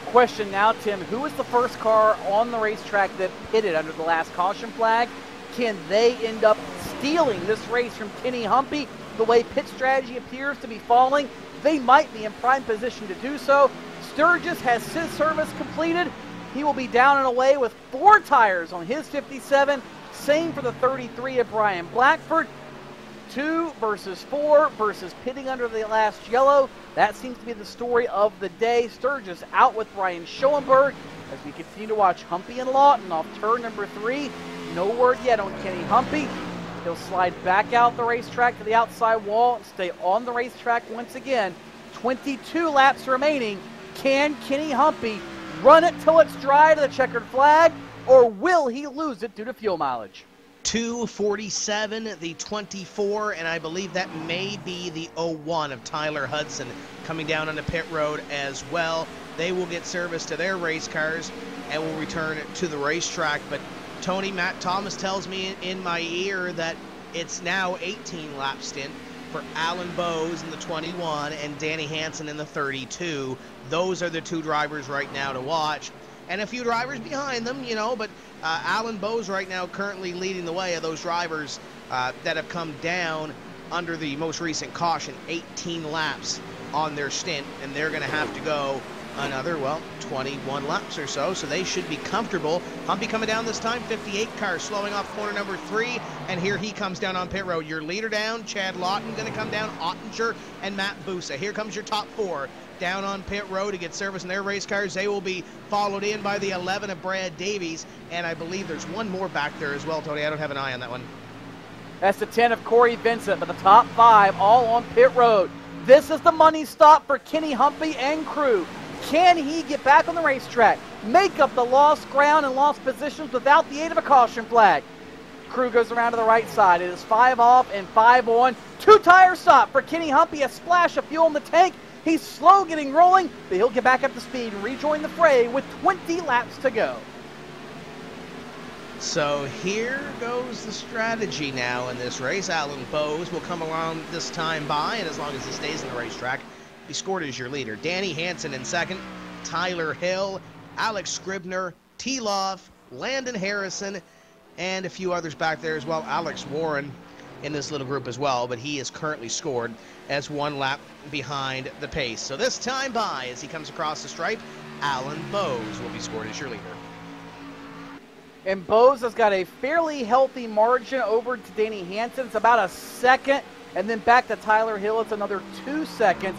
Question now, Tim, who was the first car on the racetrack that pitted under the last caution flag? Can they end up stealing this race from Kenny Humpy? The way pit strategy appears to be falling, they might be in prime position to do so. Sturgis has his service completed. He will be down and away with 4 tires on his 57. Same for the 33 of Brian Blackford. 2 versus 4 versus pitting under the last yellow. That seems to be the story of the day. Sturgis out with Brian Schoenberg as we continue to watch Humpy and Lawton off turn number 3. No word yet on Kenny Humpy. He'll slide back out the racetrack to the outside wall and stay on the racetrack once again. 22 laps remaining. Can Kenny Humpy run it till it's dry to the checkered flag, or will he lose it due to fuel mileage? 247, the 24, and I believe that may be the 01 of Tyler Hudson coming down on the pit road as well. They will get service to their race cars and will return to the racetrack. But Tony, Matt Thomas tells me in my ear that it's now 18 lap stint for Alan Bowes in the 21 and Danny Hansen in the 32. Those are the 2 drivers right now to watch. and a few drivers behind them, you know, but Alan Bowes right now currently leading the way of those drivers that have come down under the most recent caution, 18 laps on their stint, and they're going to have to go another, well, 21 laps or so, so they should be comfortable. Humpy coming down this time, 58 car slowing off corner number 3, and here he comes down on pit road. Your leader down, Chad Lawton going to come down, Ottinger and Matt Busa. Here comes your top 4 down on pit road to get service in their race cars. They will be followed in by the 11 of Brad Davies, and I believe there's one more back there as well, Tony. I don't have an eye on that one. That's the 10 of Corey Vincent, but the top 5 all on pit road. This is the money stop for Kenny Humpy and crew. Can he get back on the racetrack, make up the lost ground and lost positions without the aid of a caution flag? Crew goes around to the right side. It is 5 off and 5 on. 2-tire stop for Kenny Humpy, a splash of fuel in the tank. He's slow getting rolling, but he'll get back up to speed and rejoin the fray with 20 laps to go. So here goes the strategy now in this race. Alan Bowes will come around this time by, and as long as he stays in the racetrack, he scored as your leader. Danny Hansen in second, Tyler Hill, Alex Scribner, T-Loff, Landon Harrison, and a few others back there as well. Alex Warren in this little group as well, but he is currently scored as 1 lap behind the pace. So this time by, as he comes across the stripe, Alan Bowes will be scored as your leader. And Bowes has got a fairly healthy margin over to Danny Hansen. It's about a second, and then back to Tyler Hill, it's another 2 seconds.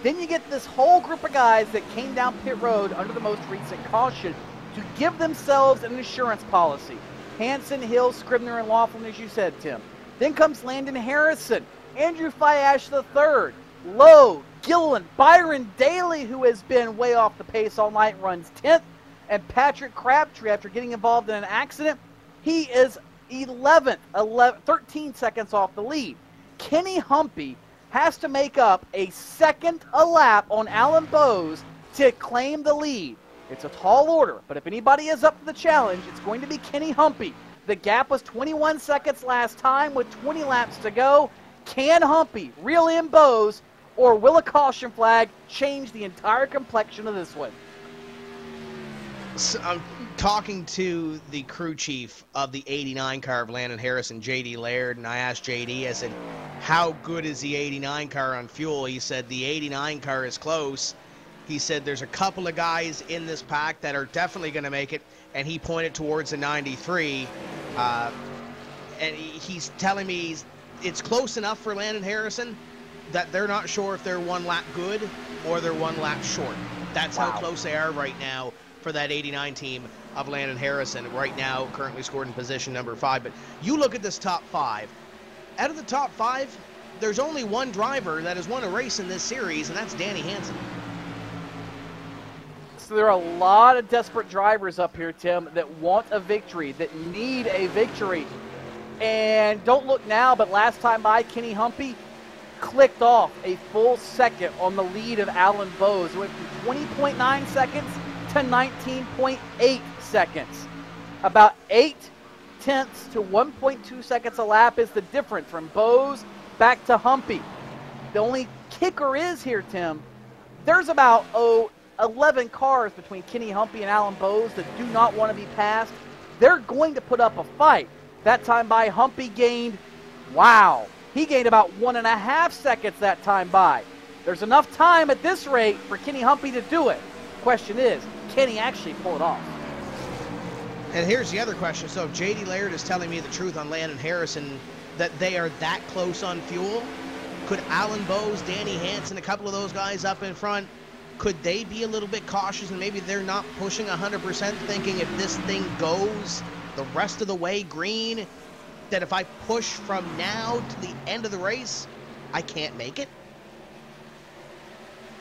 Then you get this whole group of guys that came down pit road under the most recent caution to give themselves an insurance policy. Hansen, Hill, Scribner, and Laughlin, as you said, Tim. Then comes Landon Harrison, Andrew Fiash III, Lowe, Gilliland, Byron Daly, who has been way off the pace all night, runs 10th, and Patrick Crabtree, after getting involved in an accident, he is 11th, 13 seconds off the lead. Kenny Humpy has to make up a second a lap on Alan Bowes to claim the lead. It's a tall order, but if anybody is up to the challenge, it's going to be Kenny Humpy. The gap was 21 seconds last time with 20 laps to go. Can Humpy reel in Bowes, or will a caution flag change the entire complexion of this one? So I'm talking to the crew chief of the 89 car of Landon Harrison, J.D. Laird, and I asked J.D., I said, how good is the 89 car on fuel? He said the 89 car is close. He said there's a couple of guys in this pack that are definitely going to make it, and he pointed towards the 93. And he's telling me it's close enough for Landon Harrison that they're not sure if they're 1 lap good or they're 1 lap short. That's how close they are right now for that 89 team of Landon Harrison, right now currently scored in position number 5. But you look at this top 5. Out of the top 5, there's only one driver that has won a race in this series, and that's Danny Hansen. So there are a lot of desperate drivers up here, Tim, that want a victory, that need a victory. And don't look now, but last time by, Kenny Humpy clicked off a full second on the lead of Alan Bowes. It went from 20.9 seconds to 19.8 seconds. About 0.8 to 1.2 seconds a lap is the difference from Bowes back to Humpy. The only kicker is here, Tim, there's about 11 cars between Kenny Humpy and Alan Bowes that do not want to be passed. They're going to put up a fight. That time by, Humpy gained, he gained about 1.5 seconds that time by. There's enough time at this rate for Kenny Humpy to do it. Question is, can he actually pull it off? And here's the other question. So if J.D. Laird is telling me the truth on Landon Harrison, that they are that close on fuel, could Alan Bowes, Danny Hansen, a couple of those guys up in front, could they be a little bit cautious and maybe they're not pushing 100%, thinking if this thing goes the rest of the way green, that if I push from now to the end of the race, I can't make it?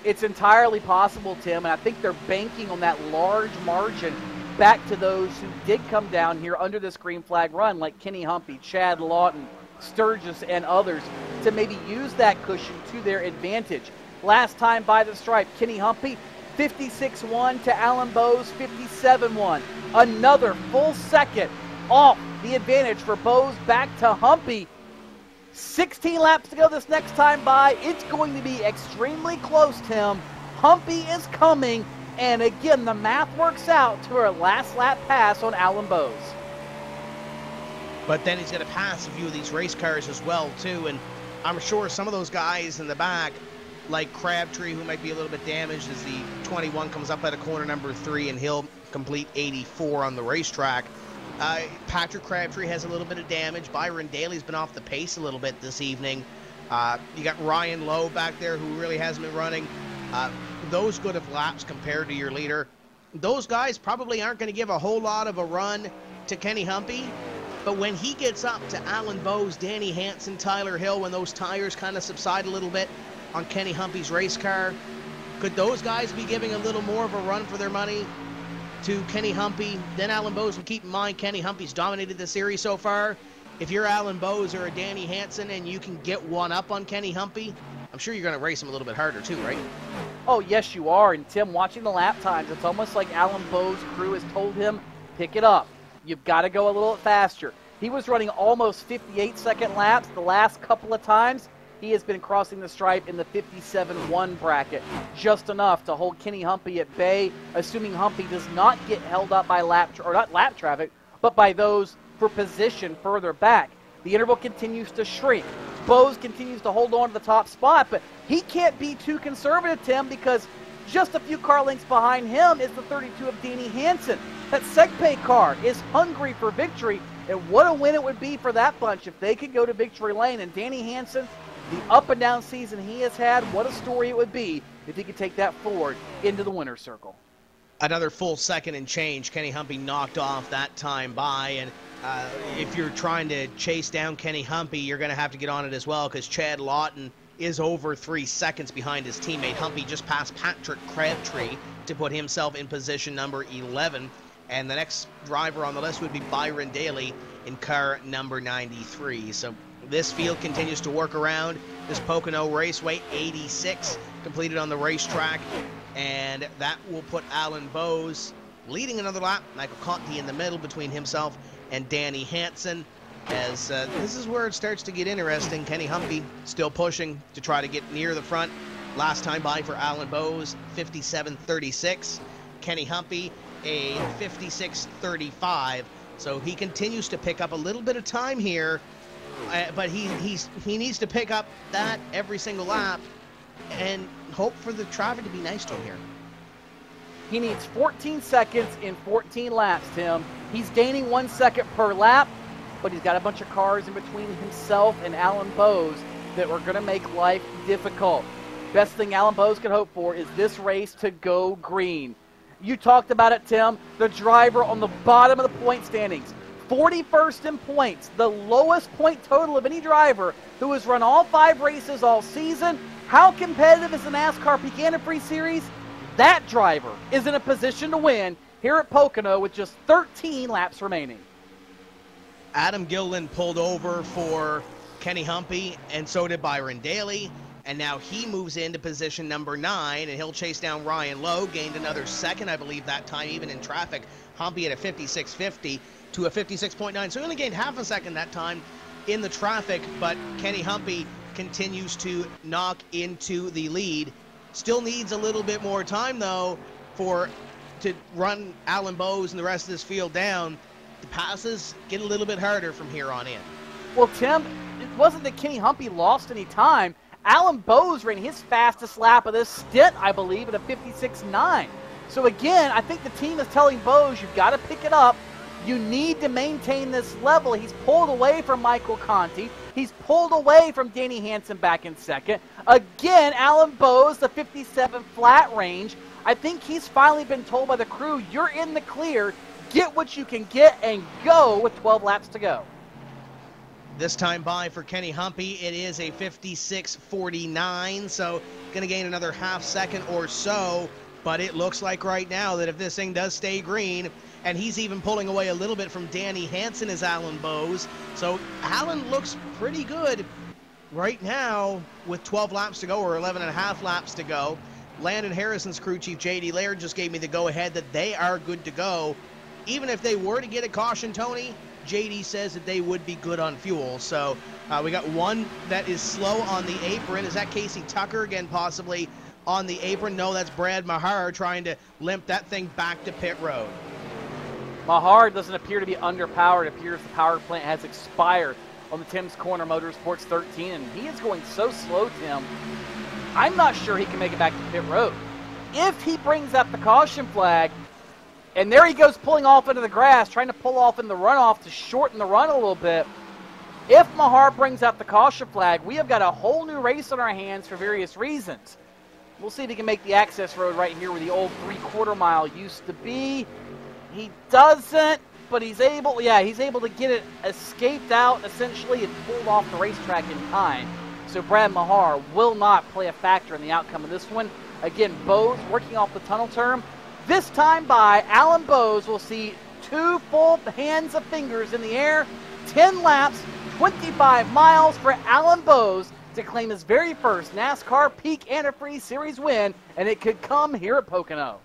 It's entirely possible, Tim, and I think they're banking on that large margin back to those who did come down here under this green flag run, like Kenny Humpy, Chad Lawton, Sturgis, and others, to maybe use that cushion to their advantage. Last time by the stripe, Kenny Humpy, 56-1 to Alan Bowes, 57-1. Another full second off the advantage for Bowes back to Humpy. 16 laps to go this next time by. It's going to be extremely close, Tim. Humpy is coming. And again, the math works out to her last lap pass on Alan Bowes. But then he's going to pass a few of these race cars as well, too. And I'm sure some of those guys in the back, like Crabtree, who might be a little bit damaged as the 21 comes up at a corner number 3, and he'll complete 84 on the racetrack. Patrick Crabtree has a little bit of damage. Byron Daly's been off the pace a little bit this evening. You got Ryan Lowe back there, who really hasn't been running those good of laps compared to your leader. Those guys probably aren't going to give a whole lot of a run to Kenny Humpy, but when he gets up to Alan Bowes, Danny Hansen, Tyler Hill, when those tires kind of subside a little bit on Kenny Humpy's race car, could those guys be giving a little more of a run for their money to Kenny Humpy than Alan Bowes? And keep in mind, Kenny Humpy's dominated the series so far. If you're Alan Bowes or a Danny Hansen and you can get one up on Kenny Humpy, I'm sure you're going to race him a little bit harder too, right? Oh, yes, you are. And Tim, watching the lap times, it's almost like Alan Bowes' crew has told him, pick it up. You've got to go a little faster. He was running almost 58-second laps the last couple of times. He has been crossing the stripe in the 57-1 bracket, just enough to hold Kenny Humpy at bay, assuming Humpy does not get held up by not lap traffic, but by those for position further back. The interval continues to shrink. Bowes continues to hold on to the top spot, but he can't be too conservative, Tim, because just a few car lengths behind him is the 32 of Danny Hansen. That Segpay car is hungry for victory, and what a win it would be for that bunch if they could go to victory lane. And Danny Hansen, the up and down season he has had, what a story it would be if he could take that forward into the winner's circle. Another full second and change. Kenny Humpy knocked off that time by, and if you're trying to chase down Kenny Humpy, you're going to have to get on it as well, because Chad Lawton is over 3 seconds behind his teammate. Humpy just passed Patrick Crabtree to put himself in position number 11, and the next driver on the list would be Byron Daly in car number 93. So this field continues to work around this Pocono Raceway. 86 completed on the racetrack, and that will put Alan Bowes leading another lap. Michael Conti in the middle between himself and Danny Hansen, as this is where it starts to get interesting. Kenny Humpy still pushing to try to get near the front. Last time by for Alan Bowes, 57.36. Kenny Humpy, a 56.35. So he continues to pick up a little bit of time here, but he needs to pick up that every single lap and hope for the traffic to be nice to him here. He needs 14 seconds in 14 laps, Tim. He's gaining 1 second per lap, but he's got a bunch of cars in between himself and Alan Bowes that are going to make life difficult. Best thing Alan Bowes can hope for is this race to go green. You talked about it, Tim. The driver on the bottom of the point standings, 41st in points, the lowest point total of any driver who has run all 5 races all season. How competitive is the NASCAR Peak Antifreeze Series? That driver is in a position to win here at Pocono with just 13 laps remaining. Adam Gilliland pulled over for Kenny Humpy, and so did Byron Daly. And now he moves into position number 9, and he'll chase down Ryan Lowe. Gained another second, I believe, that time, even in traffic. Humpy at a 56.50 to a 56.9. So he only gained half a second that time in the traffic, but Kenny Humpy continues to knock into the lead. Still needs a little bit more time, though, to run Alan Bowes and the rest of this field down. The passes get a little bit harder from here on in. Well, Tim, it wasn't that Kenny Humpy lost any time. Alan Bowes ran his fastest lap of this stint, I believe, at a 56.9. So again, I think the team is telling Bowes, you've got to pick it up. You need to maintain this level. He's pulled away from Michael Conti. He's pulled away from Danny Hansen back in second. Again, Alan Bowes, the 57 flat range. I think he's finally been told by the crew, you're in the clear. Get what you can get and go with 12 laps to go. This time by for Kenny Humpy, it is a 56.49, so going to gain another half second or so. But it looks like right now that if this thing does stay green, and he's even pulling away a little bit from Danny Hansen as Alan Bowes. So Alan looks pretty good right now with 12 laps to go, or 11 and a half laps to go. Landon Harrison's crew chief, J.D. Laird, just gave me the go-ahead that they are good to go. Even if they were to get a caution, Tony, J.D. says that they would be good on fuel. So we got one that is slow on the apron. Is that Casey Tucker? Again, possibly on the apron. No, that's Brad Mahar trying to limp that thing back to pit road. Mahar doesn't appear to be underpowered. It appears the power plant has expired on the Tim's Corner Motorsports 13, and he is going so slow, Tim. I'm not sure he can make it back to pit road. If he brings out the caution flag, and there he goes pulling off into the grass, trying to pull off in the runoff to shorten the run a little bit. If Mahar brings out the caution flag, we have got a whole new race on our hands for various reasons. We'll see if he can make the access road right here where the old 3/4 mile used to be. He doesn't, but he's able to get it escaped out essentially and pulled off the racetrack in time. So Brad Mahar will not play a factor in the outcome of this one. Again, Bowes working off the tunnel term. This time by Alan Bowes, we'll see 2 full hands of fingers in the air, 10 laps, 25 miles for Alan Bowes to claim his very first NASCAR Peak Antifreeze Series win, and it could come here at Pocono.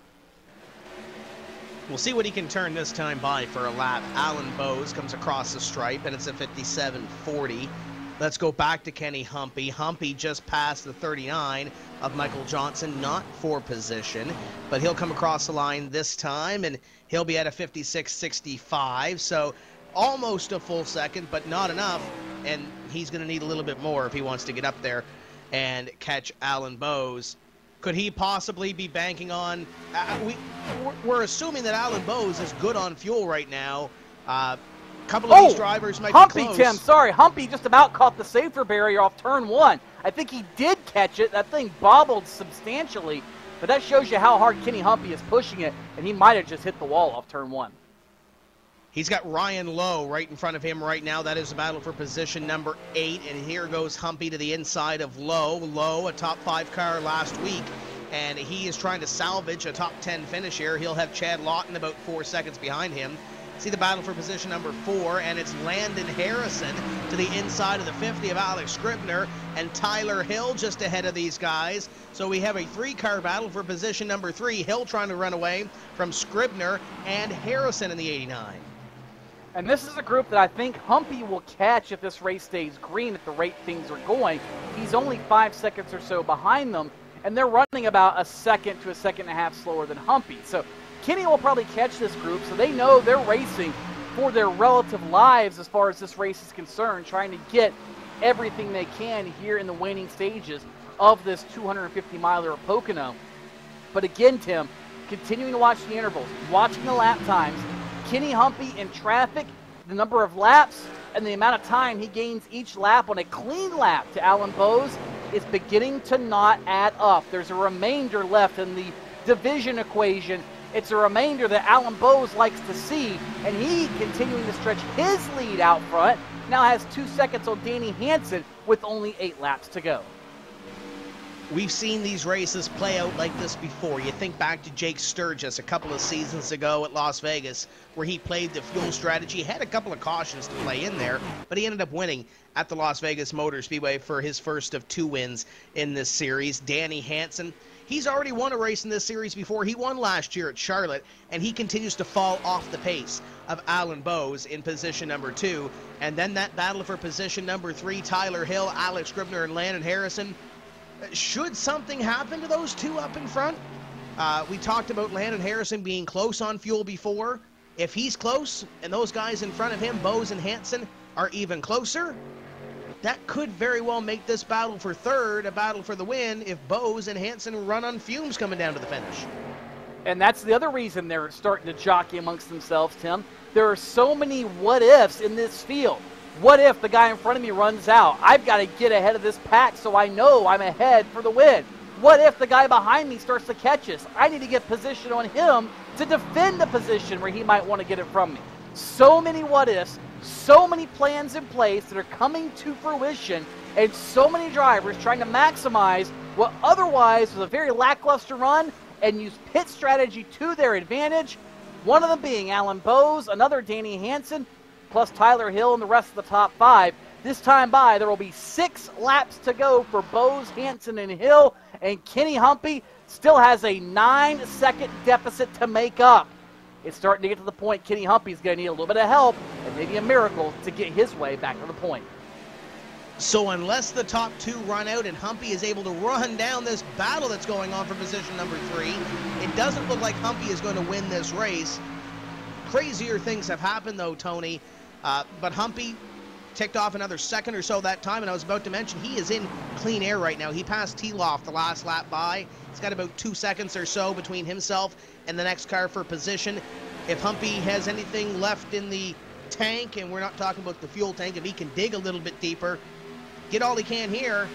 We'll see what he can turn this time by for a lap. Alan Bowes comes across the stripe, and it's a 57.40. Let's go back to Kenny Humpy. Humpy just passed the 39 of Michael Johnson, not for position, but he'll come across the line this time, and he'll be at a 56.65, so almost a full second, but not enough, and he's going to need a little bit more if he wants to get up there and catch Alan Bowes. Could he possibly be banking on... we're assuming that Alan Bowes is good on fuel right now. Couple of these drivers might be close. Tim, sorry. Humpy just about caught the safety barrier off turn 1. I think he did catch it. That thing bobbled substantially, but that shows you how hard Kenny Humpy is pushing it, and he might have just hit the wall off turn 1. He's got Ryan Lowe right in front of him right now. That is a battle for position number 8, and here goes Humpy to the inside of Lowe. Lowe, a top 5 car last week, and he is trying to salvage a top 10 finish here. He'll have Chad Lawton about 4 seconds behind him. See the battle for position number 4, and it's Landon Harrison to the inside of the 50 of Alex Scribner, and Tyler Hill just ahead of these guys. So we have a 3-car battle for position number 3. Hill trying to run away from Scribner and Harrison in the 89. And this is a group that I think Humpy will catch if this race stays green at the rate things are going. He's only 5 seconds or so behind them, and they're running about a second to a second and a half slower than Humpy. So Kenny will probably catch this group, so they know they're racing for their relative lives as far as this race is concerned, trying to get everything they can here in the waning stages of this 250-miler of Pocono. But again, Tim, continuing to watch the intervals, watching the lap times, Kenny Humpy in traffic, the number of laps, and the amount of time he gains each lap on a clean lap to Alan Bowes is beginning to not add up. There's a remainder left in the division equation. It's a remainder that Alan Bowes likes to see, and he, continuing to stretch his lead out front, now has 2 seconds on Danny Hansen with only 8 laps to go. We've seen these races play out like this before. You think back to Jake Sturgis a couple of seasons ago at Las Vegas, where he played the fuel strategy, had a couple of cautions to play in there, but he ended up winning at the Las Vegas Motor Speedway for his first of 2 wins in this series. Danny Hansen, he's already won a race in this series before. He won last year at Charlotte, and he continues to fall off the pace of Alan Bowes in position number 2. And then that battle for position number 3, Tyler Hill, Alex Scribner, and Landon Harrison. Should something happen to those 2 up in front? We talked about Landon Harrison being close on fuel before. If he's close, and those guys in front of him, Bowes and Hansen, are even closer, that could very well make this battle for 3rd a battle for the win if Bowes and Hansen run on fumes coming down to the finish. And that's the other reason they're starting to jockey amongst themselves, Tim. There are so many what-ifs in this field. What if the guy in front of me runs out? I've got to get ahead of this pack so I know I'm ahead for the win. What if the guy behind me starts to catch us? I need to get position on him to defend the position where he might want to get it from me. So many what-ifs, so many plans in place that are coming to fruition, and so many drivers trying to maximize what otherwise was a very lackluster run and use pit strategy to their advantage. One of them being Alan Bowes, another Danny Hansen, plus Tyler Hill and the rest of the top 5. This time by, there will be 6 laps to go for Bowes, Hansen, and Hill, and Kenny Humpy still has a 9-second deficit to make up. It's starting to get to the point Kenny Humpy's going to need a little bit of help and maybe a miracle to get his way back to the point. So unless the top two run out and Humpy is able to run down this battle that's going on for position number 3, it doesn't look like Humpy is going to win this race. Crazier things have happened, though, Tony. But Humpy ticked off another second or so that time, and I was about to mention he is in clean air right now. He passed T-Loft the last lap by. He's got about 2 seconds or so between himself and the next car for position. If Humpy has anything left in the tank, and we're not talking about the fuel tank, if he can dig a little bit deeper, get all he can here,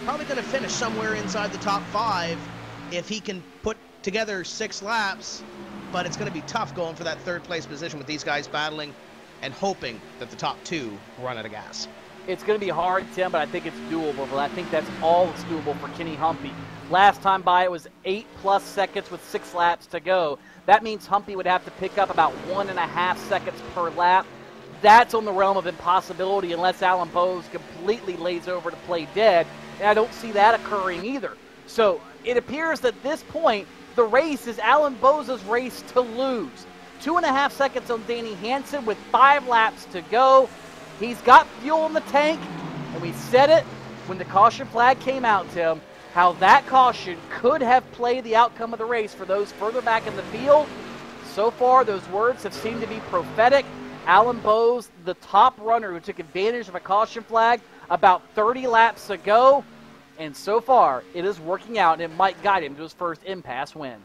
probably going to finish somewhere inside the top 5 if he can put together 6 laps, but it's going to be tough going for that 3rd place position with these guys battling and hoping that the top 2 run out of gas. It's going to be hard, Tim, but I think it's doable. But I think that's all that's doable for Kenny Humpy. Last time by, it was 8+ seconds with 6 laps to go. That means Humpy would have to pick up about 1.5 seconds per lap. That's on the realm of impossibility unless Alan Bowes completely lays over to play dead, and I don't see that occurring either. So it appears that at this point, the race is Alan Bowes' race to lose. 2.5 seconds on Danny Hansen with 5 laps to go. He's got fuel in the tank, and we said it when the caution flag came out, Tim, how that caution could have played the outcome of the race for those further back in the field. So far, those words have seemed to be prophetic. Alan Bowes, the top runner who took advantage of a caution flag about 30 laps ago, and so far it is working out, and it might guide him to his first impasse win.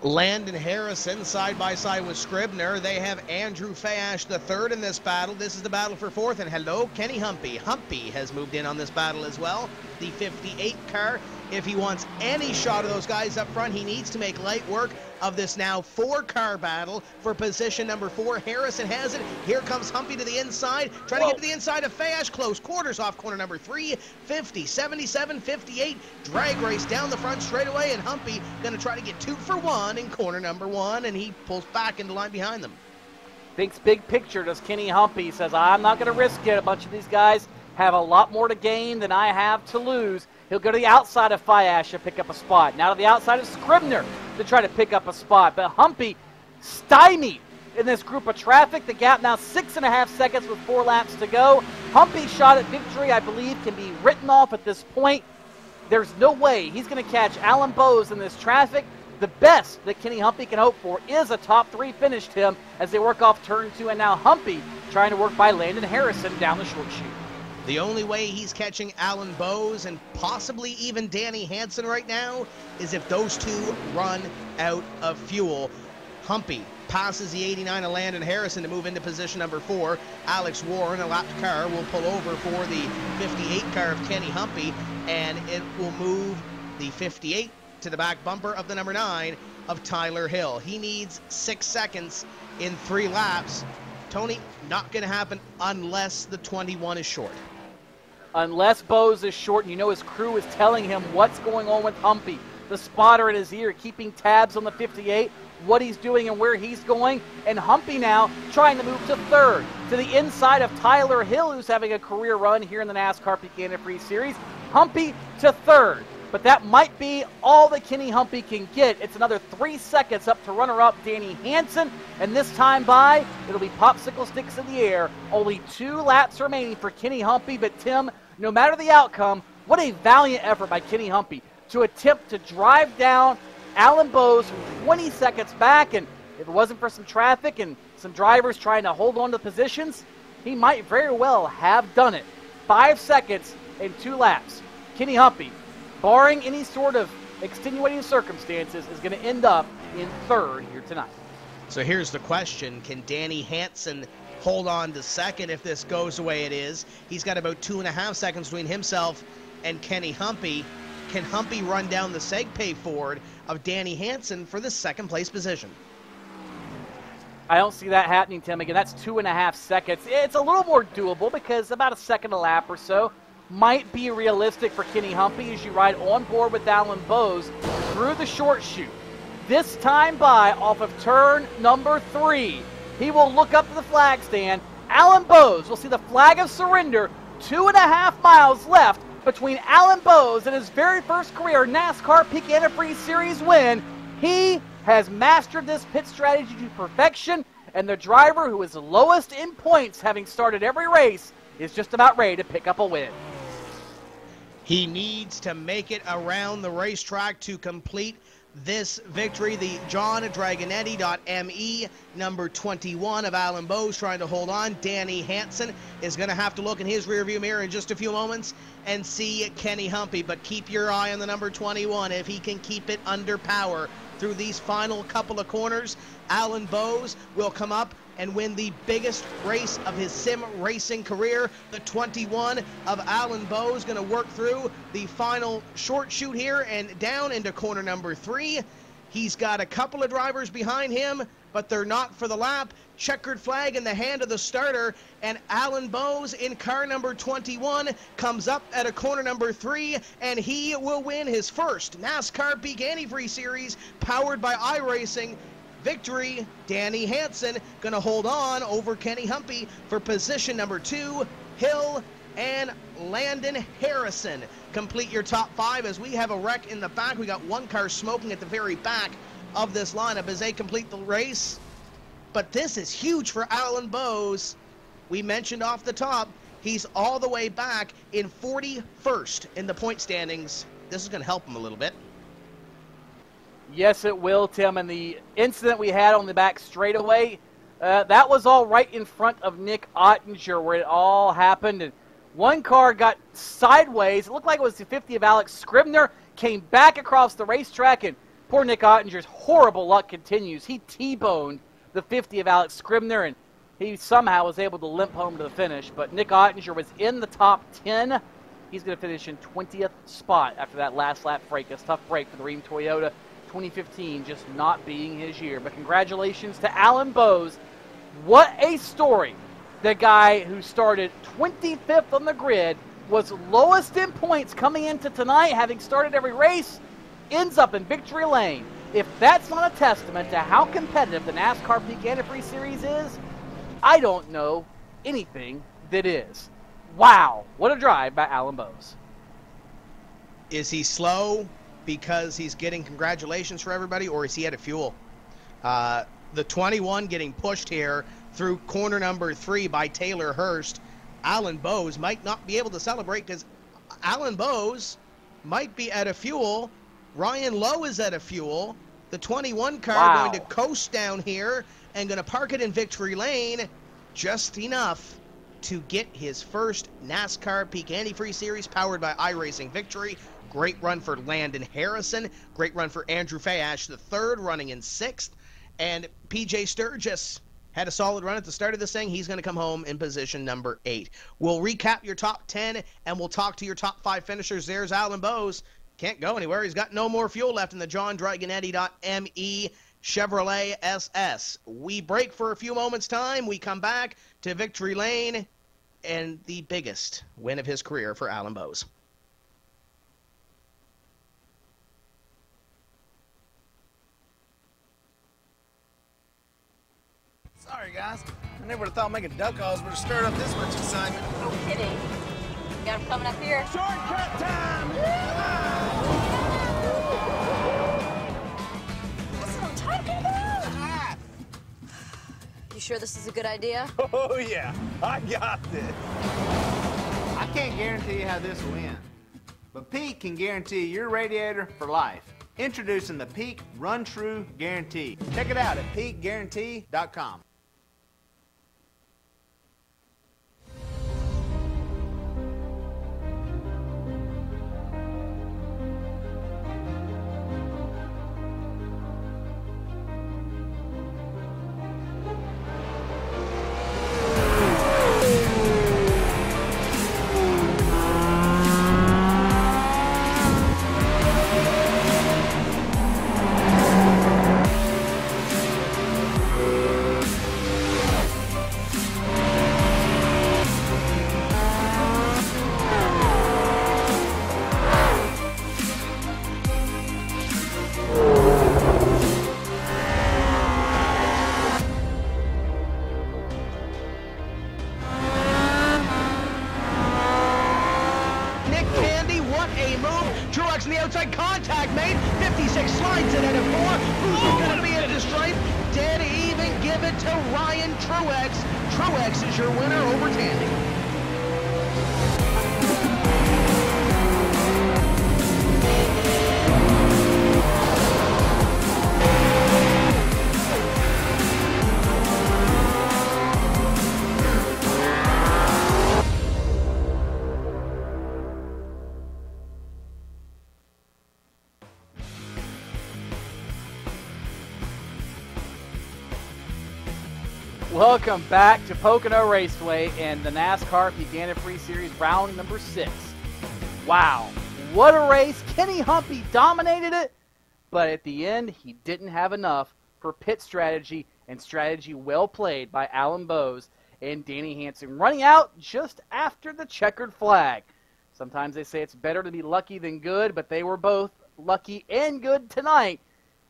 Landon Harrison side by side with Scribner. They have Andrew Fayash the third in this battle. This is the battle for 4th, and hello, Kenny Humpy. Humpy has moved in on this battle as well. The 58 car. If he wants any shot of those guys up front, he needs to make light work of this now 4-car battle for position number 4. Harrison has it. Here comes Humpy to the inside, trying to get to the inside of Fayash. Close quarters off corner number 3. 50, 77, 58. Drag race down the front straightaway, and Humpy going to try to get 2 for 1 in corner number 1, and he pulls back into line behind them. Thinks big picture, does Kenny Humpy. Says, I'm not going to risk it. A bunch of these guys have a lot more to gain than I have to lose. He'll go to the outside of Fayash to pick up a spot. Now to the outside of Scribner to try to pick up a spot. But Humpy stymied in this group of traffic. The gap now 6.5 seconds with 4 laps to go. Humpy's shot at victory, I believe, can be written off at this point. There's no way he's going to catch Alan Bowes in this traffic. The best that Kenny Humpy can hope for is a top 3 finish, Tim, as they work off turn 2. And now Humpy trying to work by Landon Harrison down the short chute. The only way he's catching Alan Bowes and possibly even Danny Hansen right now is if those 2 run out of fuel. Humpy passes the 89 of Landon Harrison to move into position number 4. Alex Warren, a lapped car, will pull over for the 58 car of Kenny Humpy, and it will move the 58 to the back bumper of the number 9 of Tyler Hill. He needs 6 seconds in 3 laps. Tony, not going to happen unless the 21 is short. Unless Bowes is short, and you know his crew is telling him what's going on with Humpy. The spotter in his ear keeping tabs on the 58, what he's doing and where he's going. And Humpy now trying to move to 3rd, to the inside of Tyler Hill, who's having a career run here in the NASCAR Peak Antifreeze Series. Humpy to 3rd. But that might be all that Kenny Humpy can get. It's another 3 seconds up to runner-up Danny Hansen. And this time by, it'll be popsicle sticks in the air. Only 2 laps remaining for Kenny Humpy. But Tim, no matter the outcome, what a valiant effort by Kenny Humpy to attempt to drive down Alan Bowes from 20 seconds back. And if it wasn't for some traffic and some drivers trying to hold on to positions, he might very well have done it. 5 seconds in 2 laps. Kenny Humpy, barring any sort of extenuating circumstances, is going to end up in 3rd here tonight. So here's the question. Can Danny Hansen hold on to 2nd if this goes the way it is? He's got about 2.5 seconds between himself and Kenny Humpy. Can Humpy run down the Segpay Ford of Danny Hansen for the 2nd place position? I don't see that happening, Tim. Again, that's 2.5 seconds. It's a little more doable because about a second a lap or so might be realistic for Kenny Humpy as you ride on board with Alan Bowes through the short chute. This time by off of turn number 3. He will look up to the flag stand. Alan Bowes will see the flag of surrender. 2.5 miles left between Alan Bowes and his very first career NASCAR Peak Antifreeze Series win. He has mastered this pit strategy to perfection, and the driver who is lowest in points, having started every race, is just about ready to pick up a win. He needs to make it around the racetrack to complete this victory. The John Dragonetti.me, number 21 of Alan Bowes, trying to hold on. Danny Hansen is going to have to look in his rearview mirror in just a few moments and see Kenny Humpy. But keep your eye on the number 21. If he can keep it under power through these final couple of corners, Alan Bowes will come up and win the biggest race of his sim racing career. The 21 of Alan Bowes going to work through the final short shoot here and down into corner number 3. He's got a couple of drivers behind him, but they're not for the lap. Checkered flag in the hand of the starter, and Alan Bowes in car number 21 comes up at a corner number 3, and he will win his first NASCAR Peak Antifreeze Series powered by iRacing victory. Danny Hansen going to hold on over Kenny Humpy for position number 2. Hill and Landon Harrison complete your top 5 as we have a wreck in the back. We got one car smoking at the very back of this lineup as they complete the race. But this is huge for Alan Bowes. We mentioned off the top, he's all the way back in 41st in the point standings. This is going to help him a little bit. Yes, it will, Tim. And the incident we had on the back straightaway, that was all right in front of Nick Ottinger where it all happened. And one car got sideways. It looked like it was the 50 of Alex Scribner, came back across the racetrack, and poor Nick Ottinger's horrible luck continues. He T-boned the 50 of Alex Scribner, and he somehow was able to limp home to the finish. But Nick Ottinger was in the top 10. He's going to finish in 20th spot after that last lap break. A tough break for the Rheem Toyota. 2015 just not being his year. But congratulations to Alan Bowes. What a story. The guy who started 25th on the grid, was lowest in points coming into tonight, having started every race, ends up in victory lane. If that's not a testament to how competitive the NASCAR Peak Antifreeze Series is, I don't know anything that is. Wow, what a drive by Alan Bowes. Is he slow because he's getting congratulations for everybody, or is he out of fuel? The 21 getting pushed here through corner number 3 by Taylor Hurst. Alan Bowes might not be able to celebrate because Alan Bowes might be out of fuel. Ryan Lowe is out of fuel. The 21 car going to coast down here and going to park it in victory lane just enough to get his first NASCAR Peak Antifreeze Series powered by iRacing victory. Great run for Landon Harrison. Great run for Andrew Fayash, the 3rd, running in 6th. And PJ Sturgis had a solid run at the start of this thing. He's going to come home in position number 8. We'll recap your top 10, and we'll talk to your top 5 finishers. There's Alan Bowes. Can't go anywhere. He's got no more fuel left in the John Dragonetti.me Chevrolet SS. We break for a few moments' time. We come back to victory lane and the biggest win of his career for Alan Bowes. Sorry, guys. I never would have thought making duck calls would have stirred up this much excitement. No kidding. Got him coming up here. Shortcut time! That's what I'm talking about. You sure this is a good idea? Oh, yeah. I got this. I can't guarantee how this will end, but Pete can guarantee your radiator for life. Introducing the Peak Run True Guarantee. Check it out at peakguarantee.com. The outside contact made. 56 slides it out of 4. Who's going to be at the stripe? Dead even. Give it to Ryan Truex. Truex is your winner over Tandy. Welcome back to Pocono Raceway and the NASCAR Peak Antifreeze Series round number 6. Wow, what a race. Kenny Humpy dominated it, but at the end, he didn't have enough for pit strategy, and strategy well played by Alan Bowes and Danny Hansen, running out just after the checkered flag. Sometimes they say it's better to be lucky than good, but they were both lucky and good tonight.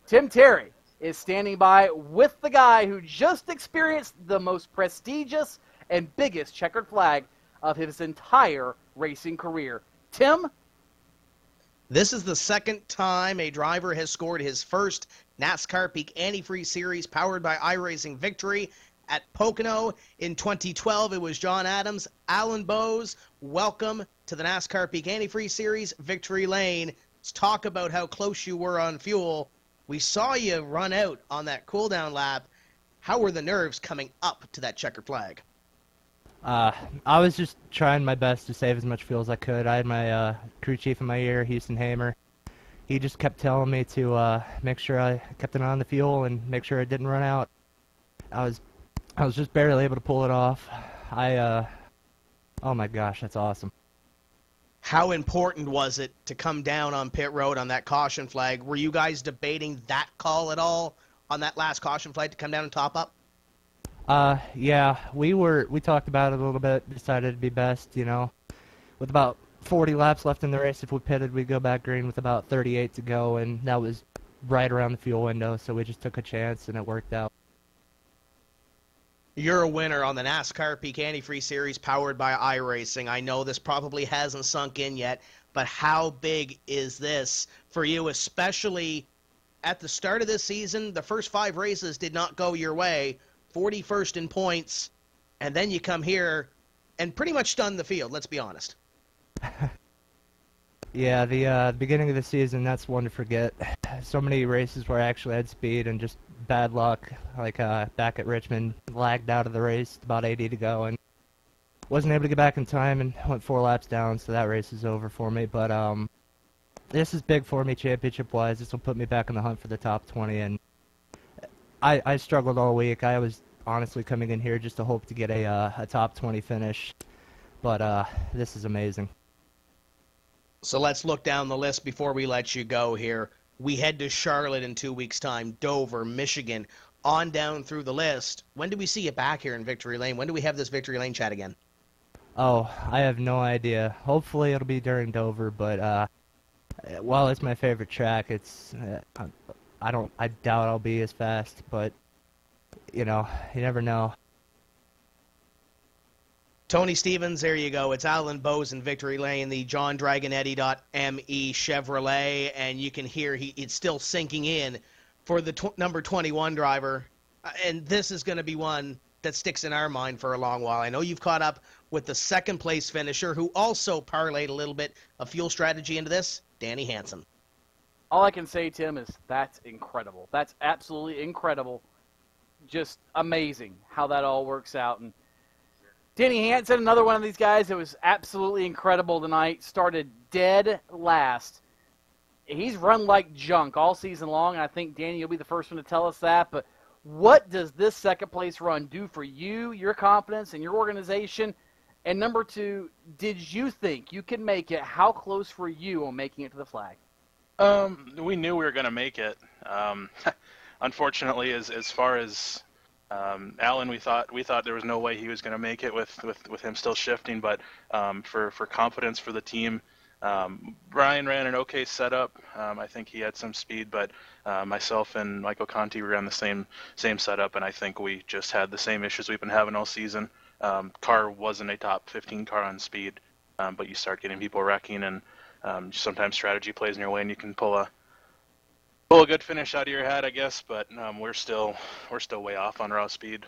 Tim Terry is standing by with the guy who just experienced the most prestigious and biggest checkered flag of his entire racing career. Tim? This is the second time a driver has scored his first NASCAR Peak Antifreeze Series powered by iRacing victory at Pocono. In 2012, it was John Adams. Alan Bowes, welcome to the NASCAR Peak Antifreeze Series victory lane. Let's talk about how close you were on fuel. We saw you run out on that cool-down lap. How were the nerves coming up to that checkered flag? I was just trying my best to save as much fuel as I could. I had my crew chief in my ear, Houston Hamer. He just kept telling me to make sure I kept an eye on the fuel and make sure it didn't run out. I was just barely able to pull it off. Oh my gosh, that's awesome. How important was it to come down on pit road on that caution flag? Were you guys debating that call at all on that last caution flag to come down and top up? Yeah, we talked about it a little bit, decided it'd be best, you know. With about 40 laps left in the race, if we pitted, we'd go back green with about 38 to go, and that was right around the fuel window, so we just took a chance, and it worked out. You're a winner on the NASCAR Peak Antifreeze Series powered by iRacing. I know this probably hasn't sunk in yet, but how big is this for you, especially at the start of this season? The first 5 races did not go your way, 41st in points, and then you come here and pretty much stun the field, let's be honest. Yeah, the beginning of the season, that's one to forget. So many races where I actually had speed and just bad luck, like back at Richmond, lagged out of the race, about 80 to go, and wasn't able to get back in time and went 4 laps down, so that race is over for me. But this is big for me championship-wise. This will put me back in the hunt for the top 20, and I struggled all week. I was honestly coming in here just to hope to get a top 20 finish, but this is amazing. So let's look down the list before we let you go here. We head to Charlotte in 2 weeks' time, Dover, Michigan, on down through the list. When do we see you back here in Victory Lane? When do we have this Victory Lane chat again? Oh, I have no idea. Hopefully it'll be during Dover, but while it's my favorite track, it's I doubt I'll be as fast, but you know, you never know. Tony Stevens, there you go. It's Alan Bowes in Victory Lane, the John Dragonetti.me Chevrolet, and you can hear it's still sinking in for the number 21 driver. And this is going to be one that sticks in our mind for a long while. I know you've caught up with the second-place finisher who also parlayed a little bit of fuel strategy into this, Danny Hansen. All I can say, Tim, is that's incredible. That's absolutely incredible. Just amazing how that all works out. And Danny Hansen, another one of these guys that was absolutely incredible tonight, started dead last. He's run like junk all season long, and I think, Danny, you'll be the first one to tell us that. But what does this second-place run do for you, your confidence, and your organization? And number 2, did you think you could make it? How close were you on making it to the flag? We knew we were going to make it. Unfortunately, as far as Alan, we thought there was no way he was going to make it with him still shifting. But for confidence for the team, Brian ran an okay setup. I think he had some speed, but myself and Michael Conti ran the same setup, and I think we just had the same issues we've been having all season. Car wasn't a top 15 car on speed, but you start getting people wrecking, and sometimes strategy plays in your way, and you can pull a good finish out of your head, I guess. But we're still way off on raw speed.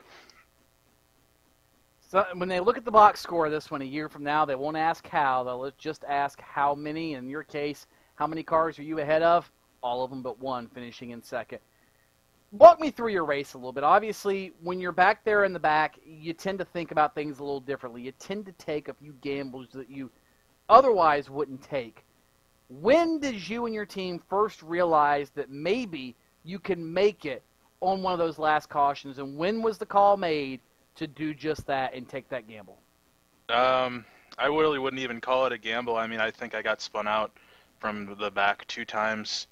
So when they look at the box score this one a year from now, they won't ask how. They'll just ask how many. In your case, how many cars are you ahead of? All of them but one, finishing in second. Walk me through your race a little bit. Obviously, when you're back there in the back, you tend to think about things a little differently. You tend to take a few gambles that you otherwise wouldn't take. When did you and your team first realize that maybe you can make it on one of those last cautions, and when was the call made to do just that and take that gamble? I really wouldn't even call it a gamble. I mean, I think I got spun out from the back 2 times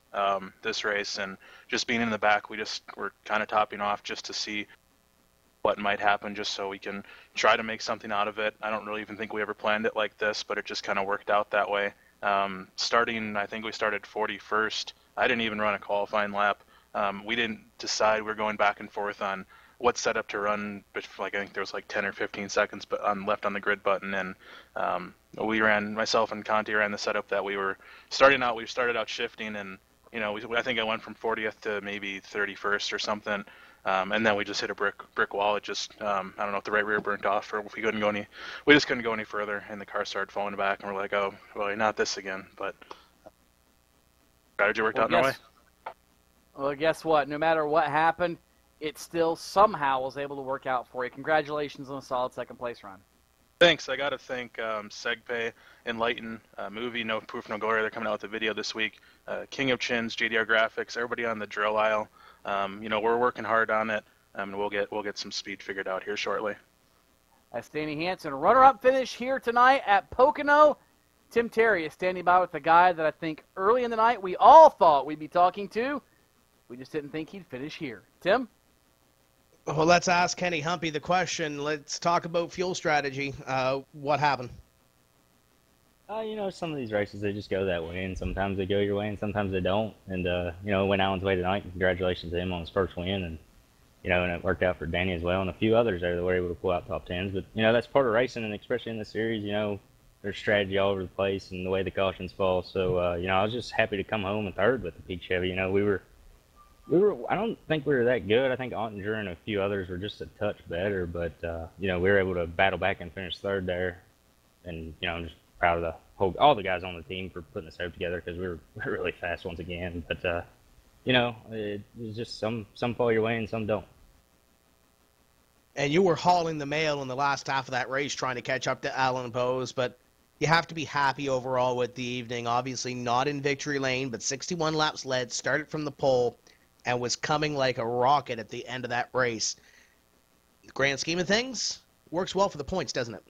this race, and just being in the back, we're kind of topping off just to see what might happen, just so we can try to make something out of it. I don't really even think we ever planned it like this, but it just kind of worked out that way. I think we started 41st. I didn't even run a qualifying lap. We didn't decide we were going back and forth on what setup to run, but I think there was 10 or 15 seconds left on the grid button, and myself and Conti ran the setup that we were starting out. We started out shifting, and I think I went from 40th to maybe 31st or something. And then we just hit a brick wall. It just, I don't know if the right rear burnt off or if we just couldn't go any further, and the car started falling back, and we're like, oh, well, not this again. But strategy worked out in a way. Well, guess what? No matter what happened, it still somehow was able to work out for you. Congratulations on a solid second place run. Thanks. I got to thank SegPay, Enlighten, Movie, No Proof, No Glory. They're coming out with a video this week. King of Chins, JDR Graphics, everybody on the drill aisle. We're working hard on it, and we'll get some speed figured out here shortly. That's Danny Hansen, runner-up finish here tonight at Pocono. Tim Terry is standing by with the guy that I think early in the night we all thought we'd be talking to. We just didn't think he'd finish here. Tim? Well, let's ask Kenny Humpy the question. Let's talk about fuel strategy. What happened? Some of these races, they just go that way, and sometimes they go your way, and sometimes they don't. And, it went Alan's way tonight, and congratulations to him on his first win. And, and it worked out for Danny as well, and a few others there that were able to pull out top 10s. But, that's part of racing, and especially in this series, there's strategy all over the place and the way the cautions fall. So, I was just happy to come home in third with the Peak Chevy. I don't think we were that good. I think Ottinger and a few others were just a touch better, but, we were able to battle back and finish third there. And, I'm just proud of all the guys on the team for putting this out together, because we were really fast once again. But, it's just some fall your way and some don't. And you were hauling the mail in the last half of that race trying to catch up to Alan Bowes, but you have to be happy overall with the evening. Obviously not in victory lane, but 61 laps led, started from the pole, and was coming like a rocket at the end of that race. The grand scheme of things, works well for the points, doesn't it?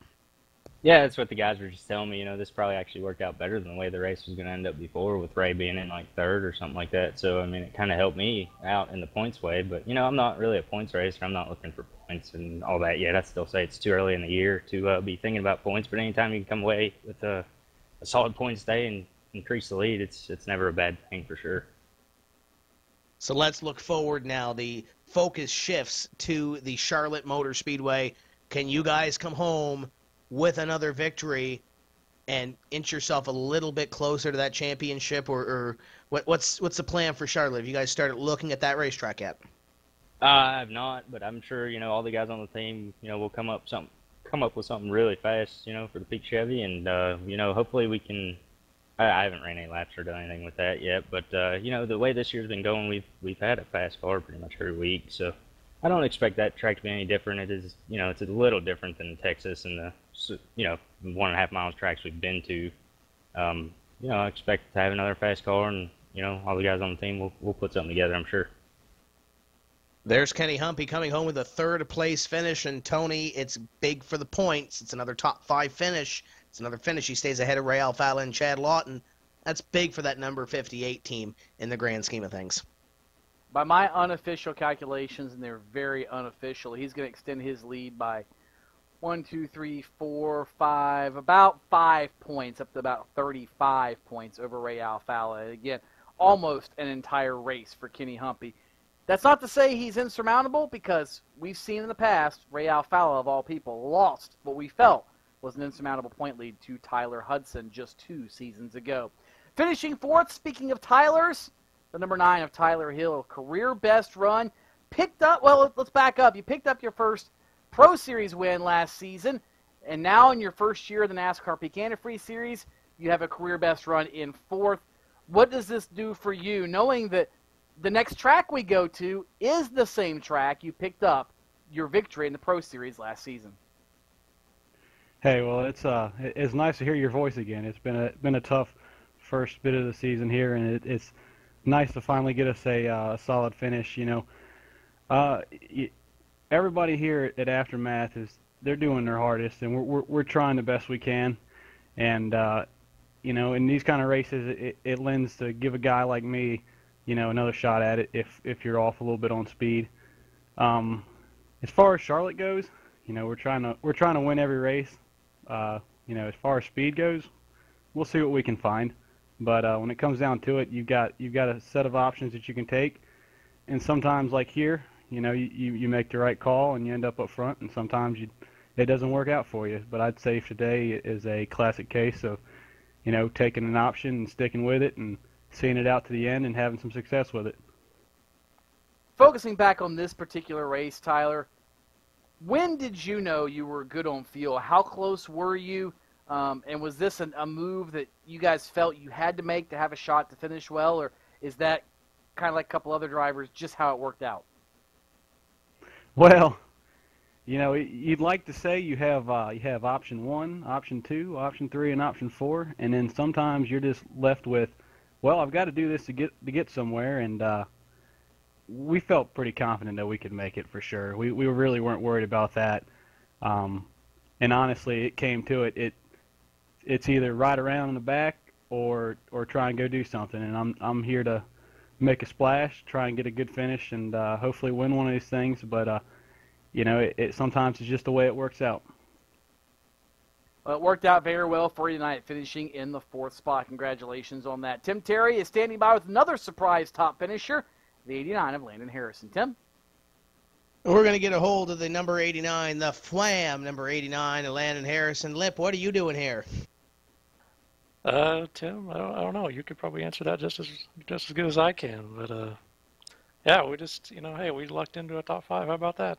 Yeah, that's what the guys were just telling me. This probably actually worked out better than the way the race was going to end up before, with Ray being in third or something like that. So, it kind of helped me out in the points way. But, I'm not really a points racer. I'm not looking for points and all that yet. I still say it's too early in the year to be thinking about points. But anytime you can come away with a solid points day and increase the lead, it's never a bad thing for sure. So let's look forward now. The focus shifts to the Charlotte Motor Speedway. Can you guys come home with another victory and inch yourself a little bit closer to that championship, or what's the plan for Charlotte? Have you guys started looking at that racetrack yet? I have not, but I'm sure all the guys on the team will come up with something really fast for the Peak Chevy, and hopefully we can. I haven't ran any laps or done anything with that yet, but the way this year's been going, we've had a fast car pretty much every week, so I don't expect that track to be any different. It is, it's a little different than Texas and the 1.5 miles tracks we've been to. I expect to have another fast car, and all the guys on the team we'll put something together, I'm sure. There's Kenny Humpy coming home with a third place finish, and Tony, it's big for the points. It's another top 5 finish. It's another finish. He stays ahead of Ray Alfala and Chad Lawton. That's big for that number 58 team in the grand scheme of things. By my unofficial calculations, and they're very unofficial, he's going to extend his lead by 1, 2, 3, 4, 5, about 5 points, up to about 35 points over Ray Alfala. Again, almost an entire race for Kenny Humpy. That's not to say he's insurmountable, because we've seen in the past, Ray Alfala, of all people, lost what we felt was an insurmountable point lead to Tyler Hudson just 2 seasons ago. Finishing fourth, speaking of Tylers, the number 9 of Tyler Hill, career best run. Picked up, well, let's back up. You picked up your first Pro Series win last season, and now in your first year of the NASCAR Peak Antifreeze Series, you have a career best run in fourth. What does this do for you, knowing that the next track we go to is the same track you picked up your victory in the Pro Series last season? Hey, well, it's nice to hear your voice again. It's been a tough first bit of the season here, and it's nice to finally get us a solid finish. Everybody here at Aftermath they're doing their hardest, and we're trying the best we can. And in these kind of races, it lends to give a guy like me, another shot at it if you're off a little bit on speed. As far as Charlotte goes, we're trying to win every race. As far as speed goes, we'll see what we can find. But when it comes down to it, you've got a set of options that you can take, and sometimes, like here, you make the right call and you end up front, and sometimes it doesn't work out for you. But I'd say today is a classic case of, taking an option and sticking with it and seeing it out to the end and having some success with it. Focusing back on this particular race, Tyler, when did you know you were good on fuel? How close were you? And was this a move that you guys felt you had to make to have a shot to finish well, or is that kind of like a couple other drivers, just how it worked out? Well, you'd like to say you have option 1, option 2, option 3, and option 4, and then sometimes you're just left with, well, I've got to do this to get somewhere, and we felt pretty confident that we could make it for sure. We really weren't worried about that, and honestly, it came to it. It's either ride around in the back or try and go do something, and I'm here to make a splash, try and get a good finish, and hopefully win one of these things. But it sometimes it's just the way it works out. Well, it worked out very well for you tonight, finishing in the 4th spot. Congratulations on that. Tim Terry is standing by with another surprise top finisher, the 89 of Landon Harrison. Tim? We're going to get a hold of the number 89, the Flam number 89 of Landon Harrison. Lip, what are you doing here? Tim, I don't know. You could probably answer that just as good as I can. But yeah, we just hey, we lucked into a top 5. How about that?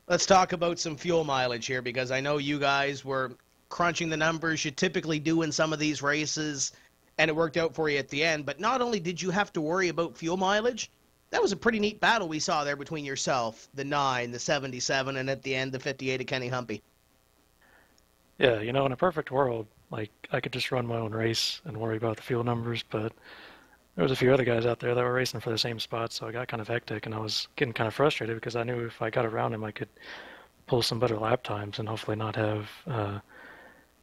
Let's talk about some fuel mileage here, because I know you guys were crunching the numbers you typically do in some of these races, and it worked out for you at the end. But not only did you have to worry about fuel mileage, that was a pretty neat battle we saw there between yourself, the 9, the 77, and at the end, the 58 of Kenny Humpy. Yeah, in a perfect world, like, I could just run my own race and worry about the fuel numbers, but there was a few other guys out there that were racing for the same spot, so it got kind of hectic, and I was getting kind of frustrated because I knew if I got around him, I could pull some better lap times and hopefully not have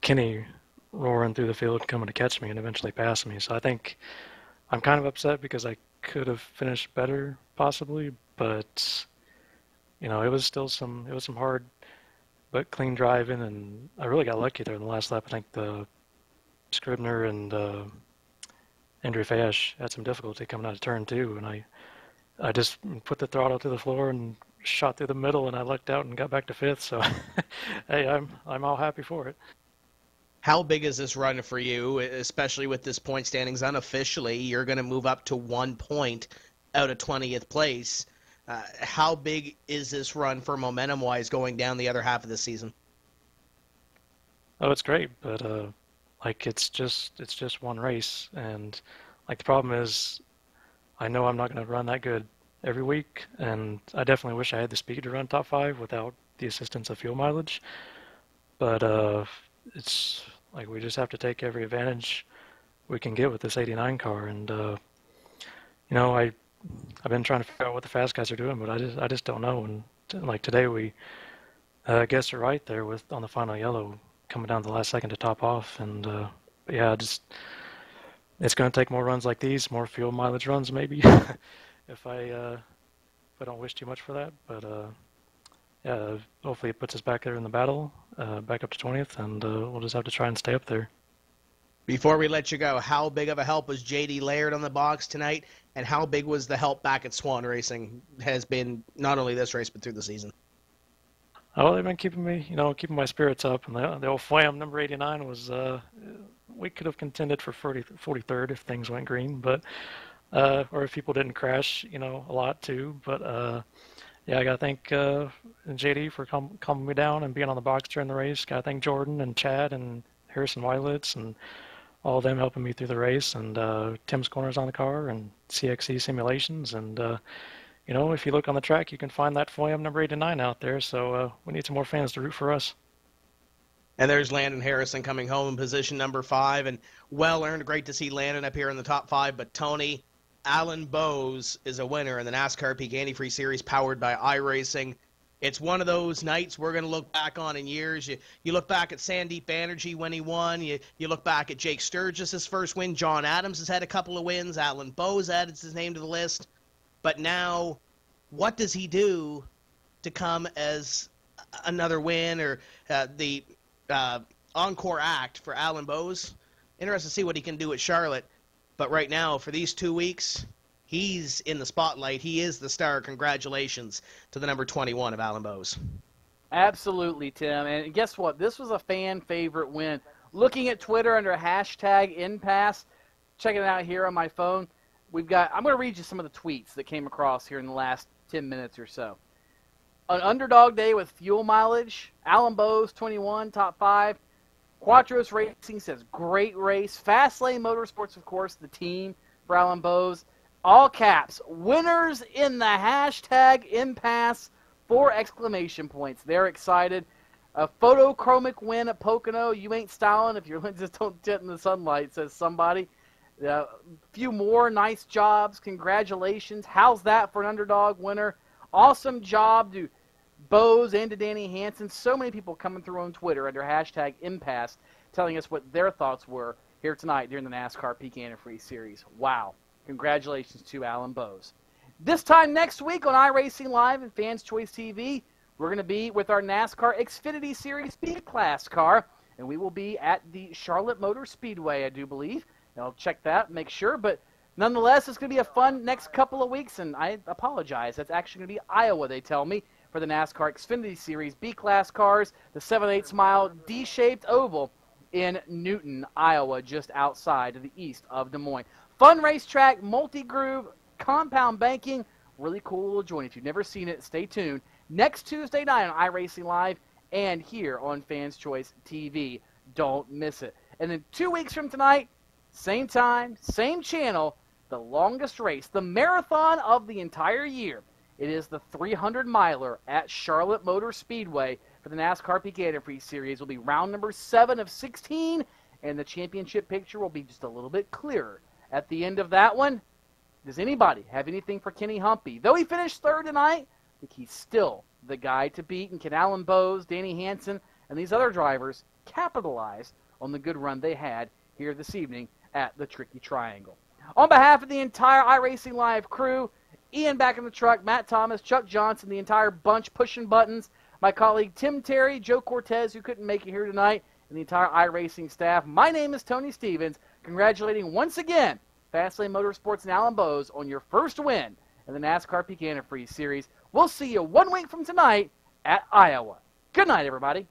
Kenny roaring through the field coming to catch me and eventually pass me. So I think I'm kind of upset because I could have finished better possibly, but it was still some hard but clean driving, and I really got lucky there in the last lap. I think the Scribner and Andrew Fash had some difficulty coming out of turn 2, and I just put the throttle to the floor and shot through the middle, and I lucked out and got back to 5th. So hey, I'm all happy for it. How big is this run for you, especially with this point standings unofficially? You're going to move up to 1 point out of 20th place. How big is this run for momentum-wise going down the other half of the season? Oh, it's great, but it's just one race, and the problem is, I know I'm not going to run that good every week, and I definitely wish I had the speed to run top 5 without the assistance of fuel mileage. But it's we just have to take every advantage we can get with this 89 car, and I've been trying to figure out what the fast guys are doing, but I just don't know. And today we guessed it right there on the final yellow, coming down to the last second to top off. And but yeah, it's going to take more runs like these, more fuel mileage runs maybe, if I don't wish too much for that. But yeah, hopefully it puts us back there in the battle, back up to 20th, and we'll just have to try and stay up there. Before we let you go, how big of a help was J.D. Laird on the box tonight, and how big was the help back at Swan Racing has been not only this race but through the season? Oh, they've been keeping me, keeping my spirits up, and the old Flam number 89 was, we could have contended for 43rd if things went green, but, or if people didn't crash, a lot too, but, yeah, I gotta thank JD for calming me down and being on the box during the race. Gotta thank Jordan and Chad and Harrison Weilitz and all of them helping me through the race, and Tim's Corners on the car and CXC Simulations, and if you look on the track, you can find that Flam number 89 out there, so we need some more fans to root for us. And there's Landon Harrison coming home in position number 5, and well earned. Great to see Landon up here in the top 5, but Tony, Alan Bowes is a winner in the NASCAR Peak Antifreeze Series powered by iRacing. It's one of those nights we're going to look back on in years. You look back at Sandeep Banerjee when he won. You look back at Jake Sturgis' first win. John Adams has had a couple of wins. Alan Bowes added his name to the list. But now, what does he do to come as another win or the encore act for Alan Bowes? Interested to see what he can do at Charlotte. But right now, for these 2 weeks, he's in the spotlight. He is the star. Congratulations to the number 21 of Alan Bowes. Absolutely, Tim. And guess what? This was a fan favorite win. Looking at Twitter under hashtag #InPass, checking it out here on my phone, I'm going to read you some of the tweets that came across here in the last 10 minutes or so. An underdog day with fuel mileage. Alan Bowes, 21, top 5. Quattros Racing says, great race. Fastlane Motorsports, of course, the team for Alan Bowes. All caps, winners in the hashtag #InPass, 4 exclamation points. They're excited. A photochromic win at Pocono. You ain't styling if your lenses don't tint in the sunlight, says somebody. A few more nice jobs. Congratulations. How's that for an underdog winner? Awesome job to Bowes and to Danny Hansen. So many people coming through on Twitter under hashtag #InPass telling us what their thoughts were here tonight during the NASCAR Peak Antifreeze Series. Wow. Congratulations to Alan Bowes. This time next week on iRacing Live and Fans Choice TV, we're going to be with our NASCAR Xfinity Series B-Class car, and we will be at the Charlotte Motor Speedway, I do believe. And I'll check that, make sure, but nonetheless, it's going to be a fun next couple of weeks, and I apologize. That's actually going to be Iowa, they tell me, for the NASCAR Xfinity Series B-Class cars, the 7/8 mile D-shaped oval in Newton, Iowa, just outside to the east of Des Moines. Fun racetrack, multi-groove, compound banking, really cool little joint. If you've never seen it, stay tuned. Next Tuesday night on iRacing Live and here on Fans Choice TV. Don't miss it. And then 2 weeks from tonight, same time, same channel, the longest race, the marathon of the entire year. It is the 300-miler at Charlotte Motor Speedway for the NASCAR Peak Antifreeze Series. It will be round number 7 of 16, and the championship picture will be just a little bit clearer. At the end of that one, does anybody have anything for Kenny Humphrey? Though he finished 3rd tonight, I think he's still the guy to beat. And can Alan Bowes, Danny Hansen, and these other drivers capitalize on the good run they had here this evening at the Tricky Triangle? On behalf of the entire iRacing Live crew, Ian back in the truck, Matt Thomas, Chuck Johnson, the entire bunch pushing buttons, my colleague Tim Terry, Joe Cortez, who couldn't make it here tonight, and the entire iRacing staff. My name is Tony Stevens, congratulating once again Fastlane Motorsports and Alan Bowes on your first win in the NASCAR Peak Antifreeze Series. We'll see you 1 week from tonight at Iowa. Good night, everybody.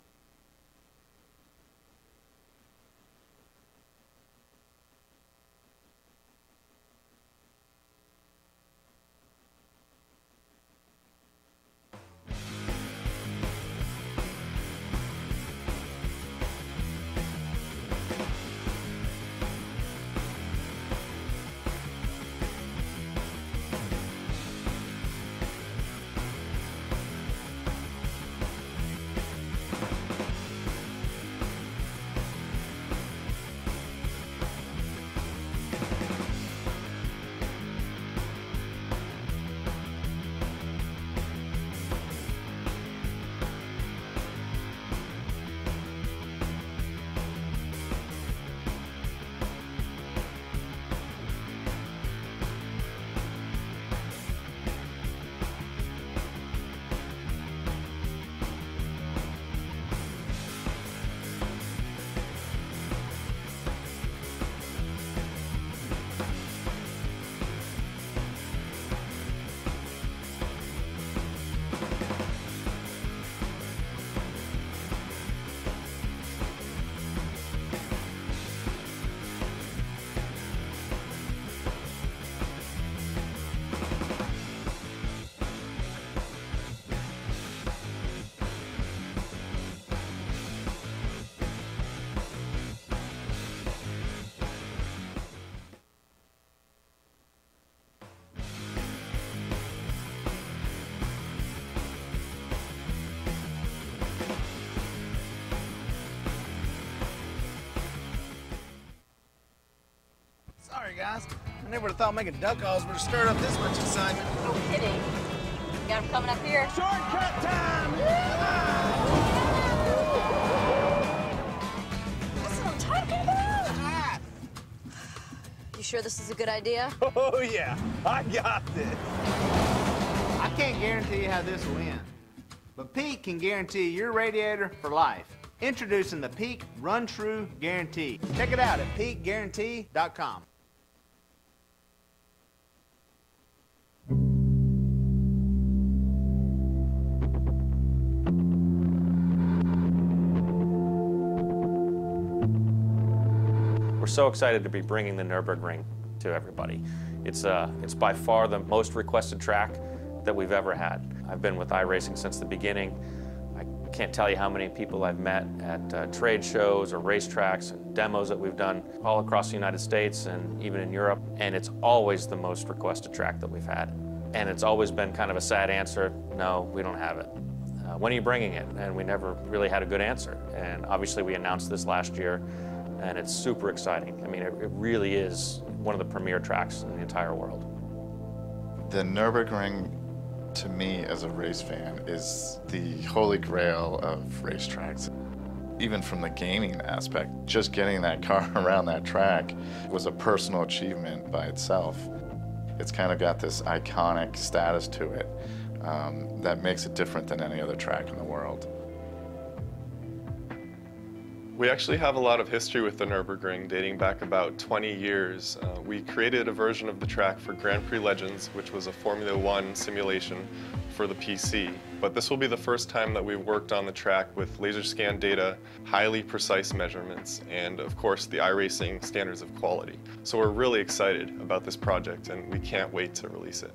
Sorry, guys. I never would have thought making duck calls would have stirred up this much excitement. No kidding. Got him coming up here. Shortcut time! That's what I'm talking about. You sure this is a good idea? Oh, yeah. I got this. I can't guarantee how this will end, but Pete can guarantee your radiator for life. Introducing the Peak Run True Guarantee. Check it out at peakguarantee.com. We're so excited to be bringing the Nürburgring to everybody. It's by far the most requested track that we've ever had. I've been with iRacing since the beginning. I can't tell you how many people I've met at trade shows or racetracks and demos that we've done all across the United States and even in Europe, and it's always the most requested track that we've had. And it's always been kind of a sad answer, no, we don't have it. When are you bringing it? And we never really had a good answer. And obviously we announced this last year, and it's super exciting. I mean, it really is one of the premier tracks in the entire world. The Nürburgring, to me as a race fan, is the holy grail of racetracks. Even from the gaming aspect, just getting that car around that track was a personal achievement by itself. It's kind of got this iconic status to it that makes it different than any other track in the world. We actually have a lot of history with the Nürburgring, dating back about 20 years. We created a version of the track for Grand Prix Legends, which was a Formula One simulation for the PC. But this will be the first time that we've worked on the track with laser scan data, highly precise measurements, and of course the iRacing standards of quality. So we're really excited about this project, and we can't wait to release it.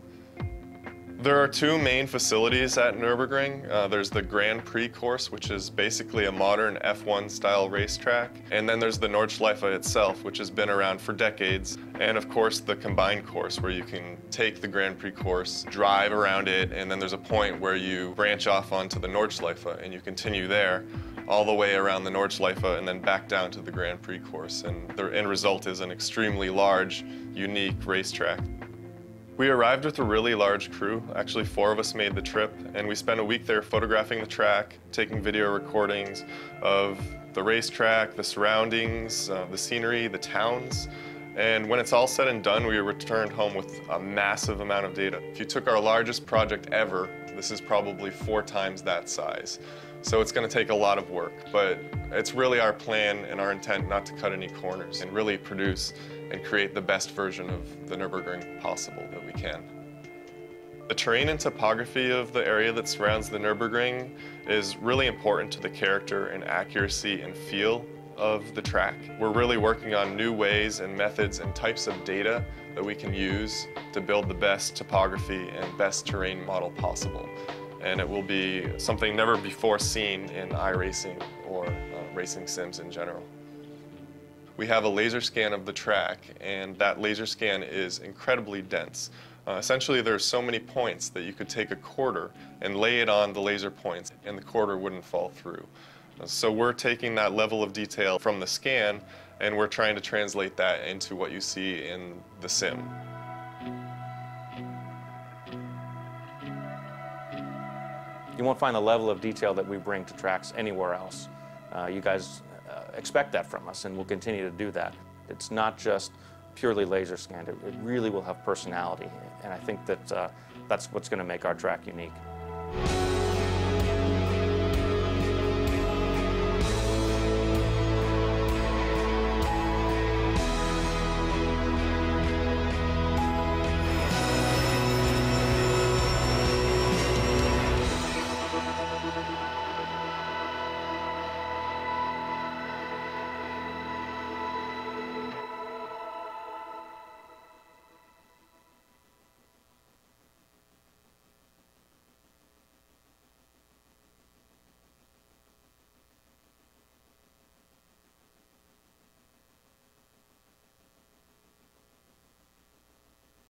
There are two main facilities at Nürburgring. There's the Grand Prix course, which is basically a modern F1 style racetrack. And then there's the Nordschleife itself, which has been around for decades. And of course, the combined course, where you can take the Grand Prix course, drive around it, and then there's a point where you branch off onto the Nordschleife and you continue there all the way around the Nordschleife and then back down to the Grand Prix course. And the end result is an extremely large, unique racetrack. We arrived with a really large crew. Actually, 4 of us made the trip, and we spent a week there photographing the track, taking video recordings of the racetrack, the surroundings, the scenery, the towns. And when it's all said and done, we returned home with a massive amount of data. If you took our largest project ever, this is probably 4 times that size. So it's going to take a lot of work, but it's really our plan and our intent not to cut any corners and really produce and create the best version of the Nürburgring possible that we can. The terrain and topography of the area that surrounds the Nürburgring is really important to the character and accuracy and feel of the track. We're really working on new ways and methods and types of data that we can use to build the best topography and best terrain model possible. And it will be something never before seen in iRacing or racing sims in general. We have a laser scan of the track, and that laser scan is incredibly dense. Essentially, there's so many points that you could take a quarter and lay it on the laser points, and the quarter wouldn't fall through. So we're taking that level of detail from the scan, and we're trying to translate that into what you see in the sim. You won't find the level of detail that we bring to tracks anywhere else. You guys expect that from us, and we'll continue to do that. It's not just purely laser scanned. It really will have personality, and I think that that's what's going to make our track unique.